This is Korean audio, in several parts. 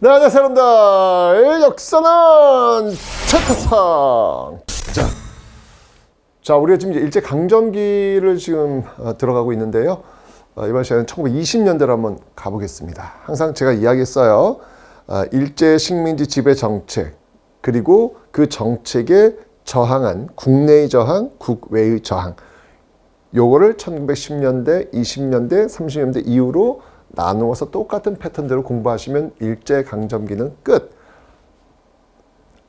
네, 안녕하세요, 여러분들. 역사는 최태성. 자, 우리가 지금 이제 일제강점기를 지금 들어가고 있는데요. 이번 시간은 1920년대로 한번 가보겠습니다. 항상 제가 이야기했어요. 일제 식민지 지배 정책, 그리고 그 정책에 저항한 국내의 저항, 국외의 저항. 요거를 1910년대, 20년대, 30년대 이후로 나누어서 똑같은 패턴대로 공부하시면 일제강점기는 끝.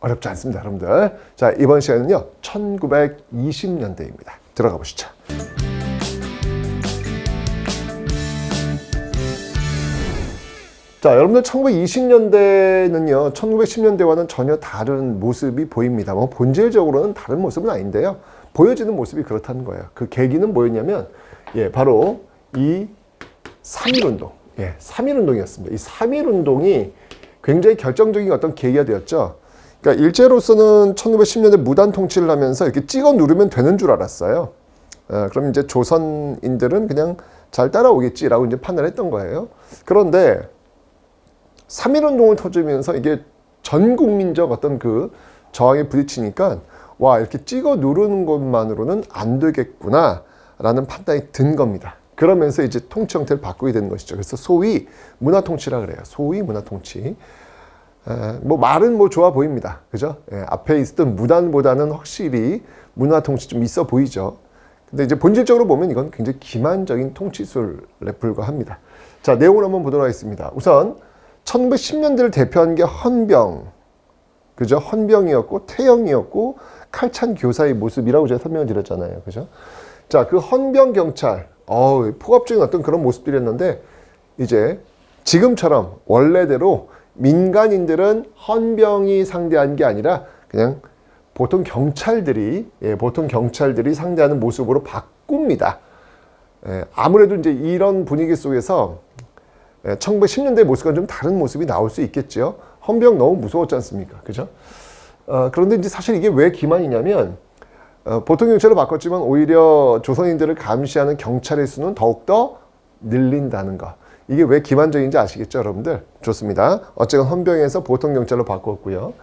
어렵지 않습니다, 여러분들. 자, 이번 시간은요, 1920년대입니다. 들어가 보시죠. 자, 여러분들 1920년대는요, 1910년대와는 전혀 다른 모습이 보입니다. 뭐 본질적으로는 다른 모습은 아닌데요. 보여지는 모습이 그렇다는 거예요. 그 계기는 뭐였냐면, 바로 이 3.1운동. 3.1운동이었습니다. 이 3.1운동이 굉장히 결정적인 어떤 계기가 되었죠. 그러니까 일제로서는 1910년대 무단 통치를 하면서 이렇게 찍어 누르면 되는 줄 알았어요. 그럼 이제 조선인들은 그냥 잘 따라오겠지라고 이제 판단했던 거예요. 그런데 3.1운동을 터지면서 이게 전 국민적 어떤 그 저항에 부딪히니까 와, 이렇게 찍어 누르는 것만으로는 안 되겠구나라는 판단이 든 겁니다. 그러면서 이제 통치 형태를 바꾸게 되는 것이죠. 그래서 소위 문화통치라 그래요. 소위 문화통치. 뭐 말은 뭐 좋아 보입니다. 그죠? 앞에 있었던 무단보다는 확실히 문화통치 좀 있어 보이죠. 근데 이제 본질적으로 보면 이건 굉장히 기만적인 통치술에 불과합니다. 자, 내용을 한번 보도록 하겠습니다. 우선 1910년대를 대표한 게 헌병, 그죠? 헌병이었고 태형이었고 칼찬 교사의 모습이라고 제가 설명을 드렸잖아요. 그죠? 자, 그 헌병 경찰, 폭압적인 어떤 그런 모습들이었는데 이제 지금처럼 원래대로 민간인들은 헌병이 상대한 게 아니라 그냥 보통 경찰들이 상대하는 모습으로 바꿉니다. 아무래도 이제 이런 분위기 속에서 1910년대 모습과 좀 다른 모습이 나올 수 있겠죠. 헌병 너무 무서웠지 않습니까? 그죠? 그런데 이제 사실 이게 왜 기만이냐면 보통 경찰로 바꿨지만 오히려 조선인들을 감시하는 경찰의 수는 더욱더 늘린다는 거. 이게 왜 기만적인지 아시겠죠, 여러분들? 좋습니다. 어쨌든 헌병에서 보통 경찰로 바꿨고요.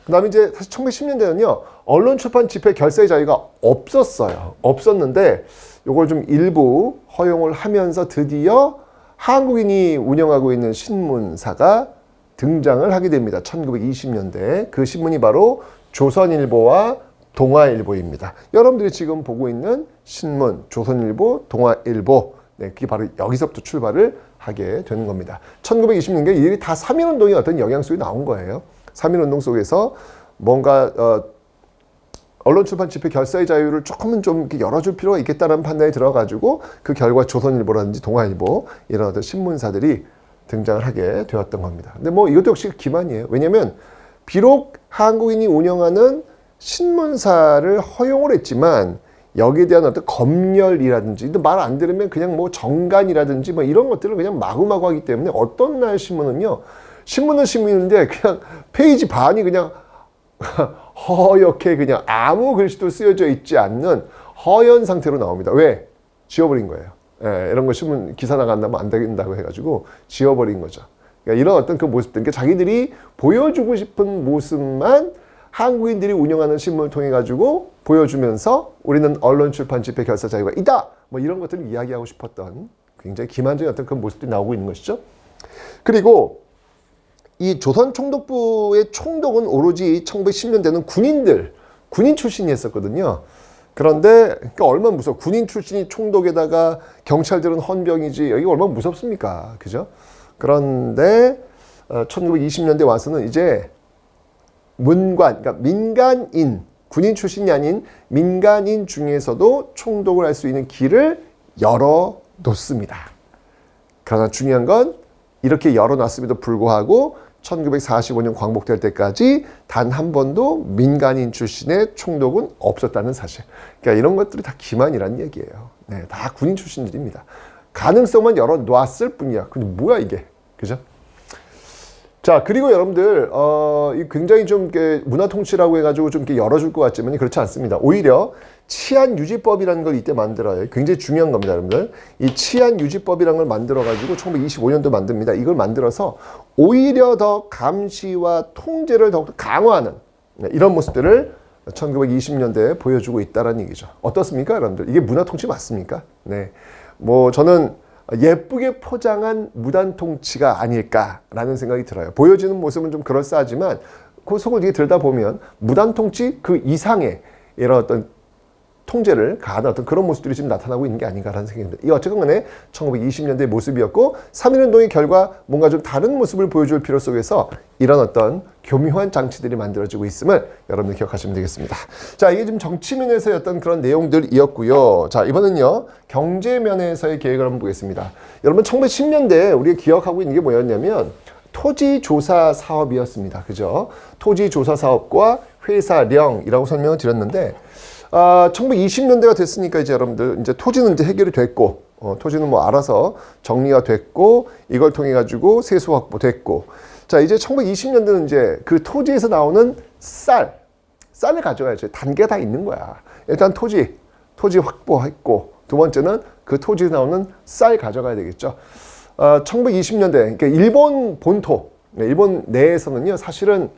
그 다음에 이제 사실 1910년대는요, 언론 출판 집회 결사의 자유가 없었어요. 없었는데 이걸 좀 일부 허용을 하면서 드디어 한국인이 운영하고 있는 신문사가 등장을 하게 됩니다. 1920년대. 그 신문이 바로 조선일보와 동아일보입니다. 여러분들이 지금 보고 있는 신문, 조선일보, 동아일보. 그게 바로 여기서부터 출발을 하게 되는 겁니다. 1920년대 이들이 다 3.1운동의 어떤 영향 속에 나온 거예요. 3.1운동 속에서 뭔가 언론 출판 집회 결사의 자유를 조금은 좀 이렇게 열어줄 필요가 있겠다는 판단이 들어가지고 그 결과 조선일보라든지 동아일보 이런 어떤 신문사들이 등장을 하게 되었던 겁니다. 근데 뭐 이것도 역시 기만이에요. 왜냐면 비록 한국인이 운영하는 신문사를 허용을 했지만 여기에 대한 어떤 검열이라든지 말 안 들으면 그냥 뭐 정간이라든지 뭐 이런 것들을 그냥 마구마구 하기 때문에 어떤 날 신문은요, 신문은 신문인데 그냥 페이지 반이 그냥 허옇게 그냥 아무 글씨도 쓰여져 있지 않는 허연 상태로 나옵니다. 왜? 지워버린 거예요. 이런 거 신문 기사 나간다면 안 되겠다고 해가지고 지워버린 거죠. 그러니까 이런 어떤 그 모습들, 그러니까 자기들이 보여주고 싶은 모습만 한국인들이 운영하는 신문을 통해 가지고 보여주면서 우리는 언론 출판 집회 결사 자유가 있다, 뭐 이런 것들을 이야기하고 싶었던 굉장히 기만적인 어떤 그런 모습들이 나오고 있는 것이죠. 그리고 이 조선총독부의 총독은 오로지 1910년대는 군인 출신이 했었거든요. 그런데 그러니까 얼마나 무서워. 군인 출신이 총독에다가 경찰들은 헌병이지. 여기 얼마나 무섭습니까? 그죠? 그런데 1920년대 와서는 이제 문관, 그러니까 민간인, 군인 출신이 아닌 민간인 중에서도 총독을 할 수 있는 길을 열어놓습니다. 그러나 중요한 건 이렇게 열어놨음에도 불구하고 1945년 광복될 때까지 단 한 번도 민간인 출신의 총독은 없었다는 사실. 그러니까 이런 것들이 다 기만이라는 얘기예요. 다 군인 출신들입니다. 가능성만 열어놨을 뿐이야. 근데 뭐야 이게? 그죠? 자, 그리고 여러분들, 이 굉장히 좀 이렇게 문화 통치라고 해가지고 좀 이렇게 열어줄 것 같지만 그렇지 않습니다. 오히려 치안 유지법이라는 걸 이때 만들어요. 굉장히 중요한 겁니다, 여러분들. 이 치안 유지법이라는 걸 만들어가지고 1925년도 만듭니다. 이걸 만들어서 오히려 더 감시와 통제를 더욱 강화하는 이런 모습들을 1920년대에 보여주고 있다는 얘기죠. 어떻습니까, 여러분들? 이게 문화 통치 맞습니까? 네. 뭐, 저는 예쁘게 포장한 무단 통치가 아닐까라는 생각이 들어요. 보여지는 모습은 좀 그럴싸하지만 그 속을 이렇게 들여다보면 무단 통치 그 이상의 이런 어떤 통제를 가하는 어떤 그런 모습들이 지금 나타나고 있는 게 아닌가라는 생각이 듭니다. 이 어쨌건 간에 1920년대의 모습이었고 3.1운동의 결과 뭔가 좀 다른 모습을 보여줄 필요 속에서 이런 어떤 교묘한 장치들이 만들어지고 있음을 여러분들 기억하시면 되겠습니다. 자, 이게 지금 정치면에서의 어떤 그런 내용들이었고요. 자, 이번엔요 경제면에서의 계획을 한번 보겠습니다. 여러분 1910년대에 우리가 기억하고 있는 게 뭐였냐면 토지조사 사업이었습니다. 그죠? 토지조사 사업과 회사령이라고 설명을 드렸는데 1920년대가 됐으니까 이제 여러분들 이제 토지는 이제 해결이 됐고 토지는 뭐 알아서 정리가 됐고 이걸 통해 가지고 세수 확보됐고 자 이제 1920년대는 이제 그 토지에서 나오는 쌀을 가져가야죠. 단계가 다 있는 거야. 일단 토지 확보했고 두 번째는 그 토지에서 나오는 쌀 가져가야 되겠죠. 1920년대 그러니까 일본 본토 일본 내에서는요 사실은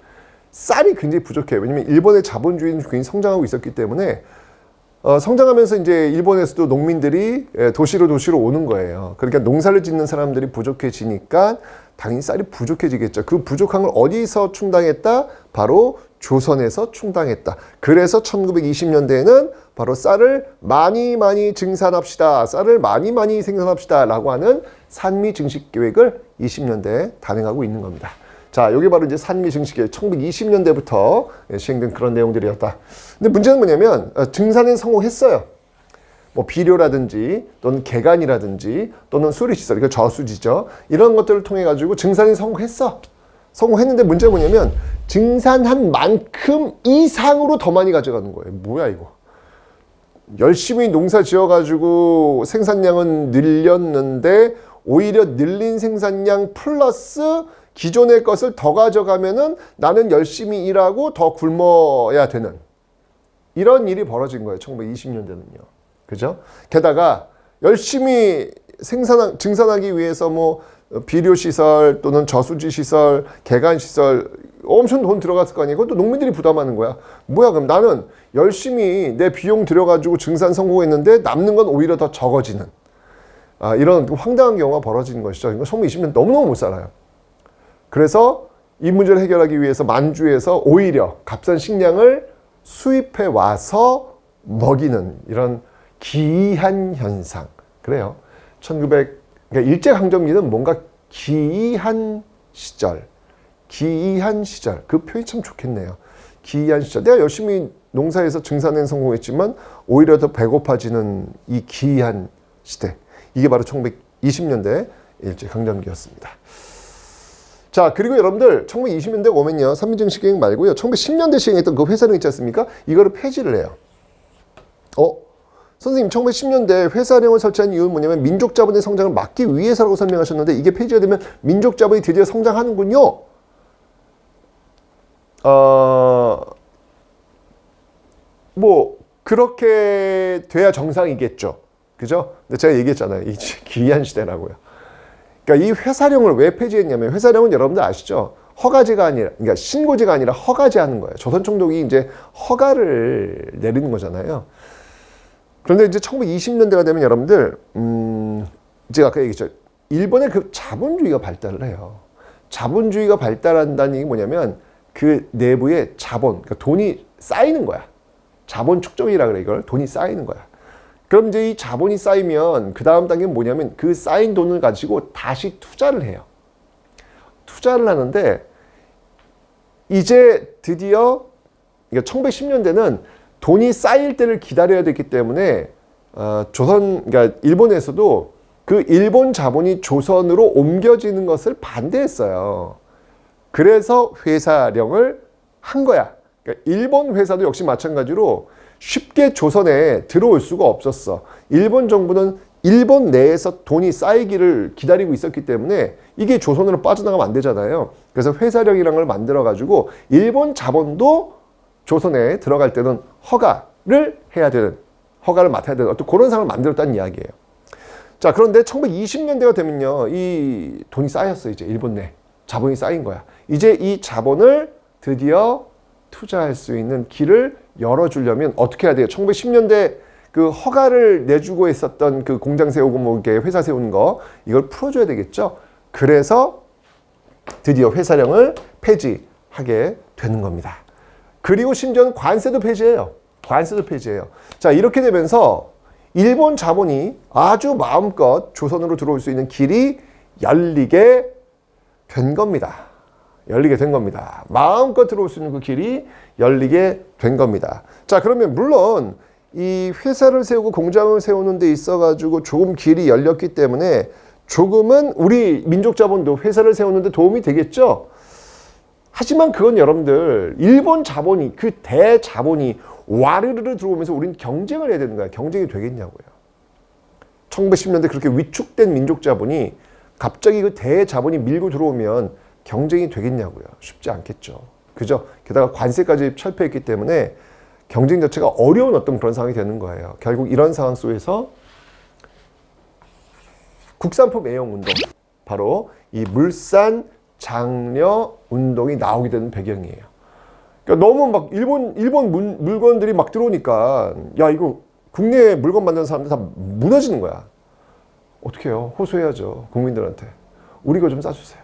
쌀이 굉장히 부족해요. 왜냐면 일본의 자본주의는 굉장히 성장하고 있었기 때문에 성장하면서 이제 일본에서도 농민들이 도시로 오는 거예요. 그러니까 농사를 짓는 사람들이 부족해지니까 당연히 쌀이 부족해지겠죠. 그 부족한 걸 어디서 충당했다? 바로 조선에서 충당했다. 그래서 1920년대에는 바로 쌀을 많이 증산합시다. 쌀을 많이 생산합시다. 라고 하는 산미 증식 계획을 20년대에 단행하고 있는 겁니다. 자, 여기 바로 이제 산미 증식 계획 1920년대부터 시행된 그런 내용들이었다. 근데 문제는 뭐냐면 증산에 성공했어요. 뭐 비료라든지 또는 개간이라든지 또는 수리시설, 이거 저수지죠. 이런 것들을 통해 가지고 증산에 성공했어. 성공했는데 문제가 뭐냐면 증산한 만큼 이상으로 더 많이 가져가는 거예요. 뭐야 이거. 열심히 농사 지어가지고 생산량은 늘렸는데 오히려 늘린 생산량 플러스 기존의 것을 더 가져가면은 나는 열심히 일하고 더 굶어야 되는 이런 일이 벌어진 거예요. 1920년대는요. 그죠? 게다가 열심히 증산하기 위해서 뭐 비료시설 또는 저수지시설, 개간시설 엄청 돈 들어갔을 거 아니에요. 그것도 농민들이 부담하는 거야. 뭐야 그럼 나는 열심히 내 비용 들여가지고 증산 성공했는데 남는 건 오히려 더 적어지는 이런 황당한 경우가 벌어지는 것이죠. 이거 1920년 너무너무 못 살아요. 그래서 이 문제를 해결하기 위해서 만주에서 오히려 값싼 식량을 수입해 와서 먹이는 이런 기이한 현상. 그래요. 그러니까 일제강점기는 뭔가 기이한 시절. 그 표현이 참 좋겠네요. 기이한 시절. 내가 열심히 농사에서 증산에 성공했지만 오히려 더 배고파지는 이 기이한 시대. 이게 바로 1920년대 일제강점기였습니다. 자, 그리고 여러분들 1920년대 오면요. 산미증식 계획 말고요. 1910년대 시행했던 그 회사령 있지 않습니까? 이거를 폐지를 해요. 선생님 1910년대 회사령을 설치한 이유는 뭐냐면 민족자본의 성장을 막기 위해서라고 설명하셨는데 이게 폐지가 되면 민족자본이 드디어 성장하는군요. 뭐 그렇게 돼야 정상이겠죠. 그죠? 근데 제가 얘기했잖아요. 이 기이한 시대라고요. 그러니까 이 회사령을 왜 폐지했냐면 회사령은 여러분들 아시죠? 허가제가 아니라, 그러니까 신고제가 아니라 허가제하는 거예요. 조선 총독이 이제 허가를 내리는 거잖아요. 그런데 이제 1920년대가 되면 여러분들, 제가 아까 얘기했죠. 일본의 그 자본주의가 발달을 해요. 자본주의가 발달한다는 얘기 뭐냐면 그 내부에 자본, 그러니까 돈이 쌓이는 거야. 자본 축적이라 그래, 이걸. 돈이 쌓이는 거야. 그럼 이제 이 자본이 쌓이면 그 다음 단계는 뭐냐면 그 쌓인 돈을 가지고 다시 투자를 해요. 투자를 하는데 이제 드디어 그러니까 1910년대는 돈이 쌓일 때를 기다려야 됐기 때문에 그러니까 일본에서도 그 일본 자본이 조선으로 옮겨지는 것을 반대했어요. 그래서 회사령을 한 거야. 그러니까 일본 회사도 역시 마찬가지로 쉽게 조선에 들어올 수가 없었어. 일본 정부는 일본 내에서 돈이 쌓이기를 기다리고 있었기 때문에 이게 조선으로 빠져나가면 안 되잖아요. 그래서 회사령이라는 걸 만들어가지고 일본 자본도 조선에 들어갈 때는 허가를 해야 되는, 허가를 맡아야 되는 어떤 그런 상황을 만들었다는 이야기예요. 자, 그런데 1920년대가 되면요, 이 돈이 쌓였어요. 이제 일본 내 자본이 쌓인 거야. 이제 이 자본을 드디어 투자할 수 있는 길을 열어주려면 어떻게 해야 돼요? 1910년대 그 허가를 내주고 있었던 그 공장 세우고 뭐 이렇게 회사 세우는 거, 이걸 풀어줘야 되겠죠. 그래서 드디어 회사령을 폐지하게 되는 겁니다. 그리고 심지어는 관세도 폐지해요. 관세도 폐지해요. 자, 이렇게 되면서 일본 자본이 아주 마음껏 조선으로 들어올 수 있는 길이 열리게 된 겁니다. 열리게 된 겁니다. 마음껏 들어올 수 있는 그 길이 열리게 된 겁니다. 자, 그러면 물론 이 회사를 세우고 공장을 세우는 데 있어가지고 조금 길이 열렸기 때문에 조금은 우리 민족 자본도 회사를 세우는 데 도움이 되겠죠. 하지만 그건 여러분들 일본 자본이, 그 대자본이 와르르르 들어오면서 우리는 경쟁을 해야 되는 거야. 경쟁이 되겠냐고요. 1910년대 그렇게 위축된 민족 자본이 갑자기 그 대자본이 밀고 들어오면 경쟁이 되겠냐고요. 쉽지 않겠죠. 그죠? 게다가 관세까지 철폐했기 때문에 경쟁 자체가 어려운 어떤 그런 상황이 되는 거예요. 결국 이런 상황 속에서 국산품 애용 운동, 바로 이 물산 장려 운동이 나오게 되는 배경이에요. 그러니까 너무 막 일본 물건들이 막 들어오니까 야, 이거 국내에 물건 만드는 사람들 다 무너지는 거야. 어떻게 해요? 호소해야죠. 국민들한테. 우리 거 좀 싸주세요.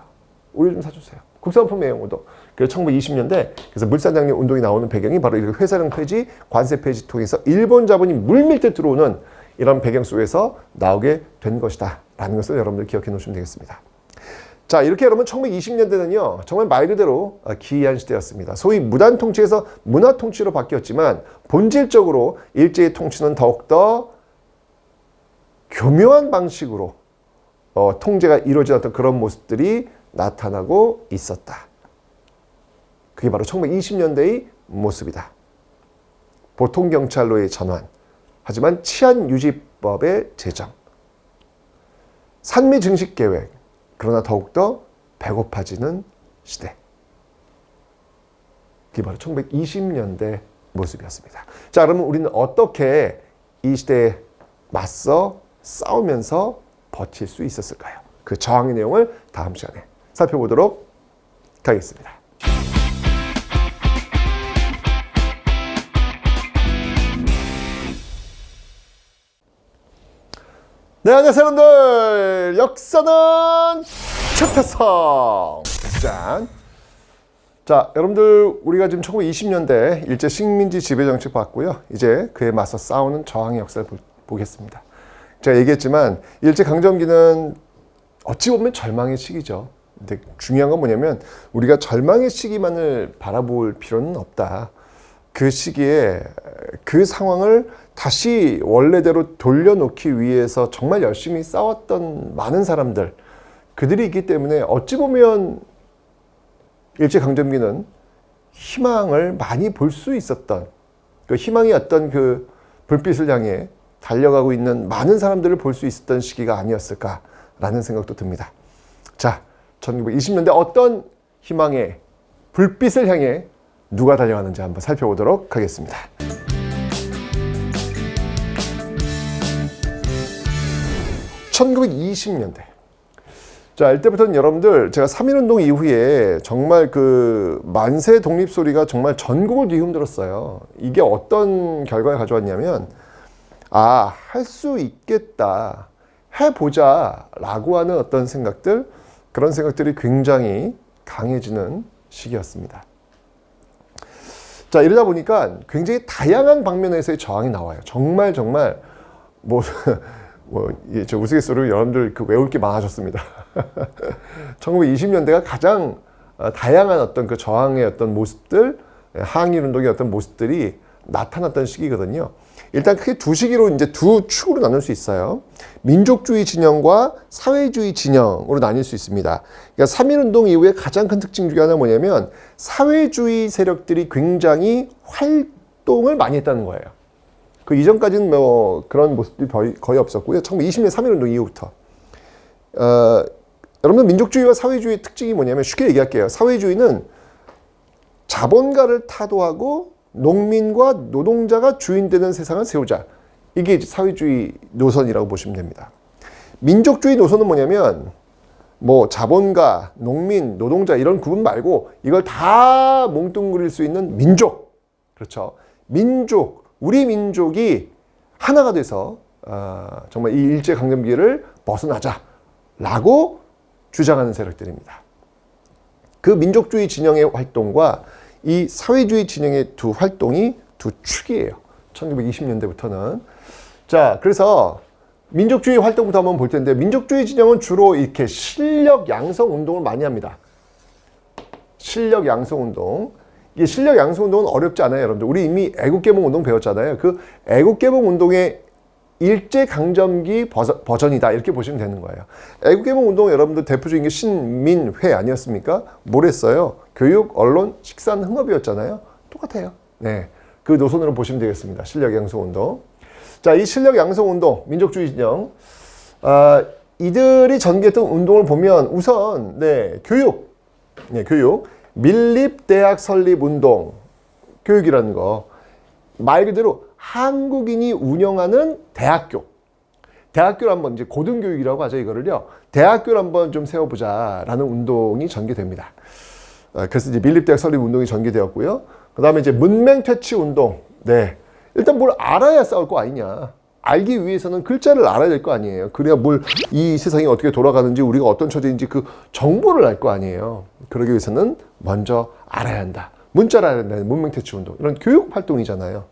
우리 좀 사주세요. 국산품 애용 운동. 그래서 1920년대 그래서 물산 장려 운동이 나오는 배경이 바로 이렇게 회사령 폐지, 관세 폐지 통해서 일본 자본이 물밀듯 들어오는 이런 배경 속에서 나오게 된 것이다 라는 것을 여러분들 기억해 놓으시면 되겠습니다. 자, 이렇게 여러분 1920년대는요 정말 말 그대로 기이한 시대였습니다. 소위 무단 통치에서 문화 통치로 바뀌었지만 본질적으로 일제의 통치는 더욱더 교묘한 방식으로 통제가 이루어졌던 그런 모습들이 나타나고 있었다. 그게 바로 1920년대의 모습이다. 보통경찰로의 전환, 하지만 치안유지법의 제정, 산미증식계획, 그러나 더욱더 배고파지는 시대. 그게 바로 1920년대 모습이었습니다. 자, 그러면 우리는 어떻게 이 시대에 맞서 싸우면서 버틸 수 있었을까요? 그 저항의 내용을 다음 시간에 살펴보도록 하겠습니다. 네, 안녕하세요 여러분들. 역사는 최태성. 짠. 자, 여러분들 우리가 지금 1920년대 일제 식민지 지배정책 봤고요. 이제 그에 맞서 싸우는 저항의 역사를 보겠습니다. 제가 얘기했지만 일제강점기는 어찌 보면 절망의 시기죠. 근데 중요한 건 뭐냐면 우리가 절망의 시기만을 바라볼 필요는 없다. 그 시기에 그 상황을 다시 원래대로 돌려놓기 위해서 정말 열심히 싸웠던 많은 사람들, 그들이 있기 때문에 어찌 보면 일제강점기는 희망을 많이 볼 수 있었던, 그 희망의 어떤 그 불빛을 향해 달려가고 있는 많은 사람들을 볼 수 있었던 시기가 아니었을까라는 생각도 듭니다. 자, 1920년대 어떤 희망의 불빛을 향해 누가 달려가는지 한번 살펴보도록 하겠습니다. (1920년대) 자, 이때부터는 여러분들 제가 3.1운동 이후에 정말 그 만세 독립 소리가 정말 전국을 뒤흔들었어요. 이게 어떤 결과를 가져왔냐면 아, 할 수 있겠다, 해보자 라고 하는 어떤 생각들, 그런 생각들이 굉장히 강해지는 시기였습니다. 자, 이러다 보니까 굉장히 다양한 방면에서의 저항이 나와요. 정말 저 우스갯소리로 여러분들 그 외울 게 많아졌습니다. 1920년대가 가장 다양한 어떤 그 저항의 어떤 모습들, 항일운동의 어떤 모습들이 나타났던 시기거든요. 일단 크게 두 시기로 이제 두 축으로 나눌 수 있어요. 민족주의 진영과 사회주의 진영으로 나뉠 수 있습니다. 그러니까 3.1운동 이후에 가장 큰 특징 중에 하나는 뭐냐면 사회주의 세력들이 굉장히 활동을 많이 했다는 거예요. 그 이전까지는 뭐 그런 모습들이 거의 없었고요. 1920년 3.1운동 이후부터. 여러분 민족주의와 사회주의의 특징이 뭐냐면 쉽게 얘기할게요. 사회주의는 자본가를 타도하고 농민과 노동자가 주인되는 세상을 세우자. 이게 이제 사회주의 노선이라고 보시면 됩니다. 민족주의 노선은 뭐냐면 뭐 자본가, 농민, 노동자 이런 구분 말고 이걸 다 뭉뚱그릴 수 있는 민족. 그렇죠. 민족, 우리 민족이 하나가 돼서 정말 이 일제강점기를 벗어나자라고 주장하는 세력들입니다. 그 민족주의 진영의 활동과 이 사회주의 진영의 두 활동이 두 축이에요. 1920년대부터는. 자, 그래서 민족주의 활동부터 한번 볼 텐데 민족주의 진영은 주로 이렇게 실력 양성 운동을 많이 합니다. 실력 양성 운동. 이게 실력 양성 운동은 어렵지 않아요, 여러분들. 우리 이미 애국개봉 운동 배웠잖아요. 그 애국개봉 운동의 일제강점기 버전이다 이렇게 보시면 되는 거예요. 애국개봉 운동 여러분들 대표적인 게 신민회 아니었습니까? 뭘 했어요? 교육, 언론, 식산, 흥업이었잖아요. 똑같아요. 네, 그 노선으로 보시면 되겠습니다. 실력 양성 운동. 자, 이 실력 양성 운동, 민족주의 진영, 이들이 전개했던 운동을 보면 우선 교육, 밀립대학 설립 운동, 교육이라는 거 말 그대로 한국인이 운영하는 대학교를 한번 이제 고등교육이라고 하죠. 이거를요. 대학교를 한번 좀 세워보자라는 운동이 전개됩니다. 그래서 이제 밀립대학 설립 운동이 전개되었고요. 그 다음에 이제 문맹 퇴치 운동. 네. 일단 뭘 알아야 싸울 거 아니냐. 알기 위해서는 글자를 알아야 될 거 아니에요. 그래야 뭘 이 세상이 어떻게 돌아가는지 우리가 어떤 처지인지 그 정보를 알 거 아니에요. 그러기 위해서는 먼저 알아야 한다. 문자를 알아야 한다는 문맹 퇴치 운동. 이런 교육 활동이잖아요.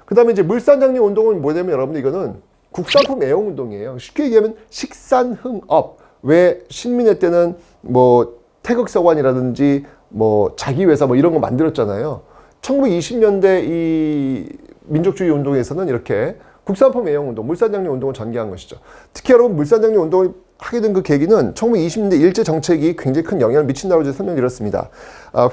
그 다음에 이제 물산장려 운동은 뭐냐면 여러분들 이거는 국산품 애용 운동이에요. 쉽게 얘기하면 식산흥업. 왜 신민회 때는 뭐 태극서관이라든지 뭐 자기회사 뭐 이런 거 만들었잖아요. 1920년대 이 민족주의 운동에서는 이렇게 국산품 애용 운동, 물산장려 운동을 전개한 것이죠. 특히 여러분 물산장려 운동을 하게 된 그 계기는 1920년대 일제 정책이 굉장히 큰 영향을 미친다고 제가 설명드렸습니다.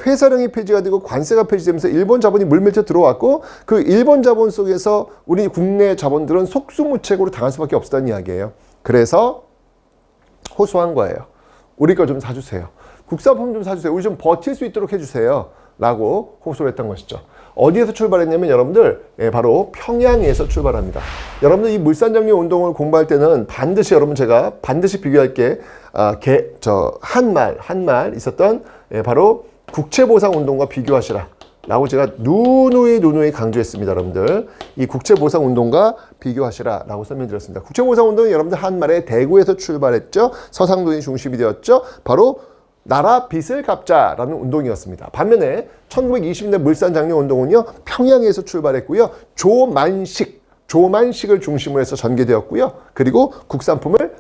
회사령이 폐지가 되고 관세가 폐지되면서 일본 자본이 물밀쳐 들어왔고 그 일본 자본 속에서 우리 국내 자본들은 속수무책으로 당할 수밖에 없었다는 이야기예요. 그래서 호소한 거예요. 우리 거 좀 사주세요. 국산품 좀 사주세요. 우리 좀 버틸 수 있도록 해주세요. 라고 호소를 했던 것이죠. 어디에서 출발했냐면 여러분들 바로 평양에서 출발합니다. 여러분들 이 물산장려 운동을 공부할 때는 반드시 여러분 제가 반드시 비교할 게 한말 있었던 바로 국채보상 운동과 비교하시라 라고 제가 누누이 강조했습니다. 여러분들 이 국채보상 운동과 비교하시라 라고 설명드렸습니다. 국채보상 운동은 여러분들 한말의 대구에서 출발했죠. 서상돈이 중심이 되었죠. 바로 나라 빚을 갚자라는 운동이었습니다. 반면에 1920년대 물산장려 운동은요. 평양에서 출발했고요. 조만식을 중심으로 해서 전개되었고요. 그리고 국산품을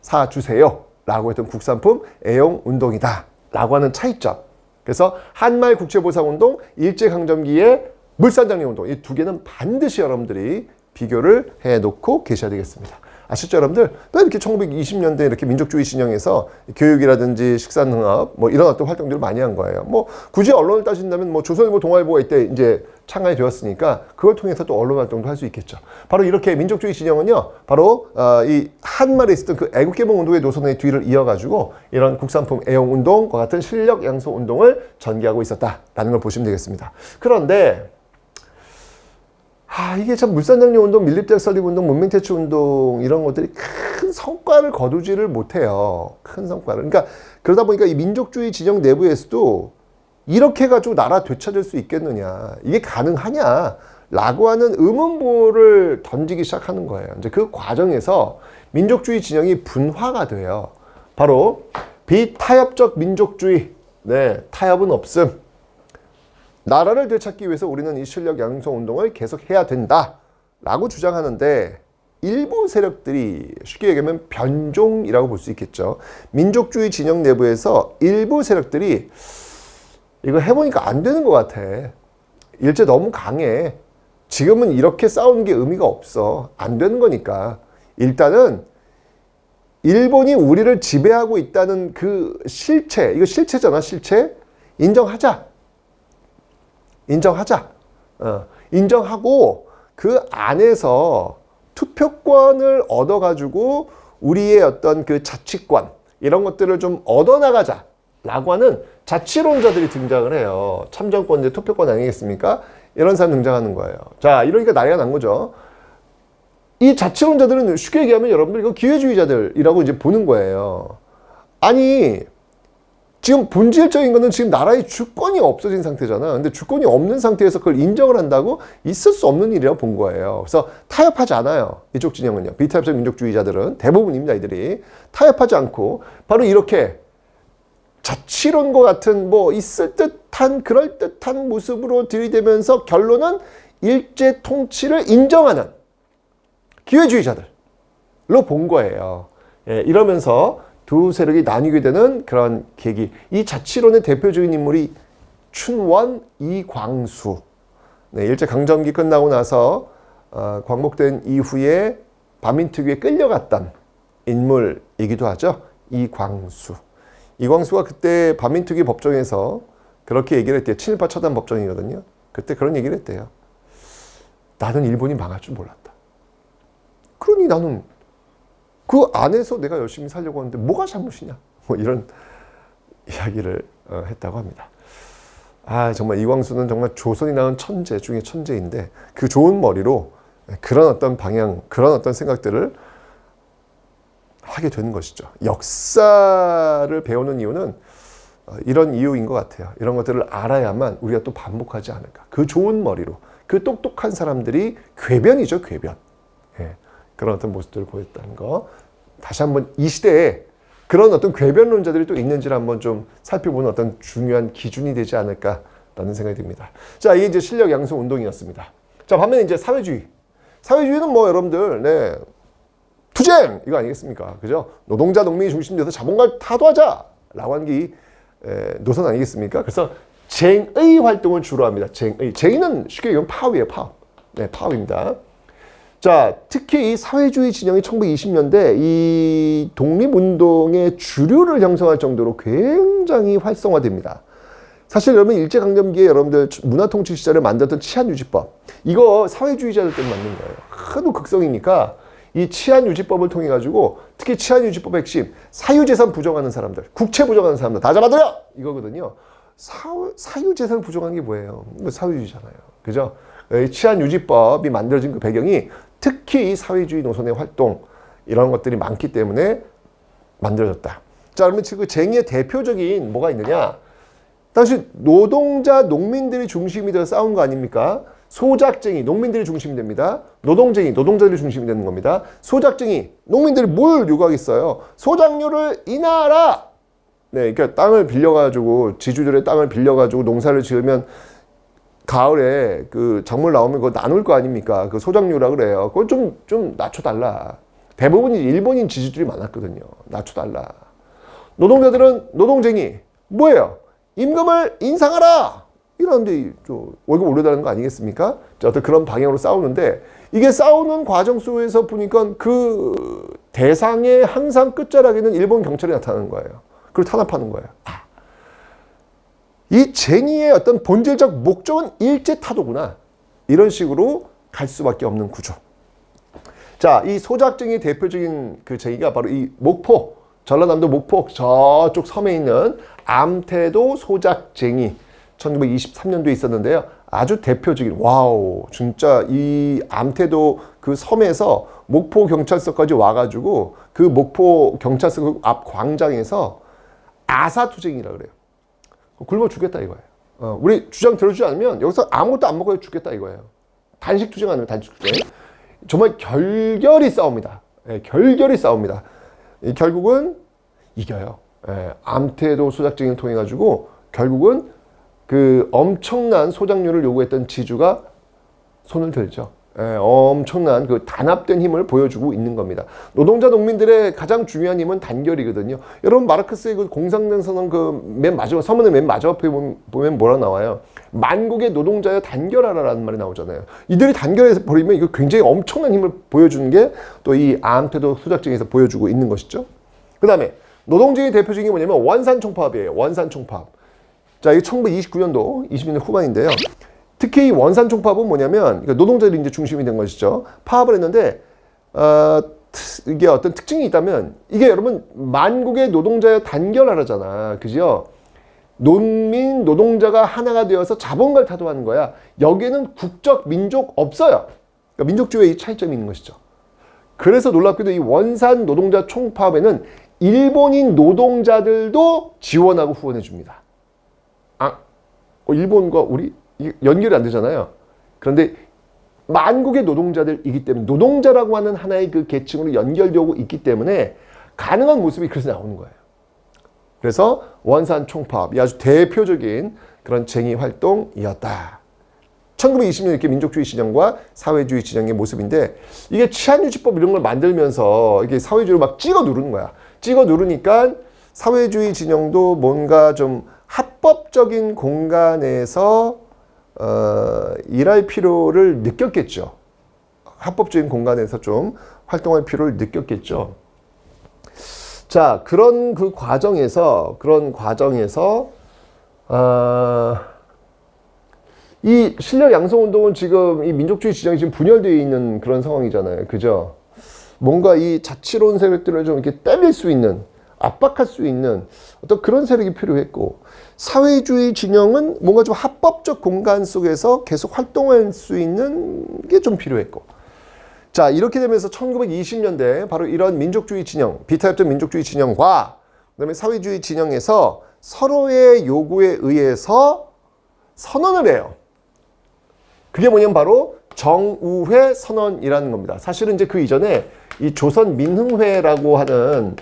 사주세요 라고 했던 국산품 애용 운동이다 라고 하는 차이점. 그래서 한말 국채보상 운동, 일제강점기의 물산장려 운동 이 두 개는 반드시 여러분들이 비교를 해놓고 계셔야 되겠습니다. 아시죠, 여러분들? 왜 이렇게 1920년대 이렇게 민족주의 진영에서 교육이라든지 식산흥업 뭐 이런 어떤 활동들을 많이 한 거예요. 뭐 굳이 언론을 따진다면 뭐 조선일보, 동아일보가 이때 이제 창간이 되었으니까 그걸 통해서 또 언론 활동도 할 수 있겠죠. 바로 이렇게 민족주의 진영은요, 바로 이 한말에 있었던 그 애국개봉 운동의 노선의 뒤를 이어가지고 이런 국산품 애용 운동과 같은 실력 양성 운동을 전개하고 있었다라는 걸 보시면 되겠습니다. 그런데 이게 참 물산장려 운동, 밀립대학 설립 운동, 문맹퇴치 운동 이런 것들이 큰 성과를 거두지를 못해요. 큰 성과를. 그러니까 그러다 보니까 이 민족주의 진영 내부에서도 이렇게 해가지고 나라 되찾을 수 있겠느냐, 이게 가능하냐 라고 하는 의문부를 던지기 시작하는 거예요. 이제 그 과정에서 민족주의 진영이 분화가 돼요. 바로 비타협적 민족주의, 타협은 없음. 나라를 되찾기 위해서 우리는 이 실력 양성 운동을 계속해야 된다라고 주장하는데 일부 세력들이 쉽게 얘기하면 변종이라고 볼 수 있겠죠. 민족주의 진영 내부에서 일부 세력들이 이거 해보니까 안 되는 것 같아. 일제 너무 강해. 지금은 이렇게 싸우는 게 의미가 없어. 안 되는 거니까. 일단은 일본이 우리를 지배하고 있다는 그 실체, 이거 실체잖아, 실체. 인정하자. 인정하고 그 안에서 투표권을 얻어가지고 우리의 어떤 그 자치권 이런 것들을 좀 얻어나가자라고 하는 자치론자들이 등장을 해요. 참정권 이제 투표권 아니겠습니까? 이런 사람 등장하는 거예요. 자, 이러니까 난리가 난 거죠. 이 자치론자들은 쉽게 얘기하면 여러분들 이거 기회주의자들이라고 이제 보는 거예요. 아니, 지금 본질적인 거는 지금 나라의 주권이 없어진 상태잖아. 근데 주권이 없는 상태에서 그걸 인정을 한다고 있을 수 없는 일이라고 본 거예요. 그래서 타협하지 않아요. 이쪽 진영은요. 비타협적 민족주의자들은 대부분입니다. 이들이 타협하지 않고 바로 이렇게 자치론과 같은 뭐 있을 듯한 그럴듯한 모습으로 들이대면서 결론은 일제 통치를 인정하는 기회주의자들로 본 거예요. 예, 이러면서 두 세력이 나뉘게 되는 그런 계기. 이 자치론의 대표적인 인물이 춘원, 이광수. 네, 일제강점기 끝나고 나서 광복된 이후에 반민특위에 끌려갔던 인물이기도 하죠. 이광수. 이광수가 그때 반민특위 법정에서 그렇게 얘기를 했대요. 친일파 처단 법정이거든요. 그때 그런 얘기를 했대요. 나는 일본이 망할 줄 몰랐다. 그러니 나는 그 안에서 내가 열심히 살려고 하는데 뭐가 잘못이냐. 뭐 이런 이야기를 했다고 합니다. 아, 정말 이광수는 정말 조선이 낳은 천재 중에 천재인데 그 좋은 머리로 그런 어떤 방향, 그런 어떤 생각들을 하게 되는 것이죠. 역사를 배우는 이유는 이런 이유인 것 같아요. 이런 것들을 알아야만 우리가 또 반복하지 않을까. 그 좋은 머리로 그 똑똑한 사람들이 궤변이죠, 궤변. 예, 그런 어떤 모습들을 보였다는 거. 다시 한번 이 시대에 그런 어떤 궤변론자들이 또 있는지를 한번 좀 살펴보는 어떤 중요한 기준이 되지 않을까라는 생각이 듭니다. 자, 이게 이제 실력 양성 운동이었습니다. 자, 반면에 이제 사회주의. 사회주의는 뭐 여러분들, 네. 투쟁! 이거 아니겠습니까? 그죠? 노동자, 농민이 중심돼서 자본가를 타도하자라고 하는 게 노선 아니겠습니까? 그래서 쟁의 활동을 주로 합니다. 쟁의. 쟁의는 쉽게 얘기하면 파업이에요, 파업. 네, 파업입니다. 자, 특히 이 사회주의 진영이 1920년대 이 독립운동의 주류를 형성할 정도로 굉장히 활성화됩니다. 사실 여러분 일제강점기에 여러분들 문화통치 시절에 만들었던 치안유지법 이거 사회주의자들 때문에 만든 거예요. 하도 극성이니까 이 치안유지법을 통해 가지고 특히 치안유지법의 핵심 사유재산 부정하는 사람들, 국채 부정하는 사람들 다 잡아들여! 이거거든요. 사유재산을 부정하는 게 뭐예요? 사회주의잖아요. 그죠? 치안유지법이 만들어진 그 배경이 특히 이 사회주의 노선의 활동 이런 것들이 많기 때문에 만들어졌다. 자, 그러면 지금 쟁의의 대표적인 뭐가 있느냐? 당시 노동자, 농민들이 중심이 되어 싸운 거 아닙니까? 소작쟁이, 농민들이 중심이 됩니다. 노동쟁이, 노동자들이 중심이 되는 겁니다. 소작쟁이, 농민들이 뭘 요구하겠어요? 소작료를 인하하라! 네, 그러니까 땅을 빌려가지고, 지주들의 땅을 빌려가지고 농사를 지으면 가을에 그 작물 나오면 그거 나눌 거 아닙니까? 그 소작료라 그래요. 그건 좀 낮춰달라. 대부분이 일본인 지주들이 많았거든요. 낮춰달라. 노동자들은 노동쟁이, 뭐예요? 임금을 인상하라! 이런데 월급 올려달라는 거 아니겠습니까? 자, 어떤 그런 방향으로 싸우는데 이게 싸우는 과정 속에서 보니까 그 대상의 항상 끝자락에는 일본 경찰이 나타나는 거예요. 그리고 탄압하는 거예요. 이 쟁의의 어떤 본질적 목적은 일제 타도구나. 이런 식으로 갈 수밖에 없는 구조. 자, 이 소작쟁이의 대표적인 그 쟁의가 바로 이 목포, 전라남도 목포 저쪽 섬에 있는 암태도 소작쟁이 1923년도에 있었는데요. 아주 대표적인 와우 진짜 이 암태도 그 섬에서 목포 경찰서까지 와가지고 그 목포 경찰서 앞 광장에서 아사투쟁이라 그래요. 굶어 죽겠다 이거예요. 우리 주장 들어주지 않으면 여기서 아무것도 안 먹어도 죽겠다 이거예요. 단식 투쟁 아니면 단식 투쟁. 정말 결결이 싸웁니다. 예, 결결이 싸웁니다. 결국은 이겨요. 예, 암태도 소작쟁이를 통해 가지고 결국은 그 엄청난 소작료를 요구했던 지주가 손을 들죠. 예, 엄청난 그 단합된 힘을 보여주고 있는 겁니다. 노동자 농민들의 가장 중요한 힘은 단결이거든요. 여러분 마르크스의 그 공상당 선언 그 맨 마지막 서문의 맨 마지막에 보면 뭐라 나와요? 만국의 노동자여 단결하라라는 말이 나오잖아요. 이들이 단결해서 버리면 이거 굉장히 엄청난 힘을 보여주는 게 또 이 암태도 소작쟁이에서 보여주고 있는 것이죠. 그 다음에 노동쟁의 대표적인 게 뭐냐면 원산총파업이에요. 원산총파업. 자, 이게 1929년도 20년대 후반인데요. 특히 이 원산 총파업은 뭐냐면 그러니까 노동자들이 이제 중심이 된 것이죠. 파업을 했는데 이게 어떤 특징이 있다면 이게 여러분 만국의 노동자의 단결하라잖아. 그죠? 농민, 노동자가 하나가 되어서 자본가를 타도하는 거야. 여기에는 국적, 민족 없어요. 그러니까 민족주의의 차이점이 있는 것이죠. 그래서 놀랍게도 이 원산 노동자 총파업에는 일본인 노동자들도 지원하고 후원해 줍니다. 일본과 우리 연결이 안 되잖아요. 그런데 만국의 노동자들이기 때문에 노동자라고 하는 하나의 그 계층으로 연결되고 있기 때문에 가능한 모습이 그래서 나오는 거예요. 그래서 원산 총파업이 아주 대표적인 그런 쟁의 활동이었다. 1920년 이렇게 민족주의 진영과 사회주의 진영의 모습인데 이게 치안유지법 이런 걸 만들면서 이게 사회주의를 막 찍어 누르는 거야. 찍어 누르니까 사회주의 진영도 뭔가 좀 합법적인 공간에서 일할 필요를 느꼈겠죠. 합법적인 공간에서 좀 활동할 필요를 느꼈겠죠. 자, 그런 과정에서 이 실력 양성 운동은 지금 이 민족주의 지정이 지금 분열되어 있는 그런 상황이잖아요. 그죠? 뭔가 이 자치론 세력들을 좀 이렇게 때릴 수 있는, 압박할 수 있는 어떤 그런 세력이 필요했고, 사회주의 진영은 뭔가 좀 합법적 공간 속에서 계속 활동할 수 있는 게 좀 필요했고. 자, 이렇게 되면서 1920년대 바로 이런 민족주의 진영, 비타협정 민족주의 진영과 그다음에 사회주의 진영에서 서로의 요구에 의해서 선언을 해요. 그게 뭐냐면 바로 정우회 선언이라는 겁니다. 사실은 이제 그 이전에 이 조선민흥회라고 하는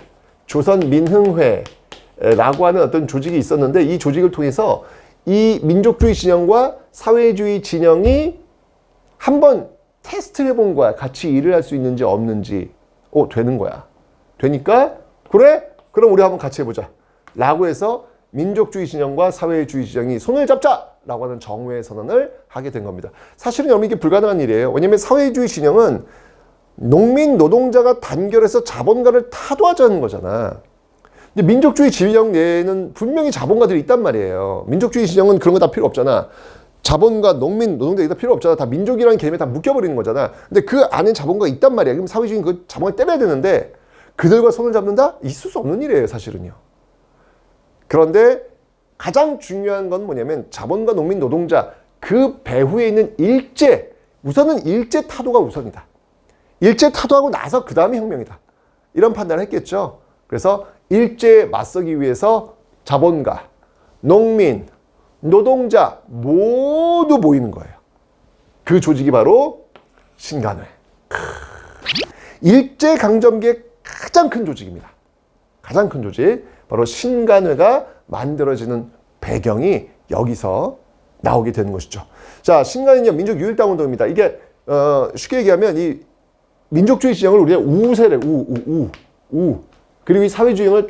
어떤 조직이 있었는데 이 조직을 통해서 이 민족주의 진영과 사회주의 진영이 한번 테스트를 해본 거야. 같이 일을 할 수 있는지 없는지. 되는 거야. 되니까 그래? 그럼 우리 한번 같이 해보자. 라고 해서 민족주의 진영과 사회주의 진영이 손을 잡자! 라고 하는 정우회 선언을 하게 된 겁니다. 사실은 여러분 이게 불가능한 일이에요. 왜냐면 사회주의 진영은 농민, 노동자가 단결해서 자본가를 타도하자는 거잖아. 근데 민족주의 진영 내에는 분명히 자본가들이 있단 말이에요. 민족주의 진영은 그런 거 다 필요 없잖아. 자본가, 농민, 노동자 다 필요 없잖아. 다 민족이라는 개념에 다 묶여버리는 거잖아. 근데 그 안에 자본가가 있단 말이야. 그럼 사회주의는 그 자본가를 때려야 되는데 그들과 손을 잡는다? 있을 수 없는 일이에요, 사실은요. 그런데 가장 중요한 건 뭐냐면 자본가, 농민, 노동자 그 배후에 있는 우선은 일제 타도가 우선이다. 일제 타도하고 나서 그 다음에 혁명이다. 이런 판단을 했겠죠. 그래서 일제에 맞서기 위해서 자본가, 농민, 노동자 모두 모이는 거예요. 그 조직이 바로 신간회. 일제강점기의 가장 큰 조직입니다. 가장 큰 조직. 바로 신간회가 만들어지는 배경이 여기서 나오게 되는 것이죠. 자, 신간회는 민족유일당운동입니다. 이게 쉽게 얘기하면 이 민족주의 진영을 우리가 우세래, 그리고 이 사회주의를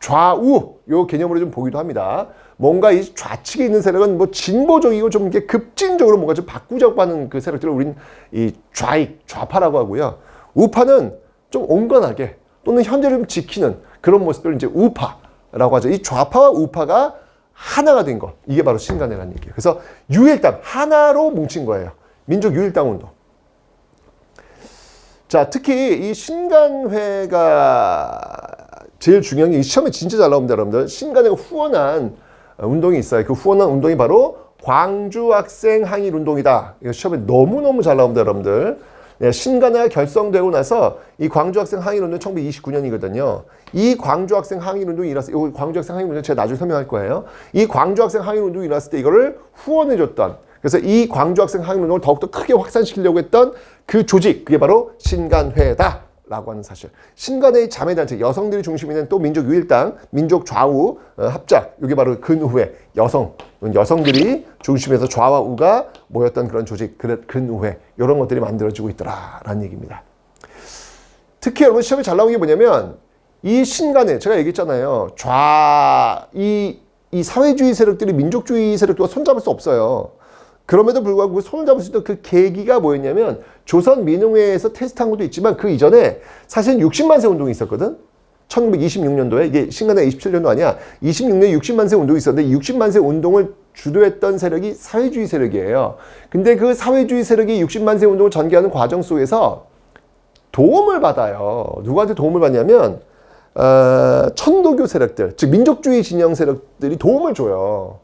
좌우 요 개념으로 좀 보기도 합니다. 뭔가 이 좌측에 있는 세력은 뭐 진보적이고 좀 이렇게 급진적으로 뭔가 좀 바꾸자고 하는 그 세력들을 우리는 이 좌파라고 하고요. 우파는 좀 온건하게 또는 현재를 좀 지키는 그런 모습들을 이제 우파라고 하죠. 이 좌파와 우파가 하나가 된 것. 이게 바로 신간회라는 얘기예요. 그래서 유일당, 하나로 뭉친 거예요. 민족 유일당 운동. 자, 특히 이 신간회가 제일 중요한 게 시험에 진짜 잘 나옵니다, 여러분들. 신간회가 후원한 운동이 있어요. 그 후원한 운동이 바로 광주 학생 항일 운동이다. 이거 시험에 너무너무 잘 나옵니다, 여러분들. 신간회가 결성되고 나서 이 광주 학생 항일 운동 1929년이거든요. 이 광주 학생 항일 운동이 일어났을 때, 광주 학생 항일 운동 제가 나중에 설명할 거예요. 이 광주 학생 항일 운동이 일어났을 때 이거를 후원해줬던, 그래서 이 광주 학생 항일 운동을 더욱더 크게 확산시키려고 했던 그 조직, 그게 바로 신간회다. 라고 하는 사실. 신간회의 자매단체, 여성들이 중심이 된 또 민족유일당, 민족좌우 합작, 이게 바로 근우회, 여성들이 중심에서 좌와 우가 모였던 그런 조직, 근우회, 이런 것들이 만들어지고 있더라라는 얘기입니다. 특히 여러분 시험에 잘 나오는 게 뭐냐면 이 신간회, 제가 얘기했잖아요. 이 사회주의 세력들이 민족주의 세력들과 손잡을 수 없어요. 그럼에도 불구하고 그 손을 잡을 수 있던 그 계기가 뭐였냐면 조선민흥회에서 테스트한 것도 있지만 그 이전에 사실 60만세 운동이 있었거든. 1926년도에 이게 신간회가 27년도 아니야. 26년에 60만세 운동이 있었는데 60만세 운동을 주도했던 세력이 사회주의 세력이에요. 근데 그 사회주의 세력이 60만 세 운동을 전개하는 과정 속에서 도움을 받아요. 누구한테 도움을 받냐면 천도교 세력들, 즉 민족주의 진영 세력들이 도움을 줘요.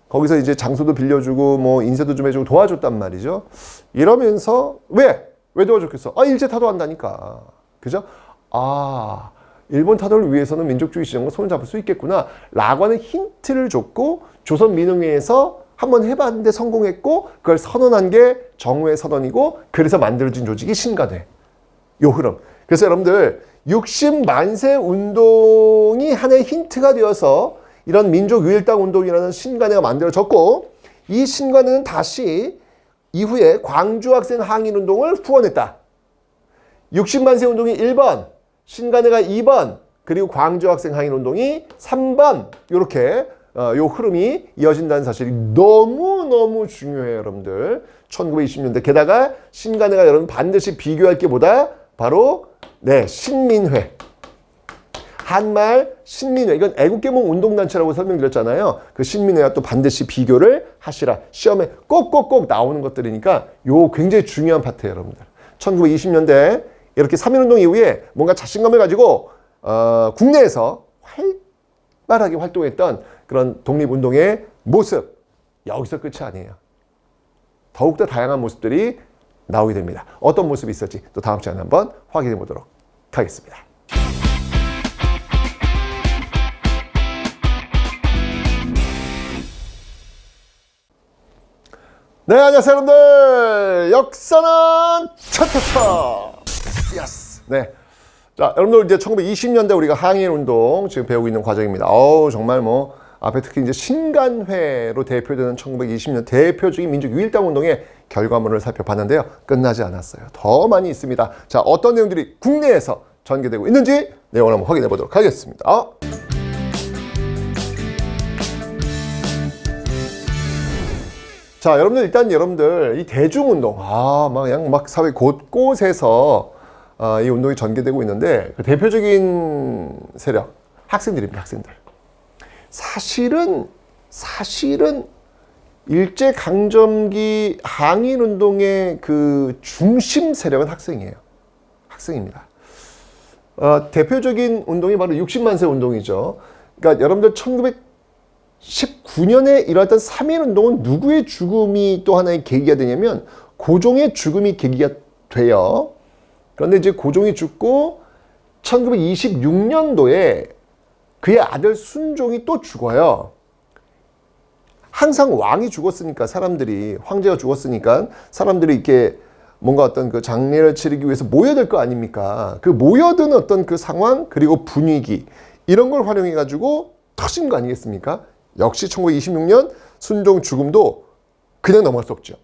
거기서 이제 장소도 빌려주고 뭐 인쇄도 좀 해주고 도와줬단 말이죠. 이러면서 왜 도와줬겠어? 일제 타도한다니까. 그죠? 일본 타도를 위해서는 민족주의 진영과 손을 잡을 수 있겠구나 라고 하는 힌트를 줬고, 조선민흥회에서 한번 해봤는데 성공했고, 그걸 선언한 게 정우의 선언이고, 그래서 만들어진 조직이 신간회. 요 흐름. 그래서 여러분들 60만세 운동이 하나의 힌트가 되어서 이런 민족유일당 운동이라는 신간회가 만들어졌고, 이 신간회는 다시 이후에 광주학생 항일운동을 후원했다. 60만세 운동이 1번, 신간회가 2번, 그리고 광주학생 항일운동이 3번, 이렇게 요 흐름이 이어진다는 사실이 너무너무 중요해요, 여러분들. 1920년대. 게다가 신간회가 여러분 반드시 비교할 게 뭐다? 바로 신민회. 한말 신민회. 이건 애국계몽 운동단체라고 설명드렸잖아요. 그 신민회와 또 반드시 비교를 하시라. 시험에 꼭꼭꼭 나오는 것들이니까 요 굉장히 중요한 파트예요, 여러분들. 1920년대 이렇게 3.1운동 이후에 뭔가 자신감을 가지고 국내에서 활발하게 활동했던 그런 독립운동의 모습, 여기서 끝이 아니에요. 더욱더 다양한 모습들이 나오게 됩니다. 어떤 모습이 있을지 또 다음 시간에 한번 확인해 보도록 하겠습니다. 네, 안녕하세요, 여러분들. 역사는 차트차. 예스. 네. 자, 여러분들 이제 1920년대 우리가 항일운동 지금 배우고 있는 과정입니다. 정말 뭐 앞에 특히 이제 신간회로 대표되는 1920년 대표적인 민족유일당 운동의 결과물을 살펴봤는데요. 끝나지 않았어요. 더 많이 있습니다. 자, 어떤 내용들이 국내에서 전개되고 있는지 내용을 한번 확인해 보도록 하겠습니다. 자, 여러분들 일단 여러분들 이 대중운동 막 사회 곳곳에서 이 운동이 전개되고 있는데 그 대표적인 세력 학생들입니다. 학생들. 사실은 일제 강점기 항일 운동의 그 중심 세력은 학생이에요. 학생입니다. 대표적인 운동이 바로 60만세 운동이죠. 그러니까 여러분들 1919년에 일어났던 3.1운동은 누구의 죽음이 또 하나의 계기가 되냐면 고종의 죽음이 계기가 돼요. 그런데 이제 고종이 죽고 1926년도에 그의 아들 순종이 또 죽어요. 항상 왕이 죽었으니까 황제가 죽었으니까 사람들이 이렇게 뭔가 어떤 그 장례를 치르기 위해서 모여들 거 아닙니까? 그 모여든 어떤 그 상황 그리고 분위기 이런 걸 활용해가지고 터진 거 아니겠습니까? 역시 1926년 순종 죽음도 그냥 넘어갈 수 없죠.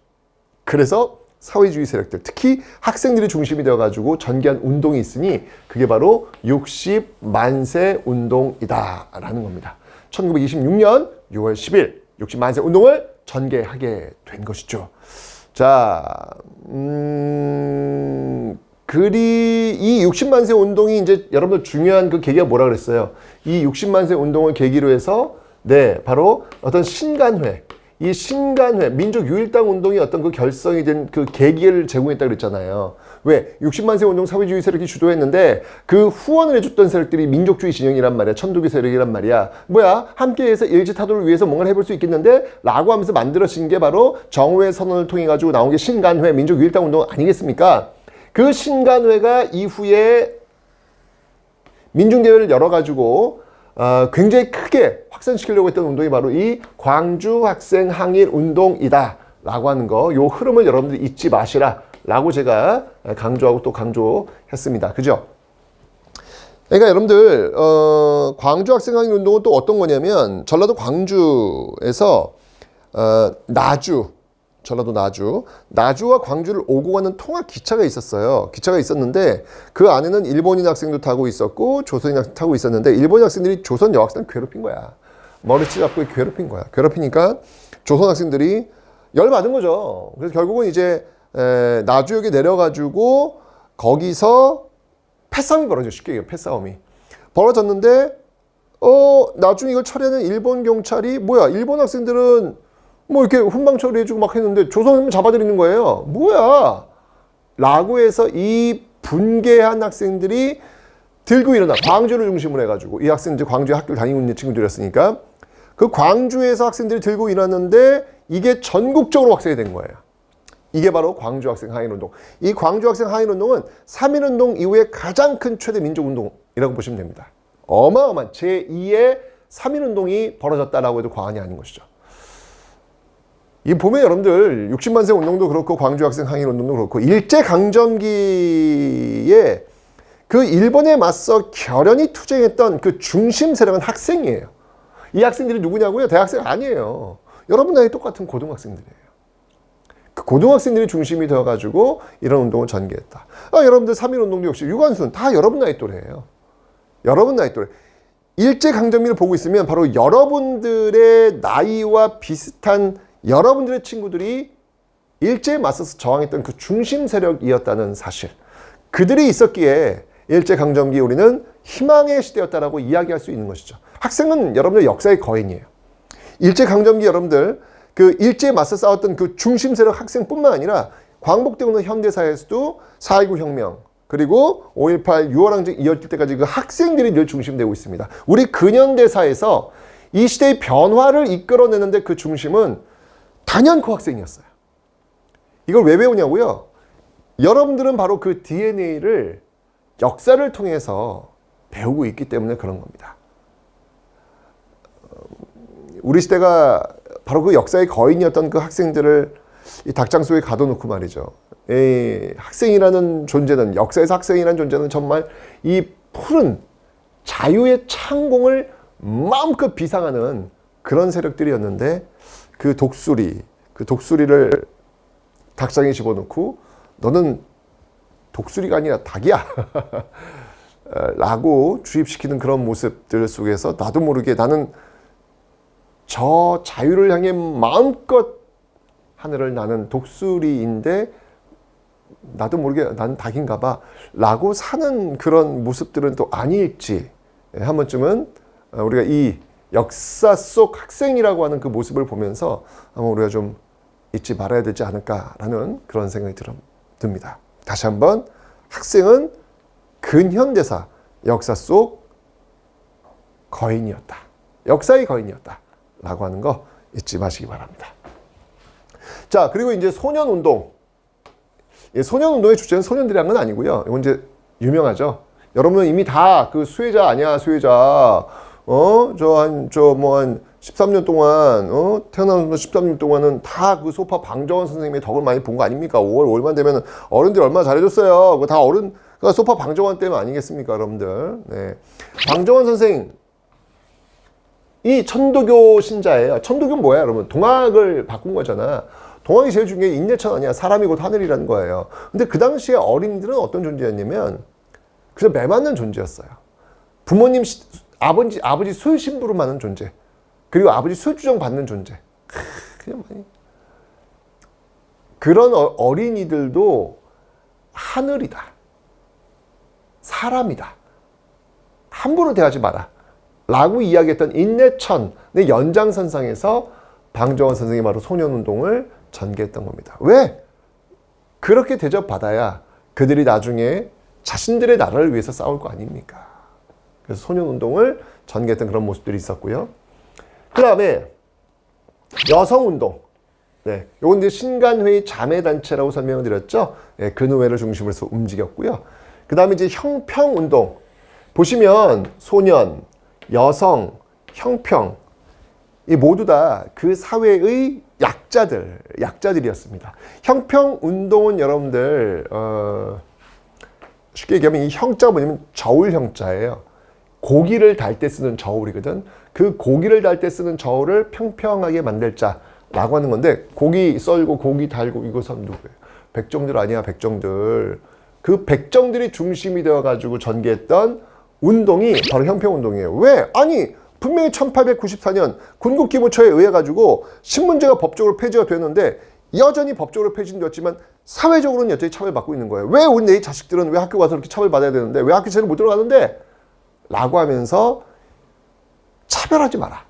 그래서 사회주의 세력들, 특히 학생들이 중심이 되어가지고 전개한 운동이 있으니 그게 바로 60만세 운동이다라는 겁니다. 1926년 6월 10일 60만세 운동을 전개하게 된 것이죠. 자, 이 60만세 운동이 이제 여러분들 중요한 그 계기가 뭐라 그랬어요? 이 60만세 운동을 계기로 해서 바로 어떤 신간회, 이 신간회, 민족유일당 운동이 어떤 그 결성이 된 그 계기를 제공했다고 그랬잖아요. 왜? 60만세 운동 사회주의 세력이 주도했는데 그 후원을 해줬던 세력들이 민족주의 진영이란 말이야. 천도교 세력이란 말이야. 함께해서 일제 타도를 위해서 뭔가를 해볼 수 있겠는데? 라고 하면서 만들어진 게 바로 정우의 선언을 통해 가지고 나온 게 신간회, 민족유일당 운동 아니겠습니까? 그 신간회가 이후에 민중대회를 열어가지고 굉장히 크게 확산시키려고 했던 운동이 바로 이 광주 학생 항일 운동이다 라고 하는 거, 요 흐름을 여러분들이 잊지 마시라 라고 제가 강조하고 또 강조했습니다. 그죠? 그러니까 여러분들 광주 학생 항일 운동은 또 어떤 거냐면 전라도 광주에서 전라도 나주와 광주를 오고 가는 통합 기차가 있었어요. 기차가 있었는데 그 안에는 일본인 학생도 타고 있었고 조선인 학생 타고 있었는데 일본인 학생들이 조선 여학생을 괴롭힌 거야. 머리채 잡고 괴롭힌 거야. 괴롭히니까 조선 학생들이 열받은 거죠. 그래서 결국은 이제 나주역에 내려가지고 거기서 패싸움이 벌어져. 쉽게 얘기해요. 패싸움이 벌어졌는데 나중에 이걸 처리하는 일본 경찰이 뭐야? 일본 학생들은 뭐 이렇게 훈방 처리해주고 막 했는데 조선은 잡아들이는 거예요. 뭐야? 라고 해서 이 분개한 학생들이 들고 일어나 광주를 중심으로 해가지고 이 학생들 광주에 학교를 다니고 있는 친구들이었으니까 그 광주에서 학생들이 들고 일어났는데 이게 전국적으로 확산이 된 거예요. 이게 바로 광주 학생 항일운동. 이 광주 학생 항일운동은 3.1운동 이후에 가장 큰 최대 민족운동이라고 보시면 됩니다. 어마어마한 제2의 3.1운동이 벌어졌다라고 해도 과언이 아닌 것이죠. 이 보면 여러분들 60만 세 운동도 그렇고 광주 학생 항일운동도 그렇고 일제강점기에 그 일본에 맞서 결연히 투쟁했던 그 중심 세력은 학생이에요. 이 학생들이 누구냐고요? 대학생 아니에요. 여러분 나이 똑같은 고등학생들이에요. 그 고등학생들이 중심이 되어가지고 이런 운동을 전개했다. 여러분들 3.1운동도 역시 유관순 다 여러분 나이 또래예요. 여러분 나이 또래. 일제강점기를 보고 있으면 바로 여러분들의 나이와 비슷한 여러분들의 친구들이 일제에 맞서서 저항했던 그 중심 세력이었다는 사실. 그들이 있었기에 일제강점기 우리는 희망의 시대였다라고 이야기할 수 있는 것이죠. 학생은 여러분들 역사의 거인이에요. 일제강점기 여러분들 그 일제에 맞서 싸웠던 그 중심 세력 학생뿐만 아니라 광복되고 있는 현대사에서도 4.19 혁명 그리고 5.18 6월항쟁 이어질 때까지 그 학생들이 늘 중심되고 있습니다. 우리 근현대사에서 이 시대의 변화를 이끌어내는데 그 중심은 단연코 학생이었어요. 이걸 왜 배우냐고요? 여러분들은 바로 그 DNA를 역사를 통해서 배우고 있기 때문에 그런 겁니다. 우리 시대가 바로 그 역사의 거인이었던 그 학생들을 이 닭장 속에 가둬놓고 말이죠. 학생이라는 존재는, 역사에서 학생이라는 존재는 정말 이 푸른 자유의 창공을 마음껏 비상하는 그런 세력들이었는데 그 독수리를 닭장에 집어넣고 너는 독수리가 아니라 닭이야 라고 주입시키는 그런 모습들 속에서 나도 모르게 나는 저 자유를 향해 마음껏 하늘을 나는 독수리인데 나도 모르게 나는 닭인가 봐 라고 사는 그런 모습들은 또 아닐지 한 번쯤은 우리가 이 역사 속 학생이라고 하는 그 모습을 보면서 아마 우리가 좀 잊지 말아야 되지 않을까라는 그런 생각이 듭니다. 다시 한번 학생은 근현대사 역사 속 거인이었다. 역사의 거인이었다. 라고 하는 거 잊지 마시기 바랍니다. 자, 그리고 이제 소년운동. 소년운동의 주제는 소년들이란 건 아니고요. 이건 이제 유명하죠. 여러분은 이미 다 그 수혜자 아니야, 수혜자. 한 13년 동안, 태어나서 13년 동안은 다 그 소파 방정원 선생님의 덕을 많이 본 거 아닙니까? 5월만 되면 어른들이 얼마나 잘해줬어요. 그거 다 그러니까 소파 방정원 때문 아니겠습니까, 여러분들? 네. 방정원 선생, 이 천도교 신자예요. 천도교는 뭐야, 여러분? 동학을 바꾼 거잖아. 동학이 제일 중요한 게 인내천 아니야. 사람이 곧 하늘이라는 거예요. 근데 그 당시에 어린이들은 어떤 존재였냐면 그냥 매 맞는 존재였어요. 부모님, 아버지 술 심부름 하는 존재. 그리고 아버지 술주정 받는 존재. 그냥 많이. 그런 어린이들도 하늘이다. 사람이다. 함부로 대하지 마라. 라고 이야기했던 인내천의 연장선상에서 방정원 선생님이 바로 소년운동을 전개했던 겁니다. 왜? 그렇게 대접받아야 그들이 나중에 자신들의 나라를 위해서 싸울 거 아닙니까? 그래서 소년운동을 전개했던 그런 모습들이 있었고요. 그 다음에 여성운동. 네, 요건 이제 신간회의 자매단체라고 설명을 드렸죠. 네, 근우회를 중심으로 해서 움직였고요. 그 다음에 이제 형평운동. 보시면 소년, 여성, 형평. 이 모두 다 그 사회의 약자들이었습니다. 형평운동은 여러분들, 쉽게 얘기하면 이 형자가 뭐냐면 저울 형자예요. 고기를 달 때 쓰는 저울이거든. 그 고기를 달 때 쓰는 저울을 평평하게 만들 자라고 하는 건데, 고기 썰고 고기 달고 이것은 누구예요? 백정들 아니야, 백정들. 그 백정들이 중심이 되어가지고 전개했던 운동이 바로 형평운동이에요. 왜? 아니, 분명히 1894년 군국기무처에 의해 가지고 신문제가 법적으로 폐지가 되었는데 여전히 법적으로 폐지되었지만 사회적으로는 여전히 차별받고 있는 거예요. 왜 우리 내 자식들은 왜 학교 가서 이렇게 차별받아야 되는데 왜 학교 제대로 못 들어가는데? 라고 하면서 차별하지 마라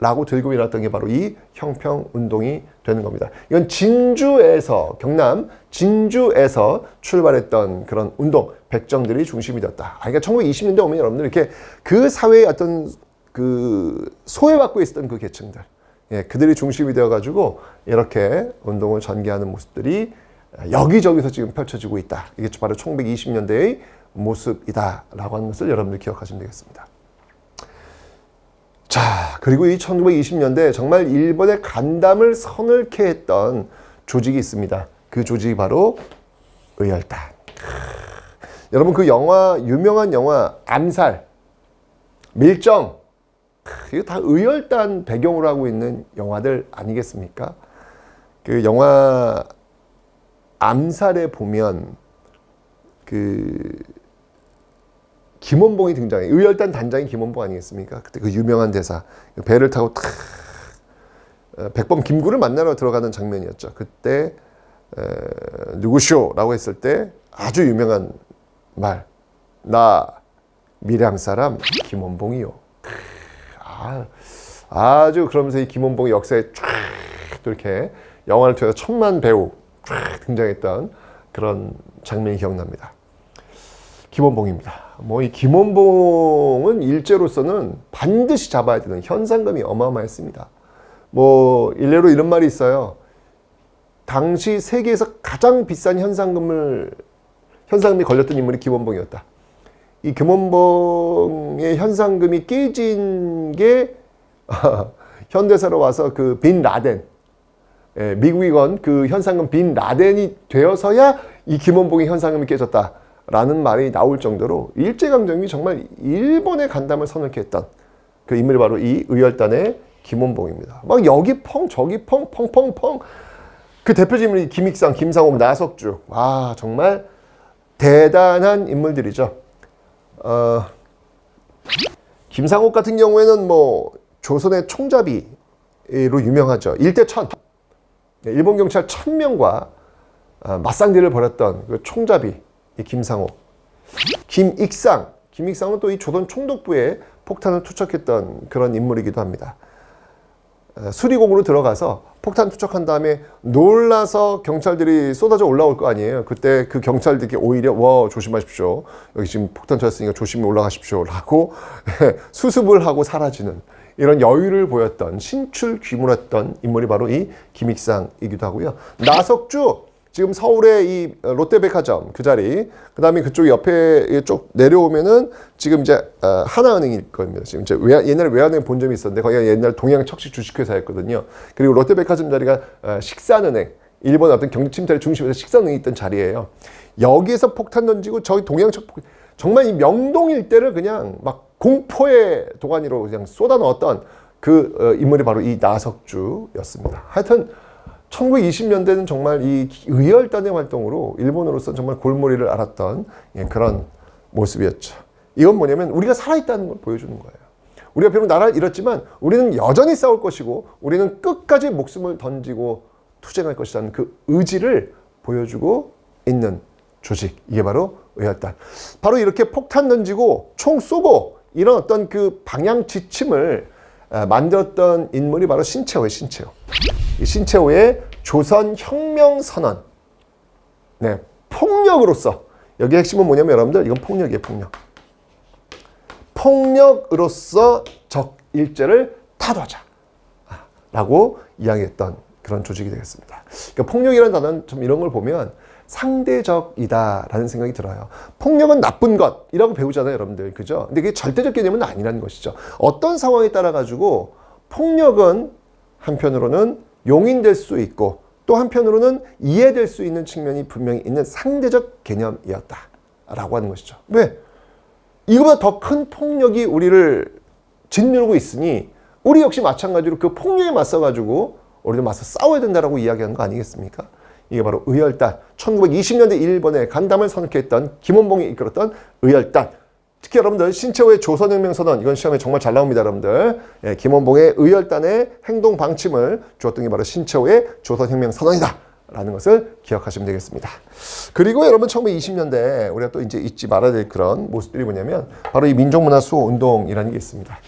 라고 들고 일어났던 게 바로 이 형평운동이 되는 겁니다. 이건 진주에서, 경남 진주에서 출발했던 그런 운동, 백정들이 중심이 되었다. 그러니까 1920년대 오면 여러분들 이렇게 그 사회의 어떤 그 소외받고 있었던 그 계층들, 예, 그들이 중심이 되어가지고 이렇게 운동을 전개하는 모습들이 여기저기서 지금 펼쳐지고 있다. 이게 바로 1920년대의 모습이다라고 하는 것을 여러분들 기억하시면 되겠습니다. 자, 그리고 이 1920년대 정말 일본의 간담을 서늘케 했던 조직이 있습니다. 그 조직이 바로 의열단. 여러분 그 영화, 유명한 영화 암살, 밀정, 이거 다 의열단 배경으로 하고 있는 영화들 아니겠습니까? 그 영화 암살에 보면 그 김원봉이 등장해. 의열단 단장이 김원봉 아니겠습니까? 그때 그 유명한 대사. 배를 타고 탁 백범 김구를 만나러 들어가는 장면이었죠. 그때 누구쇼? 라고 했을 때 아주 유명한 말. 나 밀양 사람 김원봉이요. 아주 그러면서 이 김원봉이 역사에 쫙 이렇게 영화를 통해서 천만 배우 쫙 등장했던 그런 장면이 기억납니다. 김원봉입니다. 뭐 이 김원봉은 일제로서는 반드시 잡아야 되는 현상금이 어마어마했습니다. 뭐 일례로 이런 말이 있어요. 당시 세계에서 가장 비싼 현상금이 걸렸던 인물이 김원봉이었다. 이 김원봉의 현상금이 깨진 게 현대사로 와서 그 빈 라덴, 미국이 건 그 현상금 빈 라덴이 되어서야 이 김원봉의 현상금이 깨졌다라는 말이 나올 정도로 일제강점기 정말 일본의 간담을 서늘케 했던 그 인물이 바로 이 의열단의 김원봉입니다. 막 여기 펑 저기 펑 펑펑펑. 그 대표적 인물이 김익상, 김상옥, 나석주. 와 정말 대단한 인물들이죠. 김상옥 같은 경우에는 뭐 조선의 총잡이로 유명하죠. 일대천. 일본 경찰 1000명과 맞상대를 벌였던 그 총잡이 김상옥. 김익상은 또 이 조선 총독부에 폭탄을 투척했던 그런 인물이기도 합니다. 수리공으로 들어가서 폭탄 투척한 다음에 놀라서 경찰들이 쏟아져 올라올 거 아니에요. 그때 그 경찰들이 오히려 조심하십시오. 여기 지금 폭탄 터졌으니까 조심히 올라가십시오. 라고 수습을 하고 사라지는 이런 여유를 보였던 신출귀몰했던 인물이 바로 이 김익상이기도 하고요. 나석주 지금 서울의 이 롯데백화점 그 자리, 그 다음에 그쪽 옆에 쪽 내려오면은 지금 이제 하나은행일 겁니다. 지금 이제 옛날에 외환은행 본점이 있었는데 거기가 옛날 동양척식 주식회사였거든요. 그리고 롯데백화점 자리가 식산은행, 일본 어떤 경제 침탈의 중심에서 식산은행이 있던 자리예요. 여기에서 폭탄 던지고 저기 동양척 정말 이 명동 일대를 그냥 막 공포의 도가니로 그냥 쏟아 넣었던 그 인물이 바로 이 나석주였습니다. 하여튼 1920년대는 정말 이 의열단의 활동으로 일본으로서 정말 골머리를 앓았던 그런 모습이었죠. 이건 뭐냐면 우리가 살아있다는 걸 보여주는 거예요. 우리가 비록 나라를 잃었지만 우리는 여전히 싸울 것이고 우리는 끝까지 목숨을 던지고 투쟁할 것이라는 그 의지를 보여주고 있는 조직. 이게 바로 의열단. 바로 이렇게 폭탄 던지고 총 쏘고 이런 어떤 그 방향 지침을 만들었던 인물이 바로 신채호예요. 이 신채호의 조선혁명선언. 네, 폭력으로서. 여기 핵심은 뭐냐면 여러분들 이건 폭력이에요. 폭력으로서 적일제를 타도하자 라고 이야기했던 그런 조직이 되겠습니다. 그러니까 폭력이라는 단어는 좀 이런 걸 보면 상대적이다라는 생각이 들어요. 폭력은 나쁜 것이라고 배우잖아요, 여러분들. 그죠? 근데 그게 절대적 개념은 아니라는 것이죠. 어떤 상황에 따라 가지고 폭력은 한편으로는 용인될 수 있고 또 한편으로는 이해될 수 있는 측면이 분명히 있는 상대적 개념이었다라고 하는 것이죠. 왜? 이거보다 더 큰 폭력이 우리를 짓누르고 있으니 우리 역시 마찬가지로 그 폭력에 맞서가지고 우리도 맞서 싸워야 된다라고 이야기하는 거 아니겠습니까? 이게 바로 의열단. 1920년대 일본의 간담을 서늘케 했던 김원봉이 이끌었던 의열단. 특히 여러분들 신채호의 조선혁명선언, 이건 시험에 정말 잘 나옵니다, 여러분들. 예, 김원봉의 의열단의 행동 방침을 주었던 게 바로 신채호의 조선혁명선언이다 라는 것을 기억하시면 되겠습니다. 그리고 여러분 1920년대 우리가 또 이제 잊지 말아야 될 그런 모습들이 뭐냐면 바로 이 민족문화 수호 운동이라는 게 있습니다.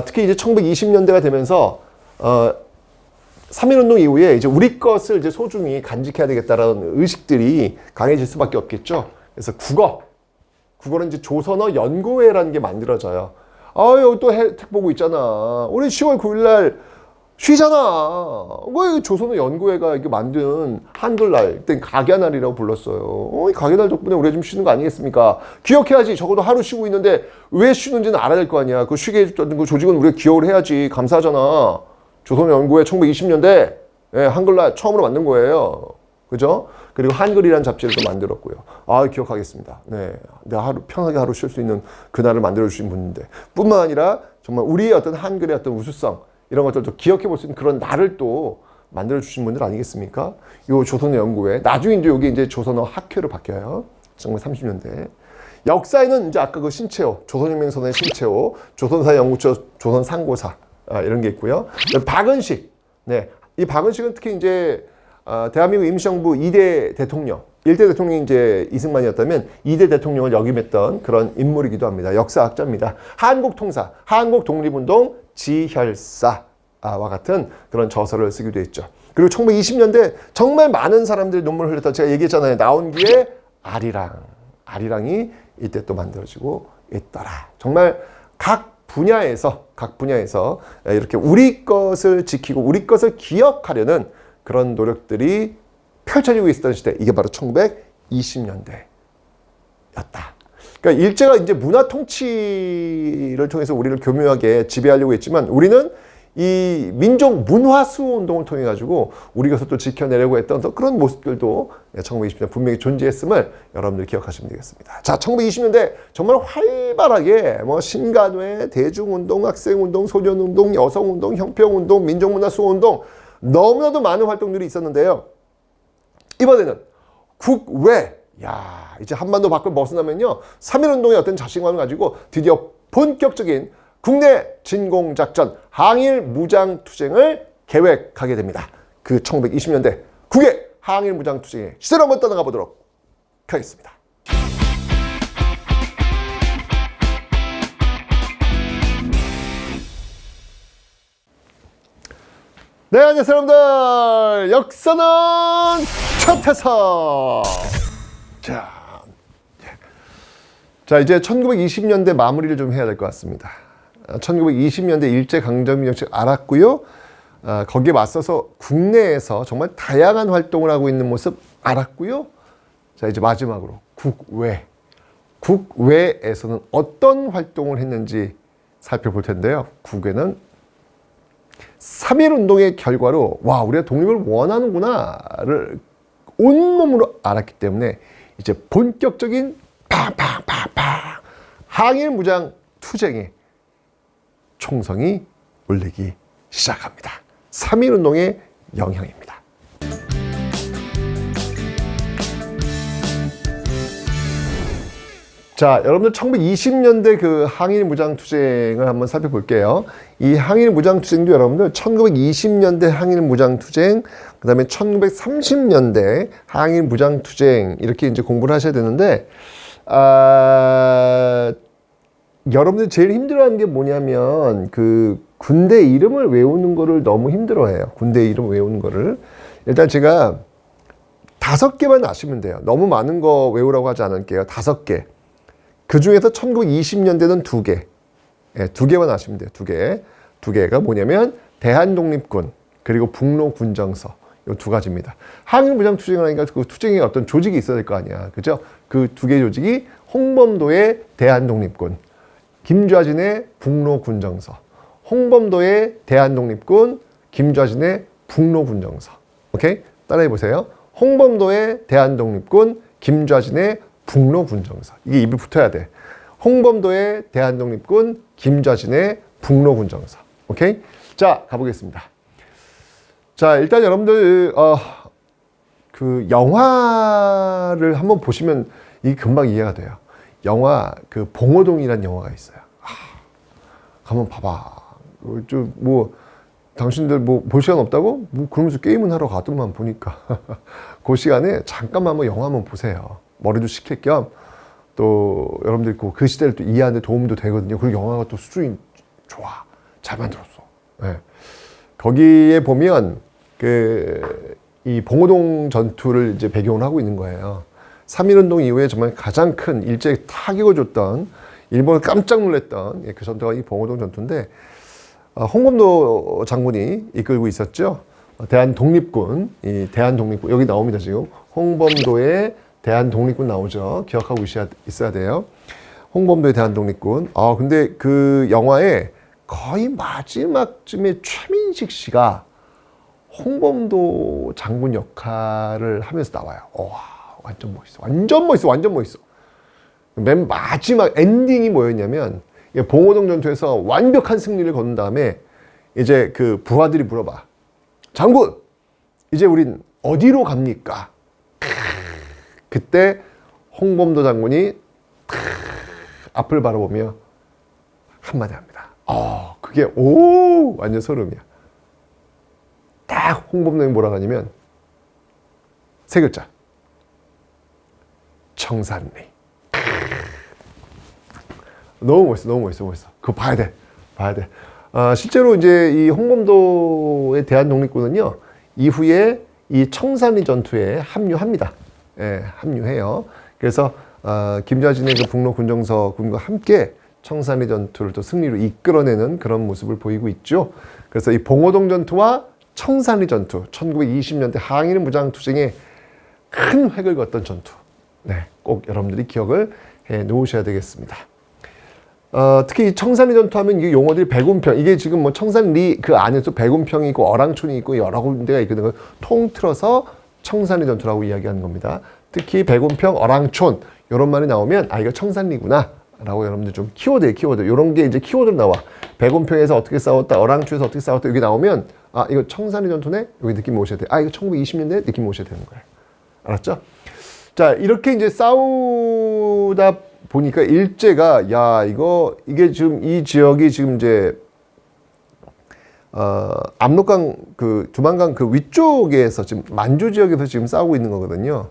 특히 이제 1920년대가 되면서 3.1운동 이후에 이제 우리 것을 이제 소중히 간직해야 되겠다라는 의식들이 강해질 수밖에 없겠죠. 그래서 국어는 이제 조선어 연구회라는 게 만들어져요. 여기 또 혜택 보고 있잖아. 우리 10월 9일 날 쉬잖아. 왜 조선어 연구회가 이렇게 만든 한글날, 그땐 각야날이라고 불렀어요. 이 각야날 덕분에 우리가 좀 쉬는 거 아니겠습니까? 기억해야지. 적어도 하루 쉬고 있는데 왜 쉬는지는 알아야 될 거 아니야. 그 쉬게 해줬던 그 조직은 우리가 기억을 해야지. 감사하잖아. 조선어 연구회 1920년대 한글날 처음으로 만든 거예요. 그죠? 그리고 한글이라는 잡지를 또 만들었고요. 기억하겠습니다. 네. 내가 편하게 하루 쉴 수 있는 그날을 만들어주신 분인데. 뿐만 아니라 정말 우리의 어떤 한글의 어떤 우수성, 이런 것들도 기억해 볼 수 있는 그런 날을 또 만들어주신 분들 아니겠습니까? 요 조선어 연구회. 나중에 이제 여기 이제 조선어 학회로 바뀌어요. 1930년대. 역사에는 이제 아까 그 신채호, 조선혁명선의 신채호, 조선사 연구처, 조선상고사, 이런 게 있고요. 박은식. 네. 이 박은식은 특히 이제 대한민국 임시정부 2대 대통령, 1대 대통령이 이제 이승만이었다면 2대 대통령을 역임했던 그런 인물이기도 합니다. 역사학자입니다. 한국통사, 한국독립운동 지혈사와 같은 그런 저서를 쓰기도 했죠. 그리고 1920년대 정말 많은 사람들이 논문을 흘렸다. 제가 얘기했잖아요. 나온기의 아리랑이 이때 또 만들어지고 있더라. 정말 각 분야에서 이렇게 우리 것을 지키고 우리 것을 기억하려는 그런 노력들이 펼쳐지고 있었던 시대. 이게 바로 1920년대였다. 그러니까 일제가 이제 문화 통치를 통해서 우리를 교묘하게 지배하려고 했지만 우리는 이 민족 문화 수호 운동을 통해 가지고 우리 것을 또 지켜내려고 했던 그런 모습들도 1920년대 분명히 존재했음을 여러분들이 기억하시면 되겠습니다. 자, 1920년대 정말 활발하게 신간회, 대중운동, 학생운동, 소년운동, 여성운동, 형평운동, 민족문화 수호 운동 너무나도 많은 활동들이 있었는데요. 이번에는 국외, 이제 한반도 밖을 벗어나면요 3.1운동의 어떤 자신감을 가지고 드디어 본격적인 국내 진공작전 항일 무장투쟁을 계획하게 됩니다. 그 1920년대 국외 항일 무장투쟁의 시대로 한번 떠나가 보도록 하겠습니다. 네, 안녕하세요 여러분들. 역사는 첫해석. 자, 이제 1920년대 마무리를 좀 해야 될 것 같습니다. 1920년대 일제강점기 정책 알았고요. 거기에 맞서서 국내에서 정말 다양한 활동을 하고 있는 모습 알았고요. 자, 이제 마지막으로 국외에서는 어떤 활동을 했는지 살펴볼 텐데요. 국외는 3.1운동의 결과로 우리가 독립을 원하는구나를 온몸으로 알았기 때문에 이제 본격적인 항일 무장 투쟁의 총성이 울리기 시작합니다. 3.1운동의 영향입니다. 자, 여러분들 1920년대 그 항일 무장 투쟁을 한번 살펴볼게요. 이 항일 무장 투쟁도 여러분들 1920년대 항일 무장 투쟁, 그다음에 1930년대 항일 무장 투쟁 이렇게 이제 공부를 하셔야 되는데 여러분들 제일 힘들어하는 게 뭐냐면 그 군대 이름을 외우는 거를 너무 힘들어해요. 군대 이름 외우는 거를. 일단 제가 5개만 아시면 돼요. 너무 많은 거 외우라고 하지 않을게요. 5개. 그 중에서 1920년대는 2개. 2개만 아시면 돼요. 2개. 2개가 뭐냐면 대한독립군 그리고 북로군정서. 이 2가지입니다. 항일무장투쟁을 하니까 그 투쟁에 어떤 조직이 있어야 될 거 아니야. 그죠? 그 2개 조직이 홍범도의 대한독립군, 김좌진의 북로군정서. 홍범도의 대한독립군, 김좌진의 북로군정서. 오케이? 따라해 보세요. 홍범도의 대한독립군, 김좌진의 북로군정서. 이게 입에 붙어야 돼. 홍범도의 대한독립군, 김좌진의 북로군정서. 오케이? 자, 가보겠습니다. 자, 일단 여러분들 그 영화를 한번 보시면 이게 금방 이해가 돼요. 영화 그 봉오동이라는 영화가 있어요. 한번 봐봐. 좀 뭐 당신들 뭐 볼 시간 없다고? 뭐 그러면서 게임은 하러 가더만 보니까 그 시간에 잠깐만 한번 영화 한번 보세요. 머리도 식힐 겸 또 여러분들이 그 시대를 또 이해하는 데 도움도 되거든요. 그리고 영화가 또 수준이 좋아. 잘 만들었어. 예. 거기에 보면 이 봉오동 전투를 이제 배경으로 하고 있는 거예요. 3.1운동 이후에 정말 가장 큰 일제에 타격을 줬던, 일본을 깜짝 놀랐던 그 전투가 이 봉오동 전투인데, 홍범도 장군이 이끌고 있었죠. 대한독립군, 이 대한독립군, 여기 나옵니다, 지금. 홍범도의 대한독립군 나오죠. 기억하고 있어야 돼요. 홍범도의 대한독립군. 근데 그 영화에 거의 마지막쯤에 최민식 씨가 홍범도 장군 역할을 하면서 나와요. 와, 완전 멋있어. 완전 멋있어. 완전 멋있어. 맨 마지막 엔딩이 뭐였냐면, 봉오동 전투에서 완벽한 승리를 거둔 다음에 이제 그 부하들이 물어봐. 장군, 이제 우린 어디로 갑니까? 그때 홍범도 장군이 앞을 바라보며 한마디 합니다. 그게 완전 소름이야. 딱 홍범도이 뭐라고 하냐면 세 글자. 청산리. 너무 멋있어, 너무 멋있어, 멋있어. 그거 봐야 돼, 봐야 돼. 실제로 이제 이 홍범도의 대한독립군은요, 이후에 이 청산리 전투에 합류합니다. 예, 합류해요. 그래서 김좌진의 그 북로 군정서 군과 함께 청산리 전투를 또 승리로 이끌어내는 그런 모습을 보이고 있죠. 그래서 이 봉오동 전투와 청산리 전투, 1920년대 항일 무장투쟁에 큰 획을 그었던 전투. 네, 꼭 여러분들이 기억을 해 놓으셔야 되겠습니다. 특히 이 청산리 전투하면 이 용어들이 백운평, 이게 지금 뭐 청산리 그 안에서 백운평이 있고 어랑촌이 있고 여러 군데가 있거든요. 그걸 통틀어서 청산리 전투라고 이야기하는 겁니다. 특히 백운평, 어랑촌 이런 말이 나오면 이거 청산리구나 라고 여러분들 좀 키워드예요, 키워드. 이런 게 이제 키워드로 나와. 백운평에서 어떻게 싸웠다, 어랑촌에서 어떻게 싸웠다 여기 나오면 이거 청산리 전투네? 여기 느낌 오셔야 돼. 이거 1920년대 느낌 오셔야 되는 거예요. 알았죠? 자, 이렇게 이제 싸우다 보니까 일제가 이게 지금 이 지역이 지금 이제 압록강 두만강 그 위쪽에서 지금 만주 지역에서 지금 싸우고 있는 거거든요.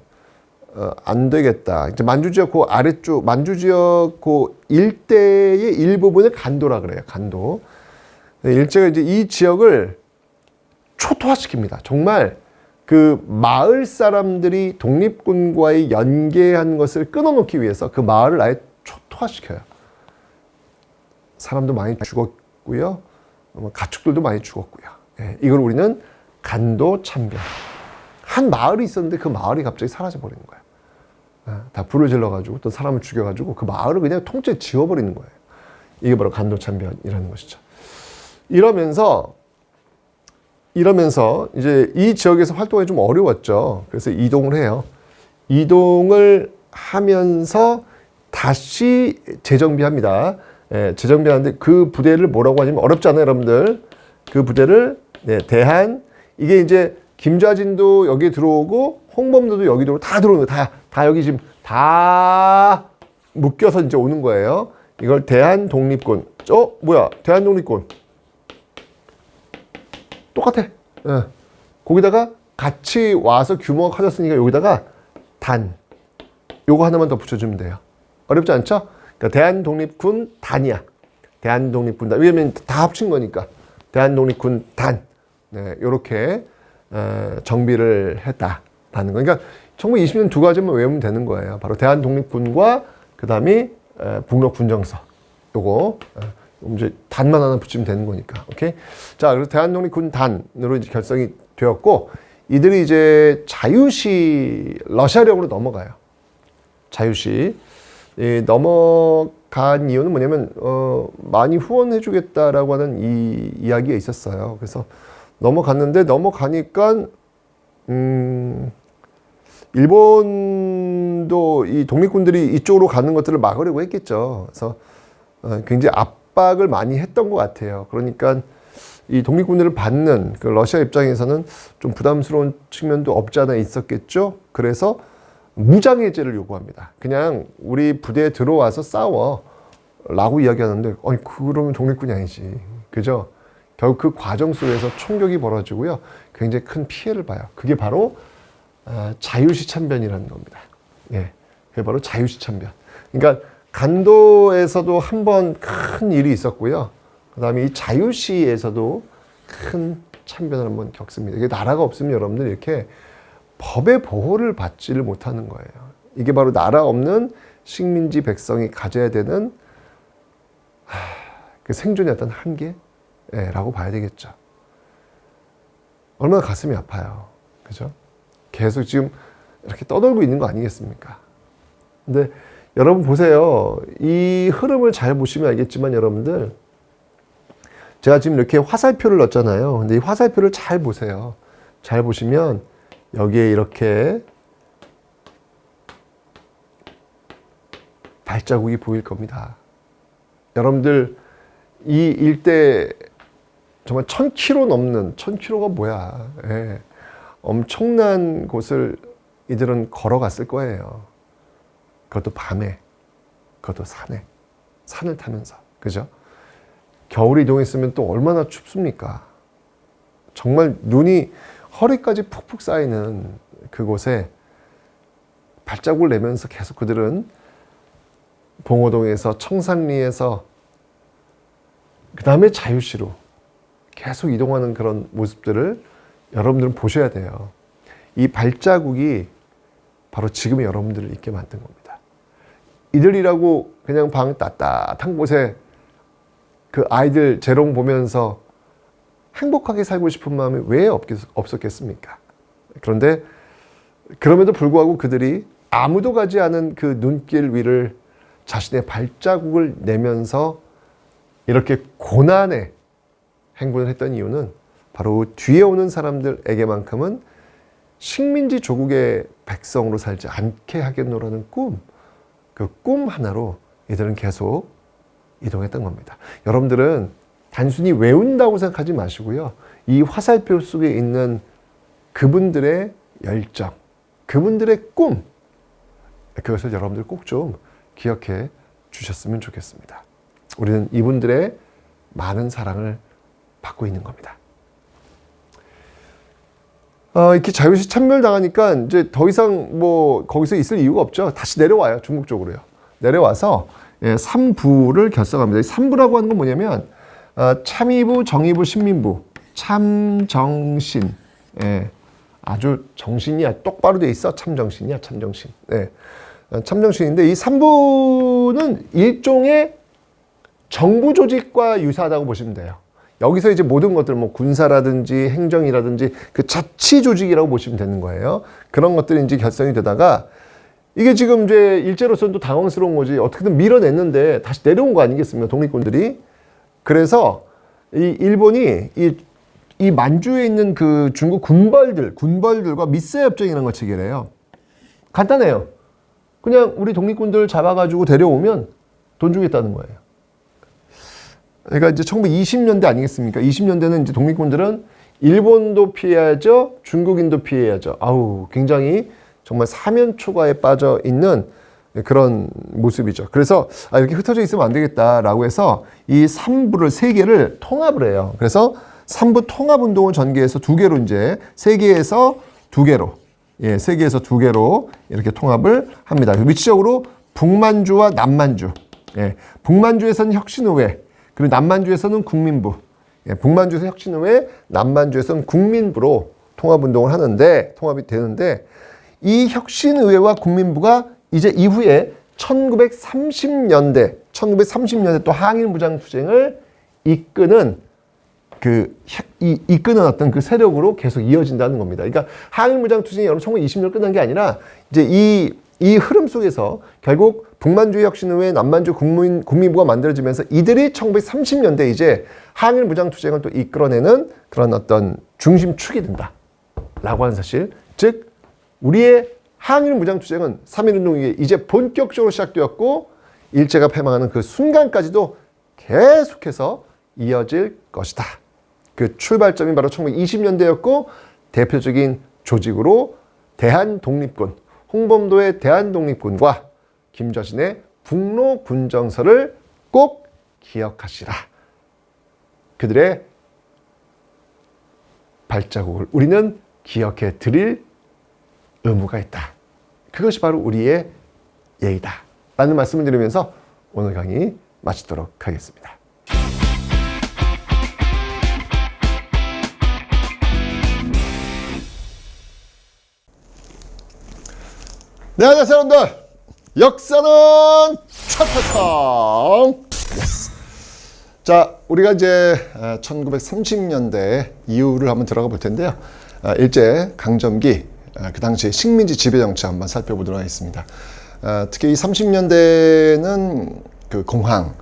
안 되겠다. 이제 만주 지역 그 아래쪽 만주 지역 그 일대의 일부분을 간도라 그래요. 간도. 일제가 이제 이 지역을 초토화시킵니다. 정말 그 마을 사람들이 독립군과의 연계한 것을 끊어놓기 위해서 그 마을을 아예 초토화시켜요. 사람도 많이 죽었고요. 가축들도 많이 죽었고요. 이걸 우리는 간도 참변. 한 마을이 있었는데 그 마을이 갑자기 사라져 버리는 거예요. 다 불을 질러가지고 또 사람을 죽여가지고 그 마을을 그냥 통째로 지워버리는 거예요. 이게 바로 간도 참변이라는 것이죠. 이러면서 이제 이 지역에서 활동이 좀 어려웠죠. 그래서 이동을 해요. 이동을 하면서 다시 재정비합니다. 재정비하는데 그 부대를 뭐라고 하냐면 어렵지 않아요, 여러분들. 그 부대를 이게 이제 김좌진도 여기 들어오고 홍범도도 여기 들어오고 다 들어오는 거예요. 다 여기 지금 다 묶여서 이제 오는 거예요. 이걸 대한독립군. 뭐야? 대한독립군. 똑같아. 거기다가 같이 와서 규모가 커졌으니까 여기다가 요거 하나만 더 붙여주면 돼요. 어렵지 않죠? 그러니까 대한독립군 단이야. 대한독립군 단. 왜냐면 다 합친 거니까. 대한독립군 단. 요렇게 정비를 했다라는 거. 그러니까 1920년 두 가지만 외우면 되는 거예요. 바로 대한독립군과 그다음에 북로 군정서. 요거 이제 단만 하나 붙이면 되는 거니까. 오케이? 자, 그래서 대한독립군 단으로 이제 결성이 되었고, 이들이 이제 자유시 러시아령으로 넘어가요. 자유시. 넘어간 이유는 뭐냐면, 많이 후원해주겠다라고 하는 이 이야기가 있었어요. 그래서 넘어가니까, 일본도 이 독립군들이 이쪽으로 가는 것들을 막으려고 했겠죠. 그래서 굉장히 압박을 많이 했던 것 같아요. 그러니까 이 독립군들을 받는 그 러시아 입장에서는 좀 부담스러운 측면도 없지 않아 있었겠죠. 그래서 무장해제를 요구합니다. 그냥 우리 부대에 들어와서 싸워 라고 이야기하는데 그러면 독립군이 아니지. 그죠? 결국 그 과정 속에서 총격이 벌어지고요. 굉장히 큰 피해를 봐요. 그게 바로 자유시 참변이라는 겁니다. 그게 바로 자유시 참변. 그러니까 간도에서도 한 번 큰 일이 있었고요. 그 다음에 이 자유시에서도 큰 참변을 한번 겪습니다. 이게 나라가 없으면 여러분들 이렇게 법의 보호를 받지를 못하는 거예요. 이게 바로 나라 없는 식민지 백성이 가져야 되는 그 생존의 어떤 한계라고 봐야 되겠죠. 얼마나 가슴이 아파요. 그죠? 계속 지금 이렇게 떠돌고 있는 거 아니겠습니까? 근데 여러분 보세요. 이 흐름을 잘 보시면 알겠지만 여러분들, 제가 지금 이렇게 화살표를 넣었잖아요. 근데 이 화살표를 잘 보세요. 잘 보시면 여기에 이렇게 발자국이 보일 겁니다. 여러분들 이 일대 정말 1000km 넘는, 1000km가 뭐야. 예. 엄청난 곳을 이들은 걸어갔을 거예요. 그것도 밤에, 그것도 산에, 산을 타면서. 그죠? 겨울에 이동했으면 또 얼마나 춥습니까? 정말 눈이 허리까지 푹푹 쌓이는 그곳에 발자국을 내면서 계속 그들은 봉오동에서, 청산리에서, 그 다음에 자유시로 계속 이동하는 그런 모습들을 여러분들은 보셔야 돼요. 이 발자국이 바로 지금의 여러분들을 있게 만든 겁니다. 이들이라고 그냥 방 따뜻한 곳에 그 아이들 재롱 보면서 행복하게 살고 싶은 마음이 왜 없었겠습니까? 그런데 그럼에도 불구하고 그들이 아무도 가지 않은 그 눈길 위를 자신의 발자국을 내면서 이렇게 고난의 행군을 했던 이유는 바로 뒤에 오는 사람들에게만큼은 식민지 조국의 백성으로 살지 않게 하겠노라는 꿈, 그 꿈 하나로 이들은 계속 이동했던 겁니다. 여러분들은 단순히 외운다고 생각하지 마시고요. 이 화살표 속에 있는 그분들의 열정, 그분들의 꿈, 그것을 여러분들 꼭 좀 기억해 주셨으면 좋겠습니다. 우리는 이분들의 많은 사랑을 받고 있는 겁니다. 이렇게 자유시 참멸당하니까 이제 더 이상 뭐 거기서 있을 이유가 없죠. 다시 내려와요. 중국 쪽으로요. 내려와서 3부를 결성합니다. 이 3부라고 하는 건 뭐냐면 참의부, 정의부, 신민부, 참정신. 아주 정신이 똑바로 돼 있어. 참정신이야, 참정신. 참정신인데 이 3부는 일종의 정부 조직과 유사하다고 보시면 돼요. 여기서 이제 모든 것들, 뭐 군사라든지 행정이라든지 그 자치 조직이라고 보시면 되는 거예요. 그런 것들이 이제 결성이 되다가 이게 지금 이제 일제로서는 또 당황스러운 거지. 어떻게든 밀어냈는데 다시 내려온 거 아니겠습니까? 독립군들이. 그래서 이 일본이 이 만주에 있는 그 중국 군벌들과 미세 협정이라는 걸 체결해요. 간단해요. 그냥 우리 독립군들 잡아가지고 데려오면 돈 주겠다는 거예요. 그러니까 이제 1920년대 아니겠습니까? 20년대는 이제 독립군들은 일본도 피해야죠, 중국인도 피해야죠. 굉장히 정말 사면초가에 빠져 있는 그런 모습이죠. 그래서 이렇게 흩어져 있으면 안 되겠다라고 해서 이 3부를 3개를 통합을 해요. 그래서 3부 통합운동을 전개해서 2개로 이제 3개에서 2개로, 3개에서 2개로 이렇게 통합을 합니다. 위치적으로 북만주와 남만주. 북만주에서는 혁신의회, 그리고 남만주에서는 국민부. 북만주에서 혁신의회, 남만주에서는 국민부로 통합운동을 하는데, 통합이 되는데, 이 혁신의회와 국민부가 이제 이후에 1930년대 또 항일무장투쟁을 이끄는 이끄는 어떤 그 세력으로 계속 이어진다는 겁니다. 그러니까 항일무장투쟁이 여러분 1920년 끝난 게 아니라 이제 이 흐름 속에서 결국 북만주 혁신의회, 남만주 국민부가 만들어지면서 이들이 1930년대 이제 항일무장투쟁을 또 이끌어내는 그런 어떤 중심축이 된다라고 하는 사실. 즉 우리의 항일무장투쟁은 3.1운동이 이제 본격적으로 시작되었고 일제가 패망하는 그 순간까지도 계속해서 이어질 것이다. 그 출발점이 바로 1920년대였고 대표적인 조직으로 대한독립군, 홍범도의 대한독립군과 김저진의 북로군정서를 꼭 기억하시라. 그들의 발자국을 우리는 기억해 드릴 의무가 있다. 그것이 바로 우리의 예의다. 라는 말씀을 드리면서 오늘 강의 마치도록 하겠습니다. 네, 안녕하세요, 여러분들. 역사는 차차차. 자, 우리가 이제 1930년대 이후를 한번 들어가 볼 텐데요. 일제 강점기, 그 당시 식민지 지배 정치 한번 살펴보도록 하겠습니다. 특히 이 30년대는 그 공황,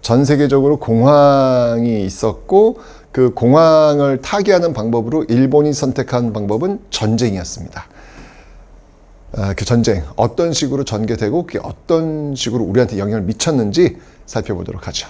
전 세계적으로 공황이 있었고, 그 공황을 타개하는 방법으로 일본이 선택한 방법은 전쟁이었습니다. 그 전쟁 어떤 식으로 전개되고 그게 어떤 식으로 우리한테 영향을 미쳤는지 살펴보도록 하죠.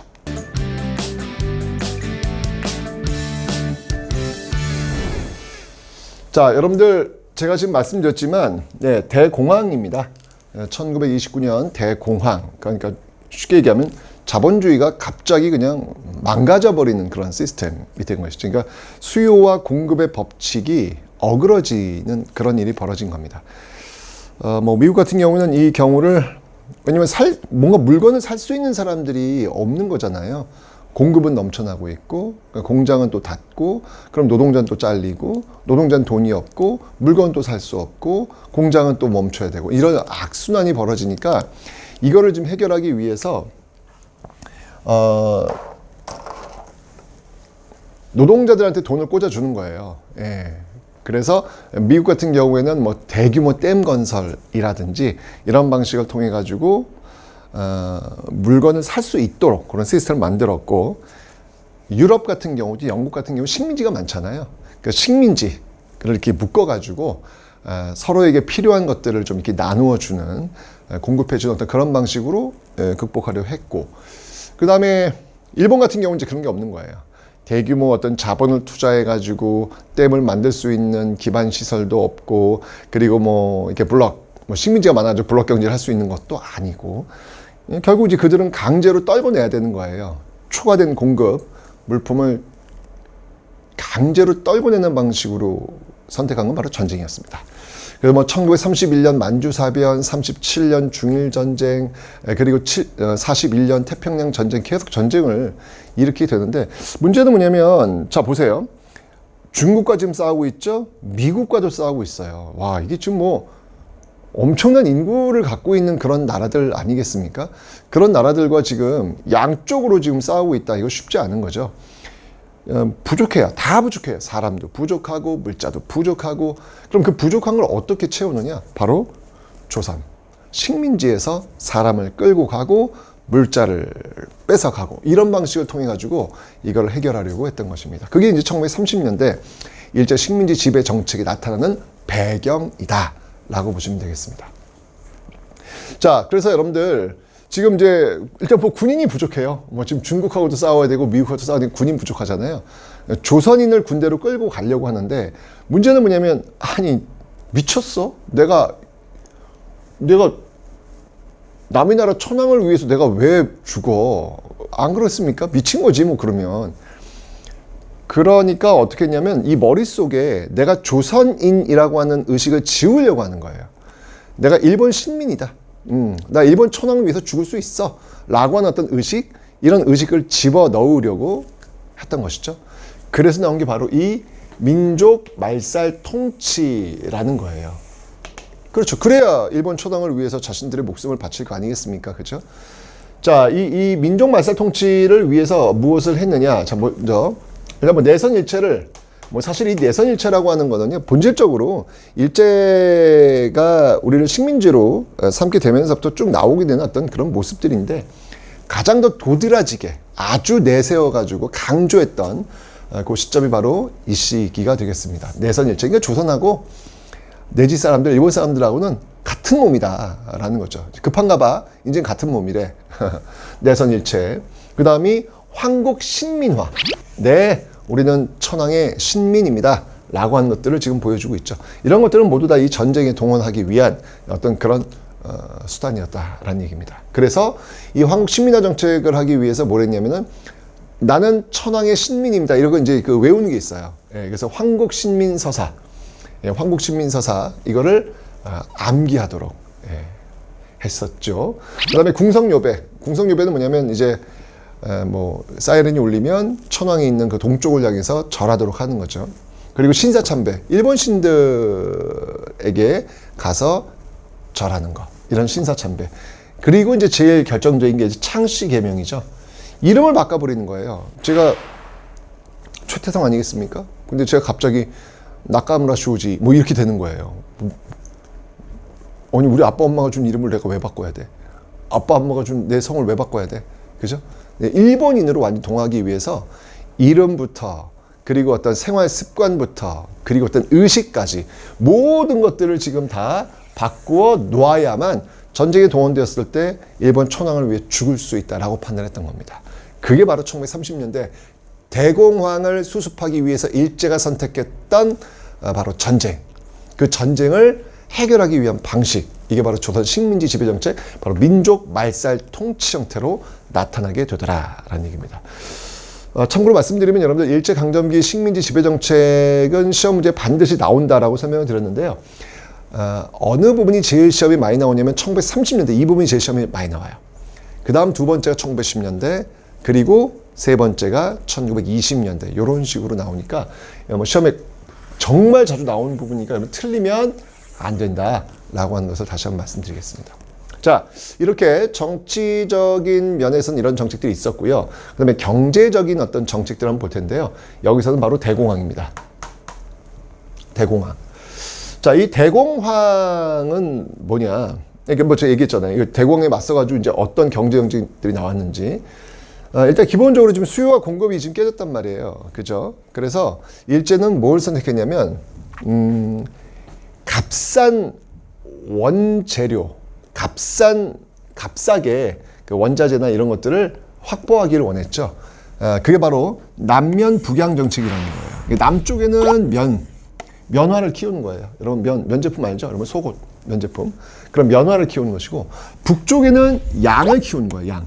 자, 여러분들 제가 지금 말씀드렸지만 대공황입니다. 1929년 대공황, 그러니까 쉽게 얘기하면 자본주의가 갑자기 그냥 망가져 버리는 그런 시스템이 된 것이죠. 그러니까 수요와 공급의 법칙이 어그러지는 그런 일이 벌어진 겁니다. 미국 같은 경우는 이 경우를, 왜냐면 뭔가 물건을 살 수 있는 사람들이 없는 거잖아요. 공급은 넘쳐나고 있고, 공장은 또 닫고, 그럼 노동자는 또 잘리고, 노동자는 돈이 없고, 물건은 또 살 수 없고, 공장은 또 멈춰야 되고, 이런 악순환이 벌어지니까 이거를 좀 해결하기 위해서, 노동자들한테 돈을 꽂아주는 거예요. 예. 그래서 미국 같은 경우에는 뭐 대규모 댐 건설이라든지 이런 방식을 통해 가지고 물건을 살 수 있도록 그런 시스템을 만들었고, 유럽 같은 경우도 영국 같은 경우 식민지가 많잖아요. 그러니까 식민지를 이렇게 묶어 가지고 서로에게 필요한 것들을 좀 이렇게 나누어 주는, 공급해 주는 어떤 그런 방식으로 극복하려 했고, 그 다음에 일본 같은 경우는 이제 그런 게 없는 거예요. 대규모 어떤 자본을 투자해가지고 댐을 만들 수 있는 기반 시설도 없고, 그리고 이렇게 식민지가 많아져 블록 경제를 할 수 있는 것도 아니고, 결국 이제 그들은 강제로 떨궈내야 되는 거예요. 초과된 공급, 물품을 강제로 떨궈내는 방식으로 선택한 건 바로 전쟁이었습니다. 그래서 1931년 만주사변, 37년 중일전쟁, 그리고 41년 태평양 전쟁, 계속 전쟁을 일으키게 되는데, 문제는 뭐냐면, 자, 보세요. 중국과 지금 싸우고 있죠? 미국과도 싸우고 있어요. 와, 이게 지금 엄청난 인구를 갖고 있는 그런 나라들 아니겠습니까? 그런 나라들과 지금 양쪽으로 지금 싸우고 있다. 이거 쉽지 않은 거죠. 부족해요. 다 부족해요. 사람도 부족하고 물자도 부족하고. 그럼 그 부족한 걸 어떻게 채우느냐? 바로 조선. 식민지에서 사람을 끌고 가고 물자를 뺏어가고, 이런 방식을 통해 가지고 이걸 해결하려고 했던 것입니다. 그게 이제 1930년대 일제 식민지 지배 정책이 나타나는 배경이다 라고 보시면 되겠습니다. 자, 그래서 여러분들 지금 이제 일단 군인이 부족해요. 지금 중국하고도 싸워야 되고 미국하고도 싸워야 되고 군인 부족하잖아요. 조선인을 군대로 끌고 가려고 하는데, 문제는 뭐냐면, 아니 미쳤어? 내가 남의 나라 천황을 위해서 내가 왜 죽어? 안 그렇습니까? 미친 거지 그러면. 그러니까 어떻게 했냐면, 이 머릿속에 내가 조선인이라고 하는 의식을 지우려고 하는 거예요. 내가 일본 식민이다. 나 일본 천황을 위해서 죽을 수 있어 라고 하는 어떤 의식, 이런 의식을 집어넣으려고 했던 것이죠. 그래서 나온 게 바로 이 민족 말살 통치라는 거예요. 그렇죠. 그래야 일본 천황을 위해서 자신들의 목숨을 바칠 거 아니겠습니까? 그렇죠? 자, 이 민족 말살 통치를 위해서 무엇을 했느냐? 자, 먼저 일단 내선일체를, 사실 이 내선일체라고 하는 거는요, 본질적으로 일제가 우리를 식민지로 삼게 되면서부터 쭉 나오게 되는 어떤 그런 모습들인데, 가장 더 도드라지게 아주 내세워가지고 강조했던 그 시점이 바로 이 시기가 되겠습니다. 내선일체. 그러니까 조선하고 내지 사람들, 일본 사람들하고는 같은 몸이다라는 거죠. 급한가 봐. 이젠 같은 몸이래. 내선일체. 그 다음이 황국신민화. 네, 우리는 천황의 신민입니다 라고 하는 것들을 지금 보여주고 있죠. 이런 것들은 모두 다 이 전쟁에 동원하기 위한 어떤 그런 수단이었다라는 얘기입니다. 그래서 이 황국신민화 정책을 하기 위해서 뭘 했냐면은, 나는 천황의 신민입니다. 이런 거 이제 외우는 게 있어요. 그래서 황국신민서사. 황국신민서사, 이거를 암기하도록 했었죠. 그 다음에 궁성요배. 궁성요배는 뭐냐면, 이제 사이렌이 울리면 천왕이 있는 그 동쪽을 향해서 절하도록 하는 거죠. 그리고 신사참배, 일본 신들에게 가서 절하는 거. 이런 신사참배. 그리고 이제 제일 결정적인 게 창씨 계명이죠. 이름을 바꿔버리는 거예요. 제가 최태성 아니겠습니까? 근데 제가 갑자기 나카무라 쇼지 뭐 이렇게 되는 거예요. 아니 우리 아빠 엄마가 준 이름을 내가 왜 바꿔야 돼? 아빠 엄마가 준 내 성을 왜 바꿔야 돼? 그죠? 일본인으로 완전 동하기 위해서 이름부터 그리고 어떤 생활 습관부터 그리고 어떤 의식까지 모든 것들을 지금 다 바꾸어 놓아야만 전쟁에 동원되었을 때 일본 천황을 위해 죽을 수 있다라고 판단했던 겁니다. 그게 바로 1930년대 대공황을 수습하기 위해서 일제가 선택했던 바로 전쟁. 그 전쟁을 해결하기 위한 방식. 이게 바로 조선 식민지 지배정책, 바로 민족 말살 통치 형태로 나타나게 되더라라는 얘기입니다. 참고로 말씀드리면 여러분들 일제강점기 식민지 지배정책은 시험 문제에 반드시 나온다라고 설명을 드렸는데요. 어느 부분이 제일 시험이 많이 나오냐면 1930년대 이 부분이 제일 시험이 많이 나와요. 그 다음 두 번째가 1910년대 그리고 세 번째가 1920년대 이런 식으로 나오니까 뭐 시험에 정말 자주 나오는 부분이니까 여러분 틀리면 안 된다라고 하는 것을 다시 한번 말씀드리겠습니다. 자, 이렇게 정치적인 면에서는 이런 정책들이 있었고요. 그 다음에 경제적인 어떤 정책들을 한번 볼 텐데요. 여기서는 바로 대공황입니다. 대공황. 자, 이 대공황은 뭐냐. 이게 뭐 제가 얘기했잖아요. 이 대공황에 맞서가지고 이제 어떤 경제 정책들이 나왔는지. 일단 기본적으로 지금 수요와 공급이 지금 깨졌단 말이에요. 그죠? 그래서 일제는 뭘 선택했냐면, 값싼 원재료, 값싸게 그 원자재나 이런 것들을 확보하기를 원했죠. 그게 바로 남면 북양 정책이라는 거예요. 남쪽에는 면화를 키우는 거예요. 여러분 면제품 알죠? 여러분 속옷 면제품. 그럼 면화를 키우는 것이고 북쪽에는 양을 키우는 거예요.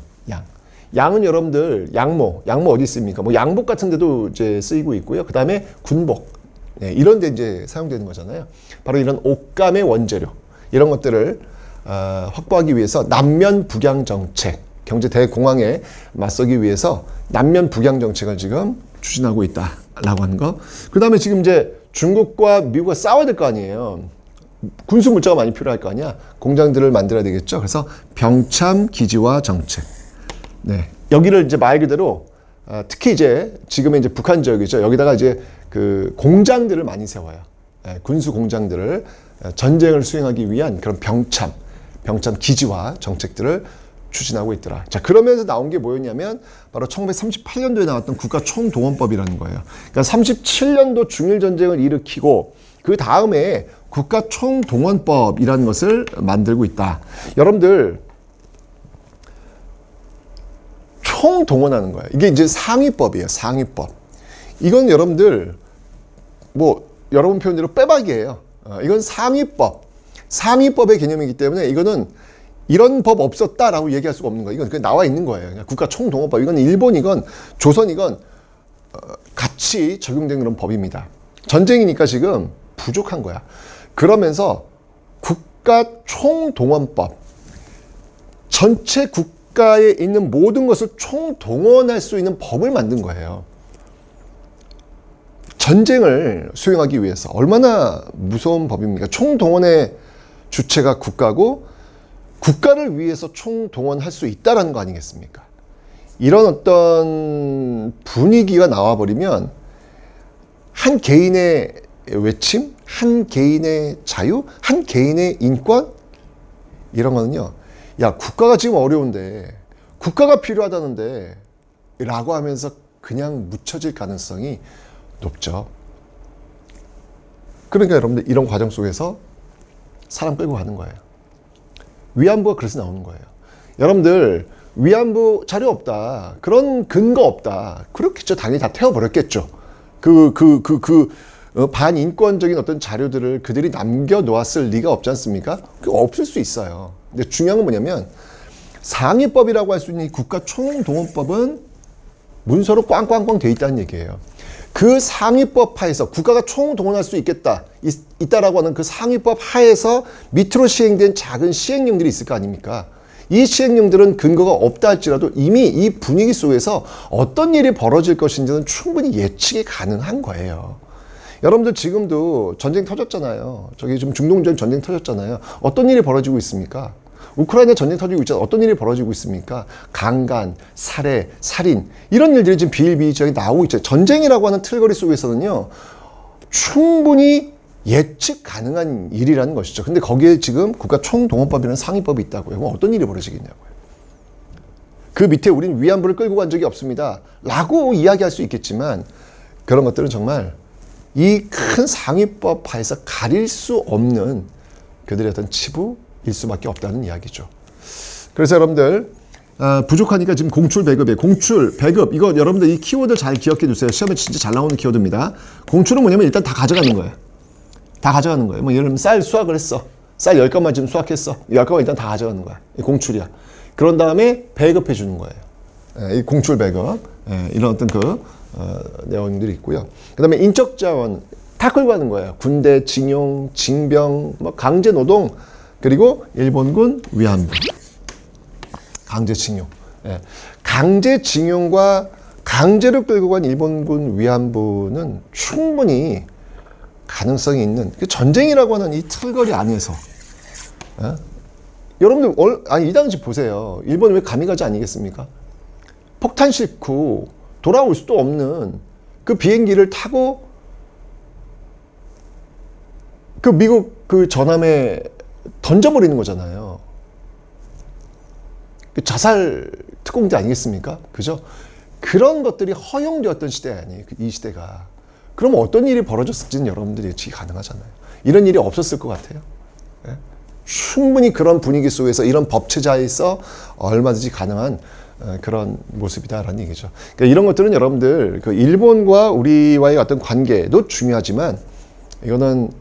양은 여러분들 양모 어디 있습니까? 뭐 양복 같은 데도 이제 쓰이고 있고요. 그 다음에 군복. 이런 데 이제 사용되는 거잖아요. 바로 이런 옷감의 원재료. 이런 것들을 확보하기 위해서 남면 북양 정책, 경제 대공황에 맞서기 위해서 남면 북양 정책을 지금 추진하고 있다라고 하는 거. 그 다음에 지금 이제 중국과 미국과 싸워야 될 거 아니에요. 군수 물자가 많이 필요할 거 아니야. 공장들을 만들어야 되겠죠. 그래서 병참 기지화 정책. 네, 여기를 이제 말 그대로 특히 이제 지금의 이제 북한 지역이죠. 여기다가 이제 그 공장들을 많이 세워요. 군수 공장들을 전쟁을 수행하기 위한 그런 병참 기지화 정책들을 추진하고 있더라. 자, 그러면서 나온 게 뭐였냐면 바로 1938년도에 나왔던 국가총동원법이라는 거예요. 그러니까 37년도 중일전쟁을 일으키고 그 다음에 국가총동원법이라는 것을 만들고 있다. 여러분들 총동원하는 거예요. 이게 이제 상위법이에요. 상위법. 이건 여러분들 뭐 여러분 표현대로 빼박이에요. 이건 상위법의 개념이기 때문에 이거는 이런 법 없었다라고 얘기할 수가 없는 거예요. 이건 그냥 나와 있는 거예요. 국가총동원법. 이건 일본이건 조선이건 같이 적용된 그런 법입니다. 전쟁이니까 지금 부족한 거야. 그러면서 국가총동원법. 전체 국가에 있는 모든 것을 총동원할 수 있는 법을 만든 거예요. 전쟁을 수행하기 위해서 얼마나 무서운 법입니까? 총동원의 주체가 국가고 국가를 위해서 총동원할 수 있다는 거 아니겠습니까? 이런 어떤 분위기가 나와버리면 한 개인의 외침, 한 개인의 자유, 한 개인의 인권 이런 거는요. 야, 국가가 지금 어려운데 국가가 필요하다는데 라고 하면서 그냥 묻혀질 가능성이 높죠. 그러니까 여러분들 이런 과정 속에서 사람 끌고 가는 거예요. 위안부가 그래서 나오는 거예요. 여러분들 위안부 자료 없다. 그런 근거 없다. 그렇겠죠. 당연히 다 태워버렸겠죠. 반인권적인 어떤 자료들을 그들이 남겨놓았을 리가 없지 않습니까? 없을 수 있어요. 근데 중요한 건 뭐냐면 상위법이라고 할 수 있는 이 국가총동원법은 문서로 꽝꽝꽝 돼 있다는 얘기예요. 그 상위법 하에서 국가가 총동원할 수 있다라고 하는 그 상위법 하에서 밑으로 시행된 작은 시행령들이 있을 거 아닙니까? 이 시행령들은 근거가 없다 할지라도 이미 이 분위기 속에서 어떤 일이 벌어질 것인지는 충분히 예측이 가능한 거예요. 여러분들 지금도 전쟁 터졌잖아요. 저기 지금 중동전 전쟁 터졌잖아요. 어떤 일이 벌어지고 있습니까? 우크라이나 전쟁 터지고 있잖아요. 어떤 일이 벌어지고 있습니까? 강간, 살해, 살인 이런 일들이 지금 비일비재하게 나오고 있죠. 전쟁이라고 하는 틀거리 속에서는요. 충분히 예측 가능한 일이라는 것이죠. 근데 거기에 지금 국가총동원법이라는 상위법이 있다고요. 그럼 어떤 일이 벌어지겠냐고요. 그 밑에 우린 위안부를 끌고 간 적이 없습니다. 라고 이야기할 수 있겠지만 그런 것들은 정말 이 큰 상위법 하에서 가릴 수 없는 그들의 어떤 치부일 수밖에 없다는 이야기죠. 그래서 여러분들 부족하니까 지금 공출 배급이에요. 공출 배급 이거 여러분들 이 키워드 잘 기억해 두세요. 시험에 진짜 잘 나오는 키워드입니다. 공출은 뭐냐면 일단 다 가져가는 거예요. 다 가져가는 거예요. 뭐 예를 들면 쌀 수확을 했어. 쌀 10건만 지금 수확했어. 10건만 일단 다 가져가는 거야. 이 공출이야. 그런 다음에 배급해 주는 거예요. 이 공출 배급. 이런 어떤 내용들이 있고요. 그 다음에 인적 자원 다 끌고 가는 거예요. 군대, 징용, 징병, 뭐 강제 노동, 그리고 일본군 위안부. 강제 징용. 강제 징용과 강제로 끌고 간 일본군 위안부는 충분히 가능성이 있는 전쟁이라고 하는 이 틀거리 안에서 여러분들 이 당시 보세요. 일본이 왜 가미가지 아니겠습니까? 폭탄 싣고 돌아올 수도 없는 그 비행기를 타고 그 미국 그 전함에 던져버리는 거잖아요. 그 자살 특공대 아니겠습니까? 그죠? 그런 것들이 허용되었던 시대 아니에요. 이 시대가. 그럼 어떤 일이 벌어졌을지는 여러분들이 예측이 가능하잖아요. 이런 일이 없었을 것 같아요. 충분히 그런 분위기 속에서 이런 법체자에서 얼마든지 가능한 그런 모습이다라는 얘기죠. 그러니까 이런 것들은 여러분들 그 일본과 우리와의 어떤 관계도 중요하지만 이거는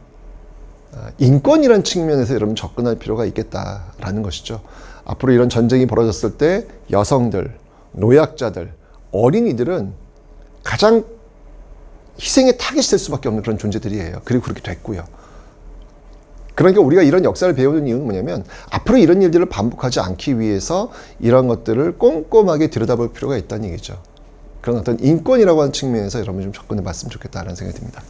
인권이라는 측면에서 여러분 접근할 필요가 있겠다라는 것이죠. 앞으로 이런 전쟁이 벌어졌을 때 여성들, 노약자들, 어린이들은 가장 희생의 타깃이 될 수밖에 없는 그런 존재들이에요. 그리고 그렇게 됐고요. 그러니까 우리가 이런 역사를 배우는 이유는 뭐냐면 앞으로 이런 일들을 반복하지 않기 위해서 이런 것들을 꼼꼼하게 들여다볼 필요가 있다는 얘기죠. 그런 어떤 인권이라고 하는 측면에서 여러분 좀 접근해 봤으면 좋겠다는 생각이 듭니다.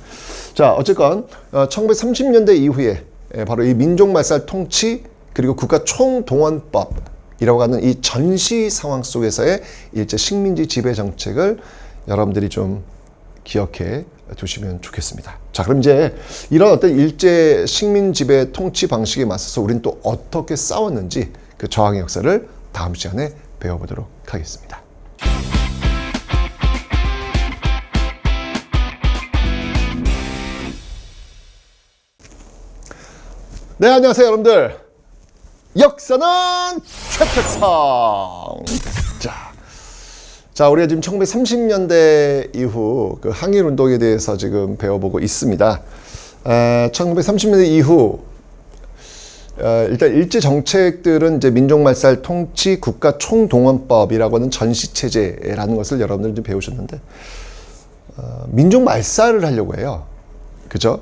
자, 어쨌건 1930년대 이후에 바로 이 민족말살 통치 그리고 국가 총동원법이라고 하는 이 전시 상황 속에서의 일제 식민지 지배 정책을 여러분들이 좀 기억해 두시면 좋겠습니다. 자, 그럼 이제 이런 어떤 일제 식민 지배 통치 방식에 맞서서 우리는 또 어떻게 싸웠는지 그 저항의 역사를 다음 시간에 배워보도록 하겠습니다. 네, 안녕하세요, 여러분들. 역사는 최태성. 자, 우리가 지금 1930년대 이후 그 항일 운동에 대해서 지금 배워보고 있습니다. 1930년대 이후 일단 일제 정책들은 이제 민족말살 통치 국가 총동원법이라고 하는 전시체제라는 것을 여러분들 좀 배우셨는데 민족말살을 하려고 해요. 그죠?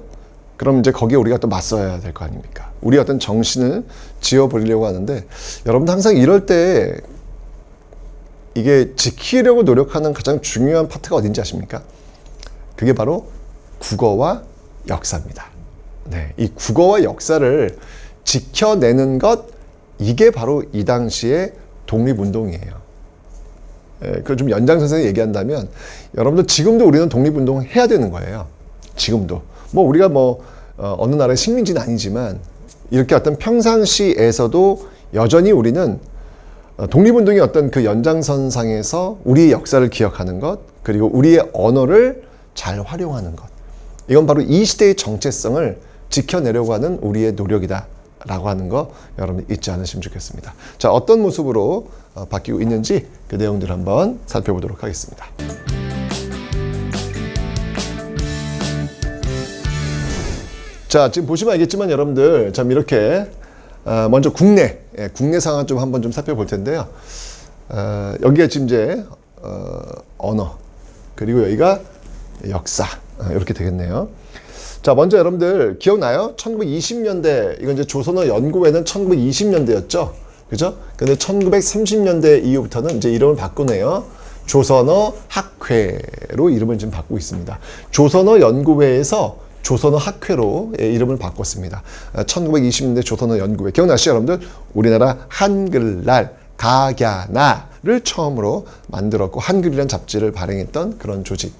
그럼 이제 거기에 우리가 또 맞서야 될 거 아닙니까? 우리 어떤 정신을 지어버리려고 하는데 여러분들 항상 이럴 때 이게 지키려고 노력하는 가장 중요한 파트가 어딘지 아십니까? 그게 바로 국어와 역사입니다. 네, 이 국어와 역사를 지켜내는 것, 이게 바로 이 당시의 독립운동이에요. 그걸 좀 연장선상에 얘기한다면 여러분들 지금도 우리는 독립운동 해야 되는 거예요. 지금도. 뭐 우리가 어느 나라의 식민지는 아니지만 이렇게 어떤 평상시에서도 여전히 우리는 독립운동의 어떤 그 연장선상에서 우리의 역사를 기억하는 것, 그리고 우리의 언어를 잘 활용하는 것. 이건 바로 이 시대의 정체성을 지켜내려고 하는 우리의 노력이다 라고 하는 거 여러분 잊지 않으시면 좋겠습니다. 자, 어떤 모습으로 바뀌고 있는지 그 내용들을 한번 살펴보도록 하겠습니다. 자, 지금 보시면 알겠지만 여러분들 참 이렇게 먼저 국내 상황 좀 한번 좀 살펴볼 텐데요. 여기가 지금 이제 언어, 그리고 여기가 역사, 이렇게 되겠네요. 자, 먼저 여러분들 기억나요? 1920년대, 이건 이제 조선어 연구회는 1920년대였죠. 그죠? 근데 1930년대 이후부터는 이제 이름을 바꾸네요. 조선어 학회로 이름을 지금 바꾸고 있습니다. 조선어 연구회에서 조선어 학회로 이름을 바꿨습니다. 1920년대 조선어 연구회. 기억나시죠, 여러분들? 우리나라 한글날 가갸나를 처음으로 만들었고 한글이라는 잡지를 발행했던 그런 조직.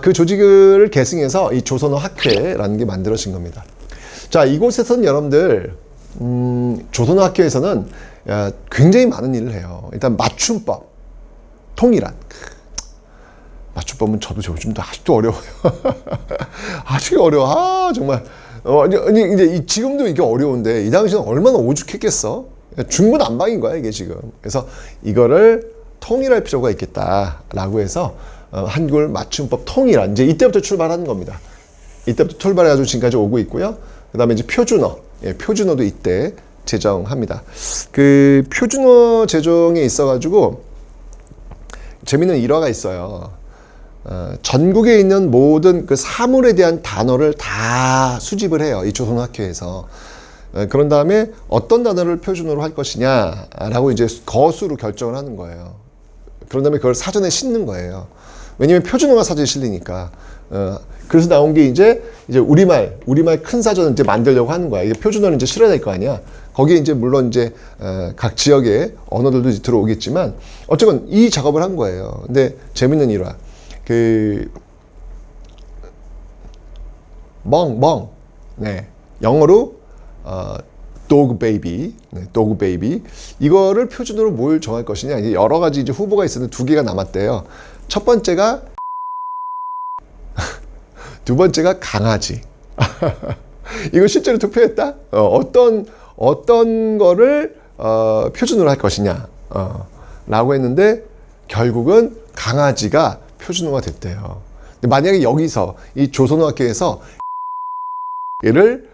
그 조직을 계승해서 이 조선어 학회라는 게 만들어진 겁니다. 자, 이곳에서는 여러분들 조선어 학회에서는 굉장히 많은 일을 해요. 일단 맞춤법, 통일한. 맞춤법은 저도 요즘도 아직도 어려워요. 아직도 어려워. 정말. 이제 지금도 이게 어려운데 이 당시는 얼마나 오죽했겠어? 중구난방인 거야, 이게 지금. 그래서 이거를 통일할 필요가 있겠다라고 해서 한글 맞춤법 통일한, 이제 이때부터 출발하는 겁니다. 이때부터 출발해가지고 지금까지 오고 있고요. 그 다음에 이제 표준어, 표준어도 이때 제정합니다. 그 표준어 제정에 있어가지고 재밌는 일화가 있어요. 전국에 있는 모든 그 사물에 대한 단어를 다 수집을 해요. 이 조선학회에서. 그런 다음에 어떤 단어를 표준어로 할 것이냐라고 이제 거수로 결정을 하는 거예요. 그런 다음에 그걸 사전에 싣는 거예요. 왜냐면 표준어가 사전에 실리니까. 그래서 나온 게 이제 우리말 큰 사전을 이제 만들려고 하는 거야. 이게 표준어는 이제 실어야 될 거 아니야. 거기에 이제 물론 이제 각 지역의 언어들도 이제 들어오겠지만 어쨌건 이 작업을 한 거예요. 근데 재밌는 일화. 멍. 네. 영어로 dog baby. 네, dog baby. 이거를 표준어로 뭘 정할 것이냐. 이제 여러 가지 이제 후보가 있었는데 2개가 남았대요. 첫 번째가 두 번째가 강아지. 이거 실제로 투표했다? 어떤 거를 표준어로 할 것이냐 라고 했는데 결국은 강아지가 표준어가 됐대요. 근데 만약에 여기서 이 조선어학회에서 얘를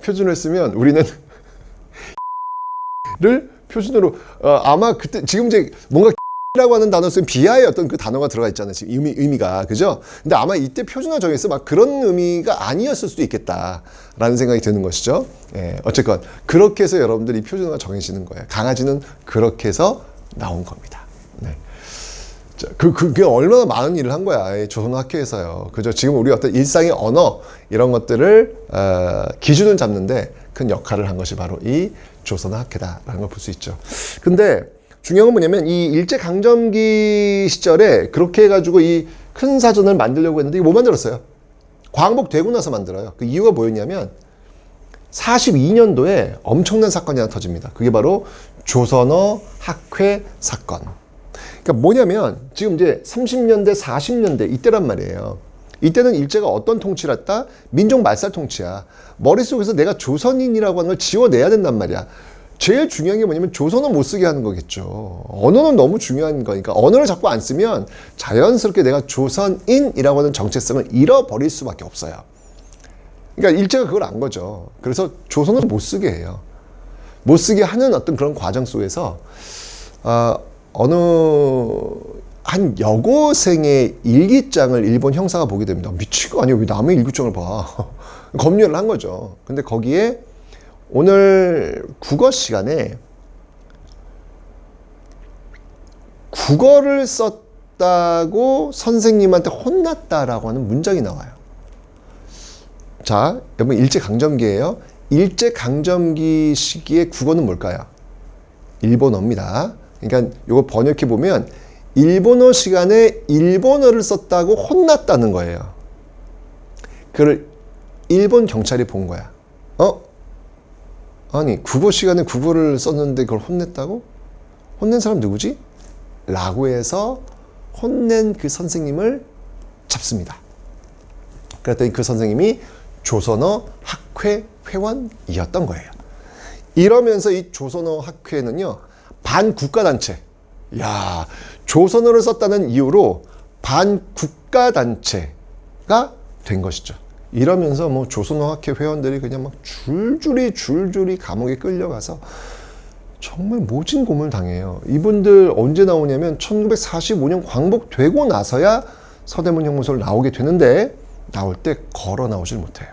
표준어를 쓰면 우리는 를 표준어로 아마 그때 지금 이제 뭔가 라고 하는 단어 쓰면 비하의 어떤 그 단어가 들어가 있잖아요. 지금 의미가. 그죠? 근데 아마 이때 표준어 정해서 막 그런 의미가 아니었을 수도 있겠다라는 생각이 드는 것이죠. 예, 어쨌건 그렇게 해서 여러분들이 표준어가 정해지는 거예요. 강아지는 그렇게 해서 나온 겁니다. 네. 자, 그게 얼마나 많은 일을 한 거야. 조선어 학회에서요. 그죠? 지금 우리 어떤 일상의 언어 이런 것들을 기준을 잡는데 큰 역할을 한 것이 바로 이 조선어 학회다라는 걸 볼 수 있죠. 근데 중요한 건 뭐냐면 이 일제강점기 시절에 그렇게 해가지고 이 큰 사전을 만들려고 했는데 이거 못 만들었어요. 광복 되고 나서 만들어요. 그 이유가 뭐였냐면 42년도에 엄청난 사건이 하나 터집니다. 그게 바로 조선어 학회 사건. 그러니까 뭐냐면 지금 이제 30년대 40년대 이때란 말이에요. 이때는 일제가 어떤 통치를 했다? 민족 말살 통치야. 머릿속에서 내가 조선인이라고 하는 걸 지워내야 된단 말이야. 제일 중요한 게 뭐냐면 조선어 못 쓰게 하는 거겠죠. 언어는 너무 중요한 거니까 언어를 자꾸 안 쓰면 자연스럽게 내가 조선인이라고 하는 정체성을 잃어버릴 수밖에 없어요. 그러니까 일제가 그걸 안 거죠. 그래서 조선어를 못 쓰게 해요. 못 쓰게 하는 어떤 그런 과정 속에서 어느 한 여고생의 일기장을 일본 형사가 보게 됩니다. 미친 거 아니야? 왜 남의 일기장을 봐? 검열을 한 거죠. 근데 거기에 오늘 국어 시간에 국어를 썼다고 선생님한테 혼났다라고 하는 문장이 나와요. 자, 여러분 일제강점기예요. 일제강점기 시기에 국어는 뭘까요? 일본어입니다. 그러니까 이거 번역해 보면 일본어 시간에 일본어를 썼다고 혼났다는 거예요. 그걸 일본 경찰이 본 거야. 아니 국어 시간에 국어를 썼는데 그걸 혼냈다고? 혼낸 사람 누구지? 라고 해서 혼낸 그 선생님을 잡습니다. 그랬더니 그 선생님이 조선어 학회 회원이었던 거예요. 이러면서 이 조선어 학회는요 반국가단체, 야 조선어를 썼다는 이유로 반국가단체가 된 것이죠. 이러면서 뭐 조선어 학회 회원들이 그냥 막 줄줄이 감옥에 끌려가서 정말 모진 고문을 당해요. 이분들 언제 나오냐면 1945년 광복되고 나서야 서대문 형무소를 나오게 되는데 나올 때 걸어 나오질 못해요.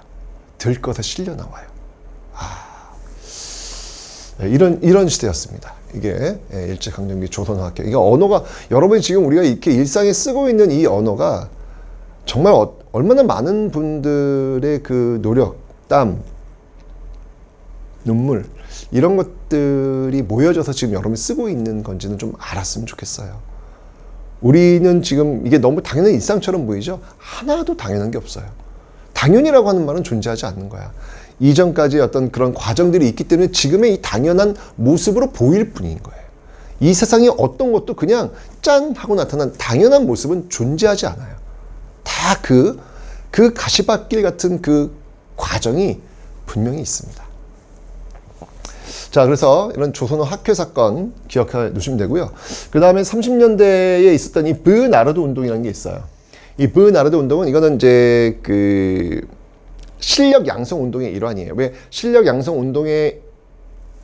들것에 실려 나와요. 이런 시대였습니다. 이게 일제강점기 조선어학회. 이게 언어가 여러분이 지금 우리가 이렇게 일상에 쓰고 있는 이 언어가 정말 얼마나 많은 분들의 그 노력, 땀, 눈물 이런 것들이 모여져서 지금 여러분이 쓰고 있는 건지는 좀 알았으면 좋겠어요. 우리는 지금 이게 너무 당연한 일상처럼 보이죠? 하나도 당연한 게 없어요. 당연이라고 하는 말은 존재하지 않는 거야. 이전까지 어떤 그런 과정들이 있기 때문에 지금의 이 당연한 모습으로 보일 뿐인 거예요. 이 세상에 어떤 것도 그냥 짠 하고 나타난 당연한 모습은 존재하지 않아요. 다 그 가시밭길 같은 그 과정이 분명히 있습니다. 자, 그래서 이런 조선어 학회 사건 기억해 두시면 되고요. 그 다음에 30년대에 있었던 이 브나르드 운동이라는 게 있어요. 이 브나르드 운동은 이거는 이제 그 실력 양성 운동의 일환이에요. 왜 실력 양성 운동에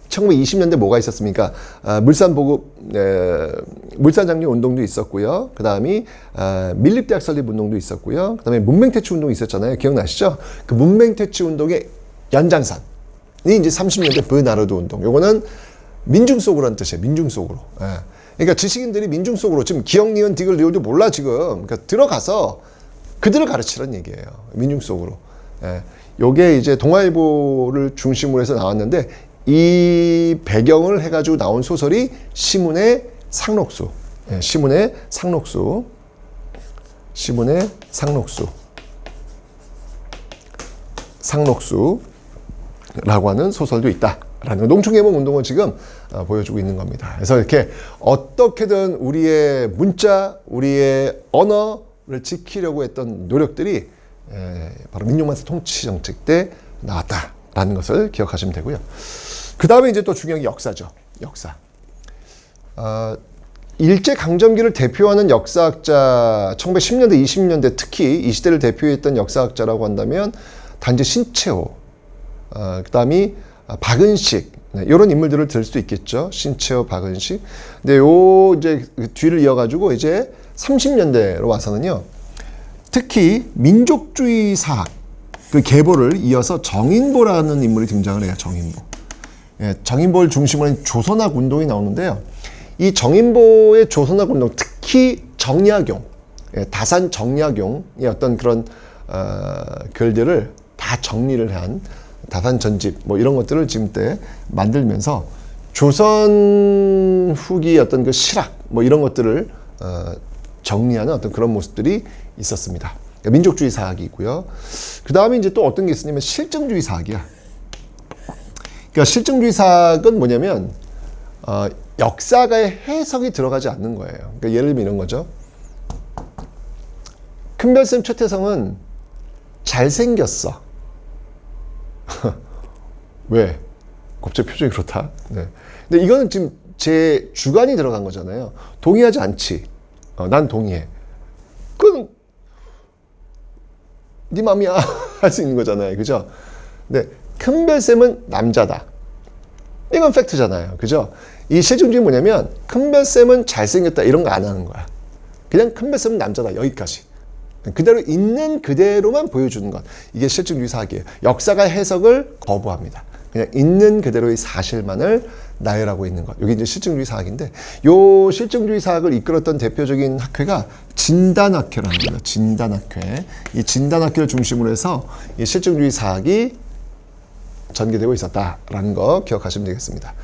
1920년대 뭐가 있었습니까? 물산 보급, 물산 장려 운동도 있었고요. 그 다음이 밀립대학 설립 운동도 있었고요. 그 다음에 문맹퇴치 운동이 있었잖아요. 기억나시죠? 그 문맹퇴치 운동의 연장선이 이제 30년대 브나르드 운동. 요거는 민중 속으로라는 뜻이에요. 민중 속으로. 그러니까 지식인들이 민중 속으로 지금 기억, 니은, 디귿, 리을도 몰라 지금. 그러니까 들어가서 그들을 가르치라는 얘기예요. 민중 속으로. 요게 이제 동아일보를 중심으로 해서 나왔는데 이 배경을 해가지고 나온 소설이 시문의 상록수. 시문의 상록수. 시문의 상록수. 상록수라고 하는 소설도 있다라는 농촌개몽 운동을 지금 보여주고 있는 겁니다. 그래서 이렇게 어떻게든 우리의 문자, 우리의 언어를 지키려고 했던 노력들이 바로 민족만세 통치 정책 때 나왔다라는 것을 기억하시면 되고요. 그 다음에 이제 또 중요한 게 역사죠. 역사. 일제강점기를 대표하는 역사학자, 1910년대, 20년대 특히 이 시대를 대표했던 역사학자라고 한다면 단지 신채호, 그 다음이 박은식, 이런 인물들을 들 수 있겠죠. 신채호, 박은식. 근데 요 이제 뒤를 이어가지고 이제 30년대로 와서는요. 특히 민족주의 사학 그 계보를 이어서 정인보라는 인물이 등장을 해요. 정인보. 정인보를 중심으로 한 조선학 운동이 나오는데요. 이 정인보의 조선학 운동, 특히 정약용, 다산 정약용의 어떤 그런 글들을 다 정리를 한 다산 전집 뭐 이런 것들을 지금 때 만들면서 조선 후기 어떤 그 실학 뭐 이런 것들을 정리하는 어떤 그런 모습들이 있었습니다. 그러니까 민족주의 사학이고요. 그 다음에 이제 또 어떤 게 있으냐면 실증주의 사학이야. 그러니까 실증주의 사학은 뭐냐면 역사가의 해석이 들어가지 않는 거예요. 그러니까 예를 들면 이런 거죠. 큰별쌤 최태성은 잘생겼어. 왜? 갑자기 표정이 그렇다. 네. 근데 이거는 지금 제 주관이 들어간 거잖아요. 동의하지 않지. 난 동의해. 그건 네 맘이야. 할 수 있는 거잖아요. 그죠? 근데 큰별쌤은 남자다. 이건 팩트잖아요. 그죠? 이 실증주의 뭐냐면 큰별쌤은 잘생겼다 이런 거 안 하는 거야. 그냥 큰별쌤은 남자다. 여기까지. 그대로 있는 그대로만 보여주는 것. 이게 실증주의 사학이에요. 역사가 해석을 거부합니다. 그냥 있는 그대로의 사실만을 나열하고 있는 것. 이게 이제 실증주의 사학인데, 요 실증주의 사학을 이끌었던 대표적인 학회가 진단학회라는 거예요. 진단학회. 이 진단학회를 중심으로 해서 이 실증주의 사학이 전개되고 있었다라는 거 기억하시면 되겠습니다.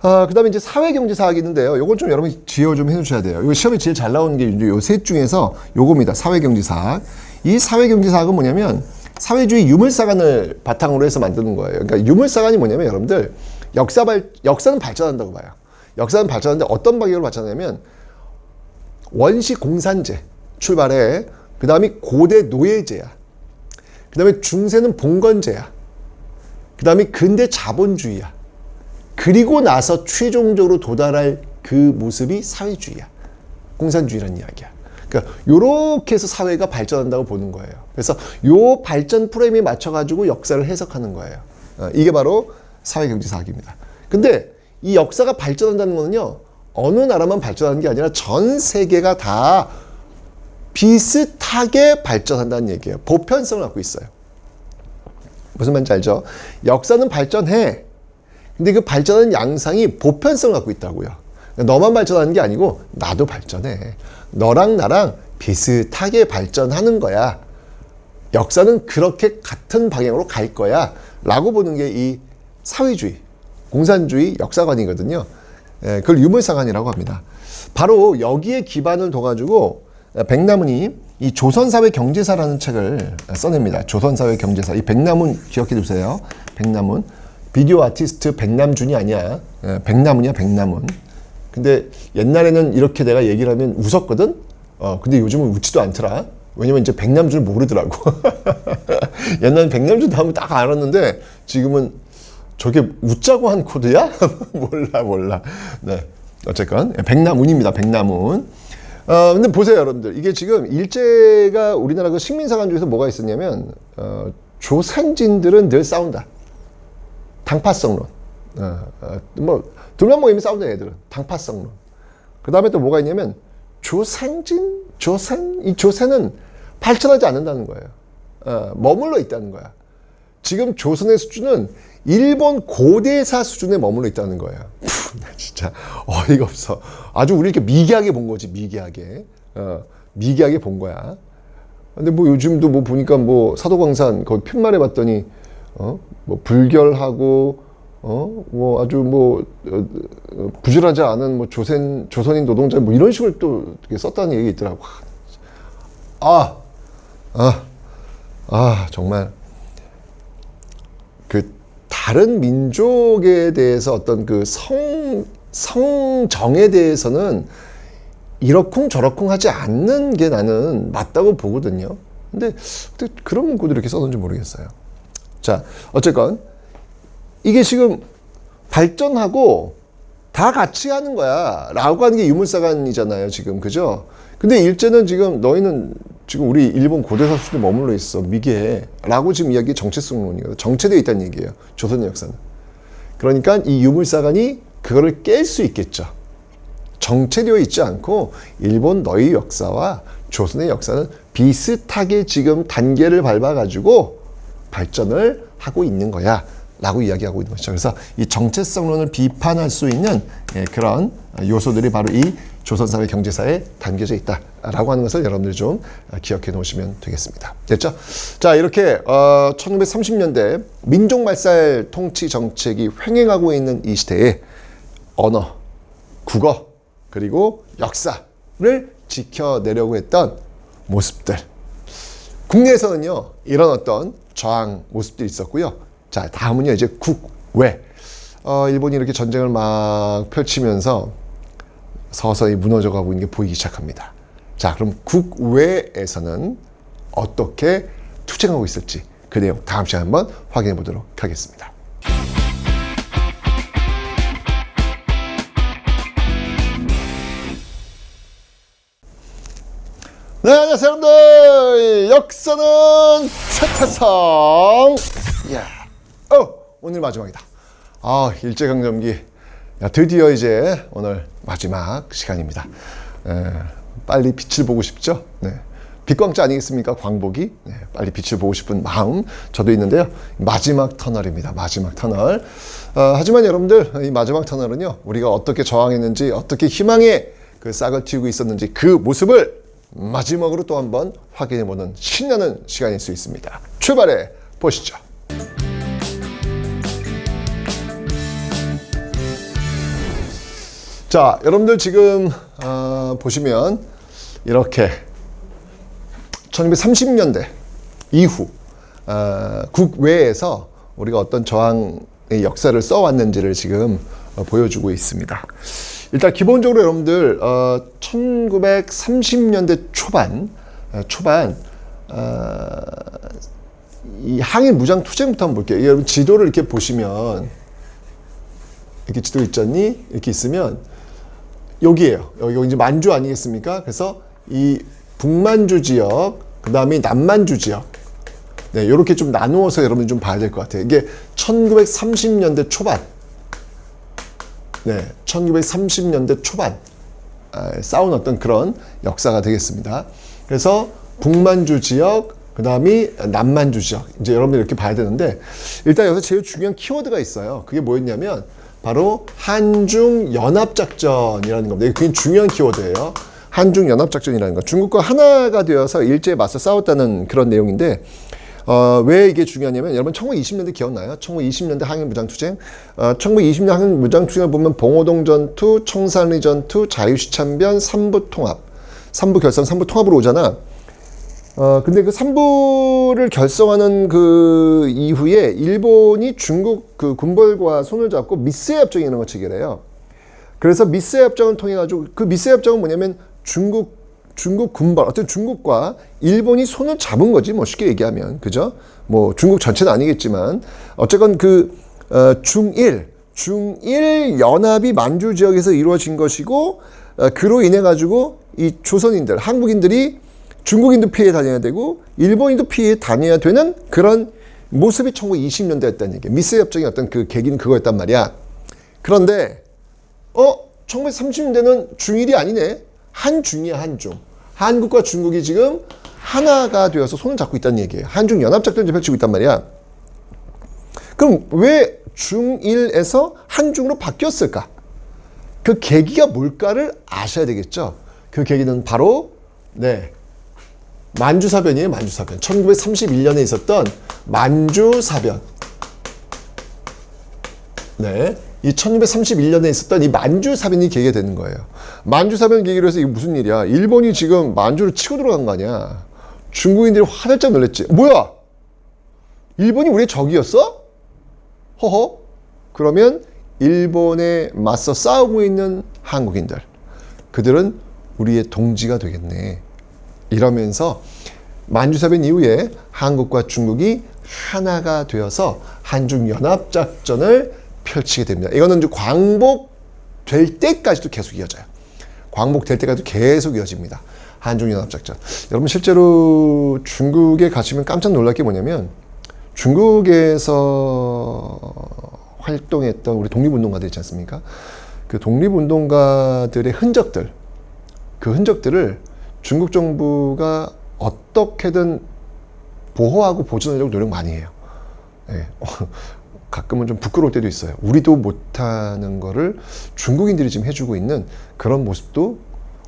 그 다음에 이제 사회경제사학이 있는데요. 요건 좀 여러분이 지어 좀 해주셔야 돼요. 이거 시험에 제일 잘 나오는 게 요 셋 중에서 요겁니다. 사회경제사학. 이 사회경제사학은 뭐냐면 사회주의 유물사관을 바탕으로 해서 만드는 거예요. 그러니까 유물사관이 뭐냐면 여러분들 역사는 발전한다고 봐요. 역사는 발전하는데 어떤 방향으로 발전하냐면 원시 공산제 출발해. 그 다음에 고대 노예제야. 그 다음에 중세는 봉건제야. 그 다음에 근대 자본주의야. 그리고 나서 최종적으로 도달할 그 모습이 사회주의야. 공산주의라는 이야기야. 그러니까 요렇게 해서 사회가 발전한다고 보는 거예요. 그래서 요 발전 프레임에 맞춰가지고 역사를 해석하는 거예요. 이게 바로 사회경제사학입니다. 근데 이 역사가 발전한다는 거는요. 어느 나라만 발전하는 게 아니라 전 세계가 다 비슷하게 발전한다는 얘기예요. 보편성을 갖고 있어요. 무슨 말인지 알죠? 역사는 발전해. 근데 그 발전하는 양상이 보편성을 갖고 있다고요. 너만 발전하는 게 아니고 나도 발전해. 너랑 나랑 비슷하게 발전하는 거야. 역사는 그렇게 같은 방향으로 갈 거야. 라고 보는 게 이 사회주의, 공산주의 역사관이거든요. 그걸 유물사관이라고 합니다. 바로 여기에 기반을 둬가지고 백남훈이 이 조선사회 경제사라는 책을 써냅니다. 조선사회 경제사. 이 백남훈 기억해 두세요. 백남훈. 비디오 아티스트 백남준이 아니야. 백남훈이야, 백남훈. 근데 옛날에는 이렇게 내가 얘기를 하면 웃었거든? 근데 요즘은 웃지도 않더라. 왜냐면 이제 백남준을 모르더라고. 옛날엔 백남준 하면 딱 알았는데 지금은 저게 웃자고 한 코드야? 몰라. 네. 어쨌건 백남훈입니다. 백남훈. 근데 보세요, 여러분들. 이게 지금 일제가 우리나라 그 식민사관 중에서 뭐가 있었냐면, 조선진들은 늘 싸운다. 당파성론. 둘만 모이면 싸운다, 애들은. 당파성론. 그 다음에 또 뭐가 있냐면, 이 조선은 발전하지 않는다는 거예요. 머물러 있다는 거야. 지금 조선의 수준은 일본 고대사 수준에 머물러 있다는 거예요. 진짜 어이가 없어. 아주 우리 이렇게 미개하게 본 거지, 미개하게. 미개하게 본 거야. 근데 뭐 요즘도 뭐 보니까 뭐 사도광산 거기 푯말해 봤더니 뭐 불결하고 뭐 아주 뭐 부실하지 않은 뭐 조선인 노동자 뭐 이런 식으로 또 썼다는 얘기 있더라고. 정말 그 다른 민족에 대해서 어떤 그 성정에 대해서는 이러쿵 저러쿵 하지 않는 게 나는 맞다고 보거든요. 근데 그런 문구들 이렇게 써놓은지 모르겠어요. 자, 어쨌건 이게 지금 발전하고 다 같이 하는 거야 라고 하는 게 유물사관이잖아요, 지금. 그죠? 근데 일제는 지금 너희는 지금 우리 일본 고대사 수준에 머물러 있어, 미개해 라고 지금 이야기 정체성론이거든. 정체되어 있다는 얘기예요, 조선의 역사는. 그러니까 이 유물사관이 그거를 깰 수 있겠죠. 정체되어 있지 않고 일본 너희 역사와 조선의 역사는 비슷하게 지금 단계를 밟아가지고 발전을 하고 있는 거야 라고 이야기하고 있는 것이죠. 그래서 이 정체성론을 비판할 수 있는 그런 요소들이 바로 이 조선사회 경제사에 담겨져 있다라고 하는 것을 여러분들이 좀 기억해 놓으시면 되겠습니다. 됐죠? 자, 이렇게 1930년대 민족말살 통치 정책이 횡행하고 있는 이 시대에 언어, 국어, 그리고 역사를 지켜내려고 했던 모습들. 국내에서는요, 이런 어떤 저항 모습들이 있었고요. 자, 다음은요, 이제 국외. 일본이 이렇게 전쟁을 막 펼치면서 서서히 무너져가고 있는 게 보이기 시작합니다. 자, 그럼 국외에서는 어떻게 투쟁하고 있을지 그 내용 다음 시간에 한번 확인해 보도록 하겠습니다. 네, 안녕하세요, 여러분들. 역사는 최태성. 오늘 마지막이다. 일제강점기. 드디어 이제 오늘 마지막 시간입니다. 빨리 빛을 보고 싶죠? 네. 빛광자 아니겠습니까? 광복이. 네, 빨리 빛을 보고 싶은 마음 저도 있는데요. 마지막 터널입니다. 마지막 터널. 하지만 여러분들, 이 마지막 터널은요, 우리가 어떻게 저항했는지, 어떻게 희망의 그 싹을 틔우고 있었는지 그 모습을 마지막으로 또 한번 확인해보는 신나는 시간일 수 있습니다. 출발해 보시죠. 자, 여러분들 지금 보시면 이렇게 1930년대 이후 국외에서 우리가 어떤 저항의 역사를 써왔는지를 지금 보여주고 있습니다. 일단 기본적으로 여러분들 1930년대 초반 이 항일 무장 투쟁부터 한번 볼게요. 여러분 지도를 이렇게 보시면 이렇게 지도 있잖니? 이렇게 있으면 여기에요. 여기 이제 만주 아니겠습니까? 그래서 이 북만주 지역, 그 다음에 남만주 지역. 네, 이렇게 좀 나누어서 여러분 좀 봐야 될 것 같아요. 이게 1930년대 초반. 네, 1930년대 초반 싸운 어떤 그런 역사가 되겠습니다. 그래서 북만주 지역, 그 다음이 남만주 지역. 이제 여러분들 이렇게 봐야 되는데, 일단 여기서 제일 중요한 키워드가 있어요. 그게 뭐였냐면, 바로 한중연합작전이라는 겁니다. 이게 굉장히 중요한 키워드예요. 한중연합작전이라는 거. 중국과 하나가 되어서 일제에 맞서 싸웠다는 그런 내용인데, 왜 이게 중요하냐면, 여러분 1920년대 기억나요? 1920년대 항일무장투쟁. 1920년 항일무장투쟁을 보면 봉오동 전투, 청산리 전투, 자유시참변, 삼부통합. 삼부 결성, 삼부 통합으로 오잖아. 근데 그 삼부를 결성하는 그 이후에 일본이 중국 그 군벌과 손을 잡고 미스의 협정이라는 걸 체결해요. 그래서 미스의 협정을 통해 가지고 그 미스의 협정은 뭐냐면 중국 군벌, 어떤 중국과 일본이 손을 잡은 거지, 뭐 쉽게 얘기하면. 그죠? 뭐 중국 전체는 아니겠지만 어쨌건 그 중일 연합이 만주 지역에서 이루어진 것이고, 그로 인해 가지고 이 조선인들, 한국인들이 중국인도 피해 다녀야 되고 일본인도 피해 다녀야 되는 그런 모습이 1920년대였다는 얘기예요. 미스 협정의 어떤 그 계기는 그거였단 말이야. 그런데 1930년대는 중일이 아니네. 한중이야, 한중. 한국과 중국이 지금 하나가 되어서 손을 잡고 있다는 얘기예요. 한중 연합작전을 펼치고 있단 말이야. 그럼 왜 중일에서 한중으로 바뀌었을까? 그 계기가 뭘까를 아셔야 되겠죠. 그 계기는 바로 만주사변이에요. 만주사변. 1931년에 있었던 만주사변. 이 1931년에 있었던 이 만주사변이 계기가 되는 거예요. 만주사변 계기로 해서 이게 무슨 일이야? 일본이 지금 만주를 치고 들어간 거 아니야? 중국인들이 화들짝 놀랬지. 뭐야? 일본이 우리의 적이었어? 허허? 그러면 일본에 맞서 싸우고 있는 한국인들, 그들은 우리의 동지가 되겠네. 이러면서 만주사변 이후에 한국과 중국이 하나가 되어서 한중연합작전을 펼치게 됩니다. 이거는 이제 광복될 때까지도 계속 이어져요. 광복될 때까지도 계속 이어집니다. 한중연합작전. 여러분 실제로 중국에 가시면 깜짝 놀랄 게 뭐냐면, 중국에서 활동했던 우리 독립운동가들 있지 않습니까? 그 독립운동가들의 흔적들, 그 흔적들을 중국 정부가 어떻게든 보호하고 보존하려고 노력 많이 해요. 가끔은 좀 부끄러울 때도 있어요. 우리도 못하는 거를 중국인들이 지금 해주고 있는 그런 모습도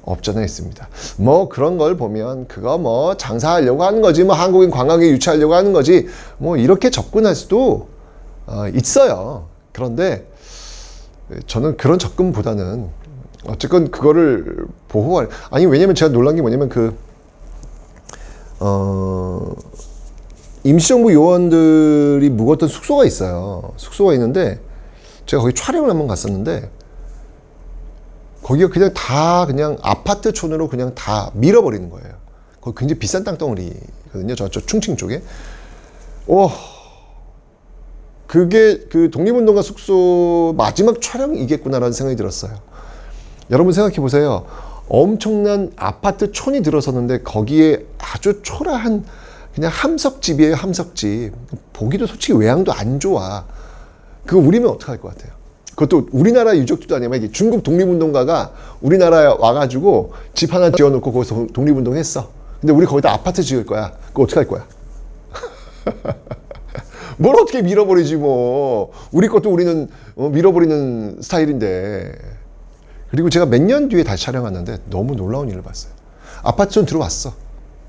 없잖아 있습니다. 뭐 그런 걸 보면 그거 뭐 장사하려고 하는 거지, 뭐 한국인 관광에 유치하려고 하는 거지, 뭐 이렇게 접근할 수도 있어요. 그런데 저는 그런 접근보다는 어쨌건 그거를 왜냐면 제가 놀란 게 뭐냐면 임시정부 요원들이 묵었던 숙소가 있어요. 숙소가 있는데 제가 거기 촬영을 한번 갔었는데, 거기가 그냥 아파트촌으로 그냥 다 밀어버리는 거예요. 거기 굉장히 비싼 땅덩어리거든요. 저쪽 충칭 쪽에. 그게 그 독립운동가 숙소 마지막 촬영이겠구나라는 생각이 들었어요. 여러분 생각해 보세요. 엄청난 아파트촌이 들어섰는데 거기에 아주 초라한 그냥 함석집이에요. 함석집. 보기도 솔직히 외양도 안 좋아. 그거 우리면 어떡할 것 같아요? 그것도 우리나라 유적지도 아니면 중국 독립운동가가 우리나라에 와가지고 집 하나 지어놓고 거기서 독립운동 했어. 근데 우리 거기다 아파트 지을 거야. 그거 어떡할 거야? 뭘 어떻게 밀어버리지 뭐. 우리 것도 우리는 밀어버리는 스타일인데. 그리고 제가 몇 년 뒤에 다시 촬영했는데 너무 놀라운 일을 봤어요. 아파트촌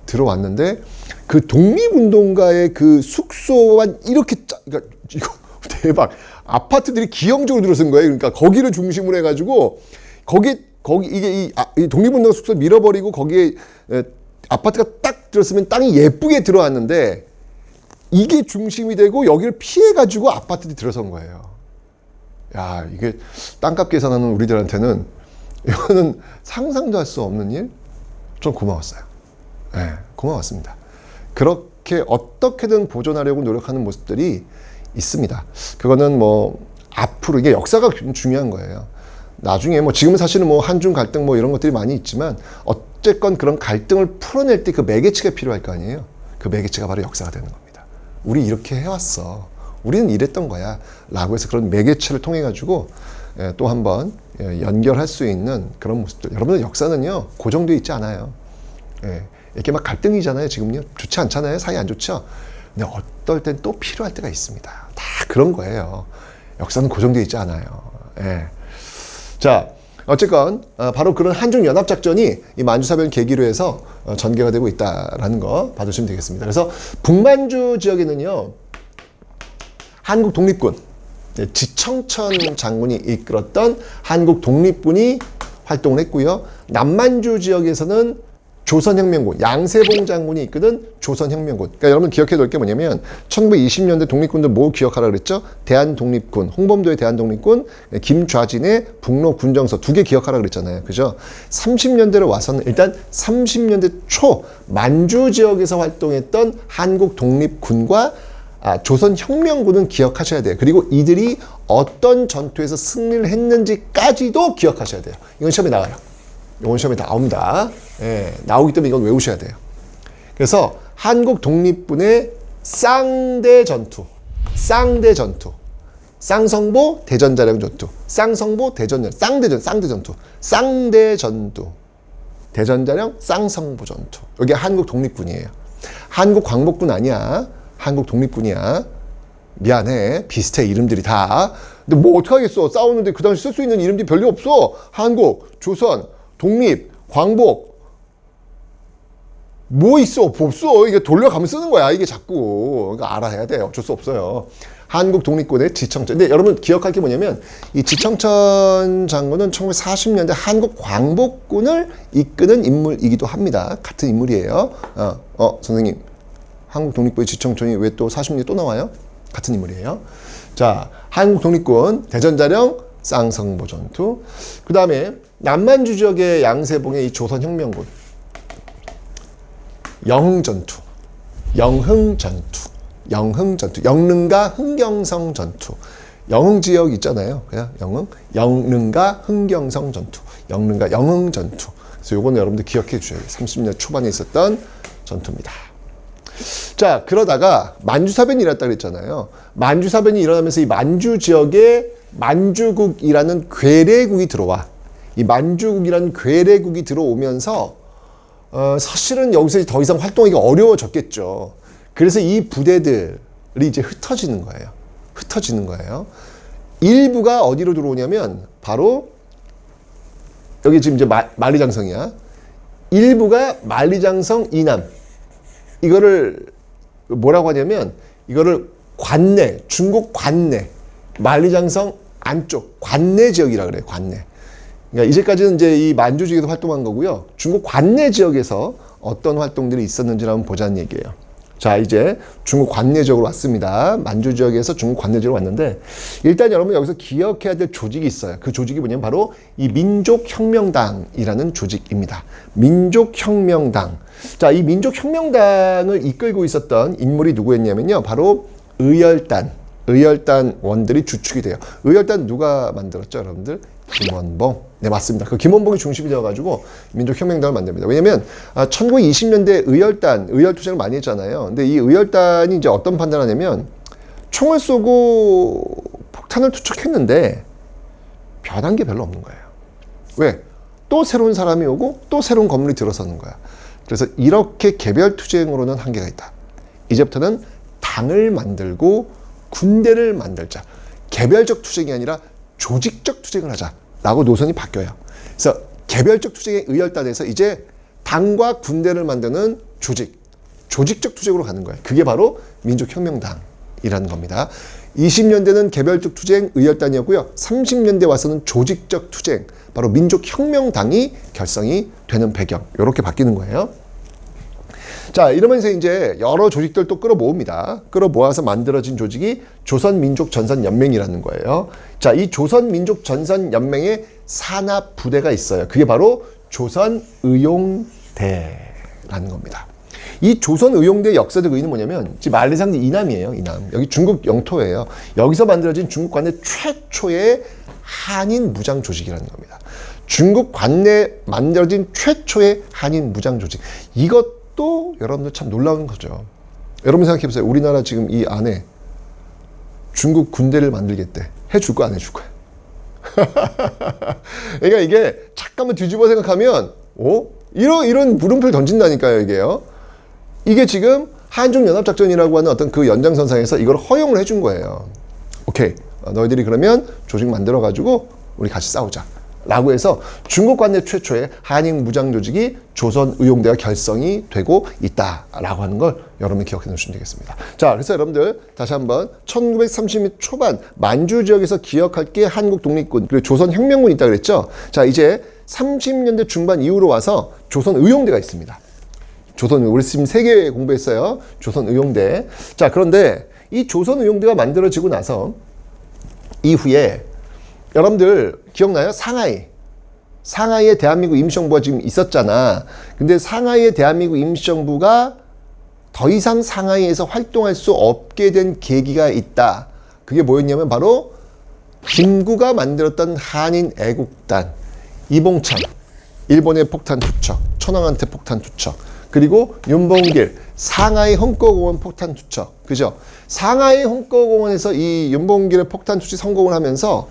들어왔는데 그 독립운동가의 그 숙소만 이렇게 그러니까 이거 대박. 아파트들이 기형적으로 들어선 거예요. 그러니까 거기를 중심으로 해가지고 거기 이 독립운동가 숙소 밀어버리고 거기에 아파트가 딱 들었으면 땅이 예쁘게 들어왔는데 이게 중심이 되고 여기를 피해가지고 아파트들이 들어선 거예요. 야, 이게 땅값 계산하는 우리들한테는 이거는 상상도 할 수 없는 일? 좀 고마웠어요. 고마웠습니다. 그렇게 어떻게든 보존하려고 노력하는 모습들이 있습니다. 그거는 뭐 앞으로 이게 역사가 중요한 거예요. 나중에 뭐 지금은 사실은 뭐 한중 갈등 뭐 이런 것들이 많이 있지만 어쨌건 그런 갈등을 풀어낼 때 그 매개체가 필요할 거 아니에요. 그 매개체가 바로 역사가 되는 겁니다. 우리 이렇게 해왔어. 우리는 이랬던 거야. 라고 해서 그런 매개체를 통해 가지고 또 한번 연결할 수 있는 그런 모습들. 여러분들 역사는요, 고정되어 있지 않아요. 이렇게 막 갈등이잖아요. 지금요. 좋지 않잖아요. 사이 안 좋죠. 근데 어떨 땐 또 필요할 때가 있습니다. 다 그런 거예요. 역사는 고정되어 있지 않아요. 예. 자, 어쨌건 바로 그런 한중 연합 작전이 이 만주사변 계기로 해서 전개가 되고 있다라는 거 봐주시면 되겠습니다. 그래서 북만주 지역에는요, 한국 독립군 지청천 장군이 이끌었던 한국 독립군이 활동을 했고요. 남만주 지역에서는 조선혁명군, 양세봉 장군이 이끄는 조선혁명군. 그러니까 여러분 기억해야 될 게 뭐냐면 1920년대 독립군들 뭐 기억하라 그랬죠? 대한독립군, 홍범도의 대한독립군, 김좌진의 북로군정서 두 개 기억하라 그랬잖아요. 그죠? 30년대로 와서는 일단 30년대 초 만주 지역에서 활동했던 한국 독립군과 조선혁명군은 기억하셔야 돼요. 그리고 이들이 어떤 전투에서 승리를 했는지까지도 기억하셔야 돼요. 이건 시험에 나와요. 이건 시험에 나옵니다. 예, 나오기 때문에 이건 외우셔야 돼요. 그래서 한국 독립군의 쌍대 전투, 쌍성보 대전자령 전투, 쌍성보 대전자령, 쌍대 전투, 대전자령 쌍성보 전투. 여기 한국 독립군이에요. 한국 광복군 아니야. 한국 독립군이야. 미안해. 비슷해, 이름들이 다. 근데 뭐 어떡하겠어. 싸우는데 그 당시 쓸 수 있는 이름들이 별로 없어. 한국, 조선, 독립, 광복. 뭐 있어? 없어. 이게 돌려가면 쓰는 거야. 이게 자꾸. 그러니까 알아야 돼. 어쩔 수 없어요. 한국 독립군의 지청천. 근데 여러분 기억할 게 뭐냐면 이 지청천 장군은 1940년대 한국 광복군을 이끄는 인물이기도 합니다. 같은 인물이에요. 선생님. 한국 독립군의 지청천이 왜 또 40년에 또 나와요? 같은 인물이에요. 자, 한국 독립군 대전자령 쌍성보 전투. 그 다음에 남만주 지역의 양세봉의 이 조선혁명군 영흥전투, 영릉과 흥경성 전투. 영흥 지역 있잖아요. 그냥 영릉과 흥경성 전투, 영릉과 영흥 전투. 그래서 요거는 여러분들 기억해 주셔야 돼요. 30년 초반에 있었던 전투입니다. 자, 그러다가 만주사변이 일어났다 그랬잖아요. 만주사변이 일어나면서 이 만주 지역에 만주국이라는 괴뢰국이 들어와. 이 만주국이라는 괴뢰국이 들어오면서 사실은 여기서 더 이상 활동하기가 어려워졌겠죠. 그래서 이 부대들이 이제 흩어지는 거예요. 일부가 어디로 들어오냐면 바로 여기 지금 이제 만리장성이야. 일부가 만리장성 이남. 이거를 뭐라고 하냐면 이거를 관내, 중국 관내, 만리장성 안쪽 관내 지역이라 그래요. 관내. 그러니까 이제까지는 이제 이 만주 지역에서 활동한 거고요. 중국 관내 지역에서 어떤 활동들이 있었는지를 한번 보자는 얘기예요. 자, 이제 중국 관내 지역으로 왔습니다. 만주 지역에서 중국 관내 지역으로 왔는데 일단 여러분 여기서 기억해야 될 조직이 있어요. 그 조직이 뭐냐면 바로 이 민족혁명당이라는 조직입니다. 민족혁명당. 자, 이 민족혁명당을 이끌고 있었던 인물이 누구였냐면요. 바로 의열단 원들이 주축이 돼요. 의열단 누가 만들었죠, 여러분들? 김원봉. 네, 맞습니다. 그 김원봉이 중심이 되어가지고 민족혁명당을 만듭니다. 왜냐면 1920년대 의열투쟁을 많이 했잖아요. 근데 이 의열단이 이제 어떤 판단을 하냐면 총을 쏘고 폭탄을 투척했는데 변한 게 별로 없는 거예요. 왜? 또 새로운 사람이 오고 또 새로운 건물이 들어서는 거야. 그래서 이렇게 개별투쟁으로는 한계가 있다. 이제부터는 당을 만들고 군대를 만들자. 개별적 투쟁이 아니라 조직적 투쟁을 하자라고 노선이 바뀌어요. 그래서 개별적 투쟁의 의열단에서 이제 당과 군대를 만드는 조직적 투쟁으로 가는 거예요. 그게 바로 민족혁명당이라는 겁니다. 20년대는 개별적 투쟁 의열단이었고요. 30년대 와서는 조직적 투쟁, 바로 민족혁명당이 결성이 되는 배경, 이렇게 바뀌는 거예요. 자, 이러면서 이제 여러 조직들 또 끌어모읍니다. 끌어모아서 만들어진 조직이 조선민족전선연맹이라는 거예요. 자, 이 조선민족전선연맹의 산하 부대가 있어요. 그게 바로 조선의용대라는 겁니다. 이 조선의용대의 역사적 의의는 뭐냐면 지금 만리장 이남이에요. 이남. 여기 중국 영토예요. 여기서 만들어진 중국 관내 최초의 한인 무장 조직이라는 겁니다. 중국 관내에 만들어진 최초의 한인 무장 조직. 이것도 여러분들 참 놀라운 거죠. 여러분 생각해 보세요. 우리나라 지금 이 안에 중국 군대를 만들겠대. 해줄 거야, 안 해줄 거야? 그러니까 이게 잠깐만 뒤집어 생각하면 이런 물음표를 던진다니까요, 이게요. 이게 지금 한중연합작전이라고 하는 어떤 그 연장선상에서 이걸 허용을 해준 거예요. 오케이. 너희들이 그러면 조직 만들어가지고 우리 같이 싸우자. 라고 해서 중국 관내 최초의 한인 무장조직이 조선의용대가 결성이 되고 있다라고 하는 걸 여러분이 기억해 놓으시면 되겠습니다. 자, 그래서 여러분들 다시 한번 1930년 초반 만주 지역에서 기억할 게 한국 독립군 그리고 조선혁명군이 있다 그랬죠. 자, 이제 30년대 중반 이후로 와서 조선의용대가 있습니다. 우리 지금 3개 공부했어요. 조선의용대. 자, 그런데 이 조선의용대가 만들어지고 나서 이후에 여러분들 기억나요? 상하이에 대한민국 임시정부가 지금 있었잖아. 근데 상하이에 대한민국 임시정부가 더 이상 상하이에서 활동할 수 없게 된 계기가 있다. 그게 뭐였냐면 바로 김구가 만들었던 한인 애국단, 이봉창, 일본의 폭탄 투척, 천황한테 폭탄 투척, 그리고 윤봉길, 상하이 헝꺼공원 폭탄 투척. 그죠? 상하이 헝꺼공원에서 이 윤봉길의 폭탄 투척이 성공을 하면서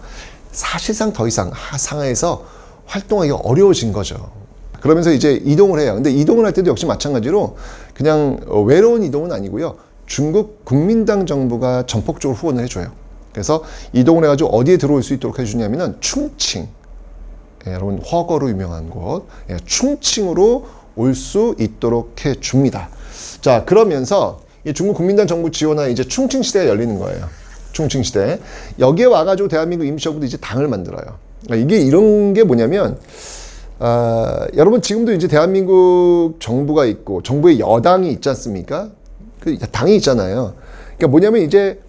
사실상 더 이상 상하이에서 활동하기가 어려워진 거죠. 그러면서 이제 이동을 해요. 근데 이동을 할 때도 역시 마찬가지로 그냥 외로운 이동은 아니고요. 중국 국민당 정부가 전폭적으로 후원을 해줘요. 그래서 이동을 해가지고 어디에 들어올 수 있도록 해주냐면은 충칭. 예, 여러분 허거로 유명한 곳. 예, 충칭으로 올 수 있도록 해줍니다. 자, 그러면서 이 중국 국민당 정부 지원하에 이제 충칭 시대가 열리는 거예요. 충칭 시대. 여기에 와가지고 대한민국 임시정부도 이제 당을 만들어요. 이게 이런 게 뭐냐면, 여러분 지금도 이제 대한민국 정부가 있고 정부의 여당이 있지 않습니까? 그 당이 있잖아요. 그러니까 뭐냐면 이제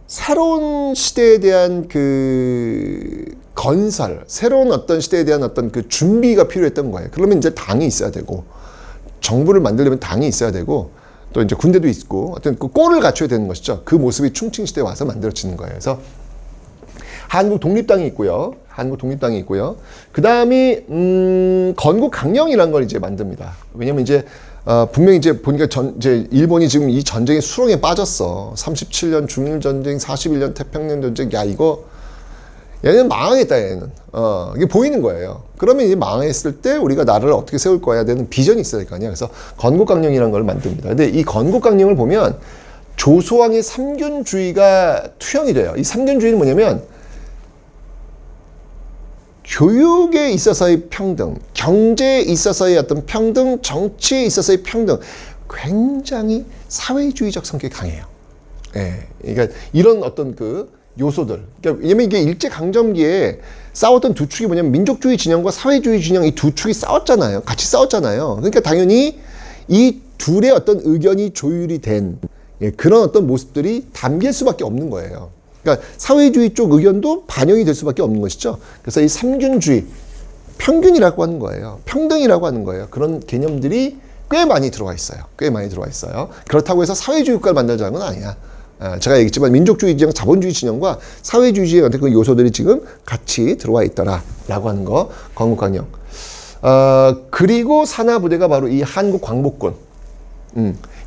새로운 시대에 대한 그 건설, 새로운 어떤 시대에 대한 어떤 그 준비가 필요했던 거예요. 그러면 이제 당이 있어야 되고, 정부를 만들려면 당이 있어야 되고, 또 이제 군대도 있고, 어떤 그 꼴을 갖춰야 되는 것이죠. 그 모습이 충칭 시대에 와서 만들어지는 거예요. 그래서 한국 독립당이 있고요. 그 다음이 건국강령이라는 걸 이제 만듭니다. 왜냐면 이제 분명히 이제 보니까 이제 일본이 지금 이 전쟁의 수렁에 빠졌어. 37년 중일전쟁, 41년 태평양 전쟁. 야, 이거 얘는 망하겠다, 얘는. 이게 보이는 거예요. 그러면 이제 망했을 때 우리가 나라를 어떻게 세울 거야 되는 비전이 있어야 될 거 아니야. 그래서 건국강령이라는 걸 만듭니다. 근데 이 건국강령을 보면 조소왕의 삼균주의가 투영이 돼요. 이 삼균주의는 뭐냐면 교육에 있어서의 평등, 경제에 있어서의 어떤 평등, 정치에 있어서의 평등, 굉장히 사회주의적 성격이 강해요. 예, 그러니까 이런 어떤 그 요소들. 그러니까 왜냐면 이게 일제강점기에 싸웠던 두 축이 뭐냐면 민족주의 진영과 사회주의 진영 이 두 축이 싸웠잖아요. 같이 싸웠잖아요. 그러니까 당연히 이 둘의 어떤 의견이 조율이 된 그런 어떤 모습들이 담길 수밖에 없는 거예요. 그러니까 사회주의 쪽 의견도 반영이 될 수밖에 없는 것이죠. 그래서 이 삼균주의, 평균이라고 하는 거예요. 평등이라고 하는 거예요. 그런 개념들이 꽤 많이 들어와 있어요. 그렇다고 해서 사회주의 국가를 만들자는 건 아니야. 제가 얘기했지만 민족주의 진영, 자본주의 진영과 사회주의의 어떤 그 요소들이 지금 같이 들어와 있더라라고 하는 거, 건국강령. 그리고 산하부대가 바로 이 한국광복군.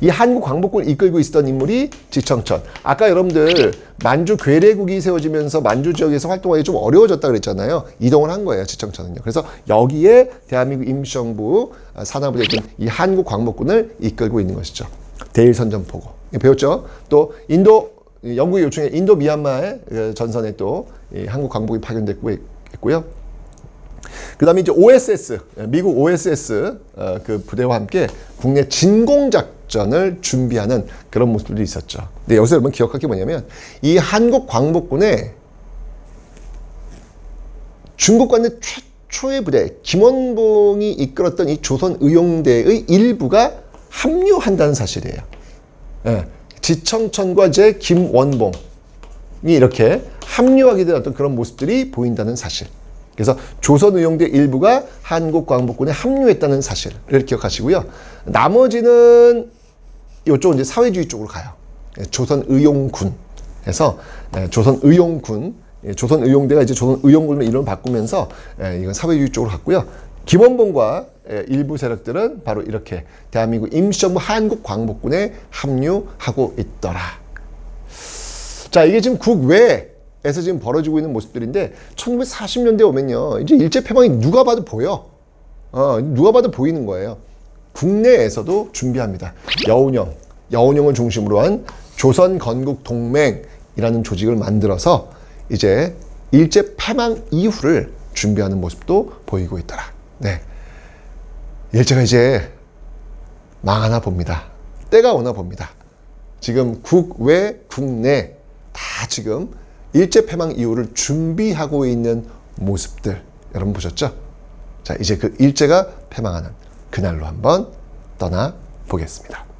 이 한국광복군을 이끌고 있었던 인물이 지청천. 아까 여러분들 만주 괴뢰국이 세워지면서 만주 지역에서 활동하기 좀 어려워졌다 그랬잖아요. 이동을 한 거예요, 지청천은요. 그래서 여기에 대한민국 임시정부 산하부대였던 이 한국광복군을 이끌고 있는 것이죠. 대일선전포고. 배웠죠? 또 영국의 요청에 인도 미얀마의 전선에 또 한국광복이 파견됐고 있고요. 그 다음에 이제 OSS, 미국 OSS 그 부대와 함께 국내 진공작전을 준비하는 그런 모습들도 있었죠. 근데 여기서 여러분 기억할 게 뭐냐면 이 한국광복군에 중국관내 최초의 부대, 김원봉이 이끌었던 이 조선의용대의 일부가 합류한다는 사실이에요. 예, 지청천과 이제 김원봉이 이렇게 합류하게 된 어떤 그런 모습들이 보인다는 사실. 그래서 조선의용대 일부가 한국광복군에 합류했다는 사실을 기억하시고요. 나머지는 이쪽 이제 사회주의 쪽으로 가요. 조선의용군. 해서 조선의용군, 조선의용대가 이제 조선의용군으로 이름을 바꾸면서 이건 사회주의 쪽으로 갔고요. 김원봉과 일부 세력들은 바로 이렇게 대한민국 임시정부 한국광복군에 합류하고 있더라. 자, 이게 지금 국외에서 지금 벌어지고 있는 모습들인데 1940년대 오면요, 이제 일제 패망이 누가 봐도 보여. 누가 봐도 보이는 거예요. 국내에서도 준비합니다. 여운형을 중심으로 한 조선건국동맹이라는 조직을 만들어서 이제 일제 패망 이후를 준비하는 모습도 보이고 있더라. 네. 일제가 이제 망하나 봅니다. 때가 오나 봅니다. 지금 국외, 국내 다 지금 일제 패망 이후를 준비하고 있는 모습들 여러분 보셨죠? 자, 이제 그 일제가 패망하는 그날로 한번 떠나 보겠습니다.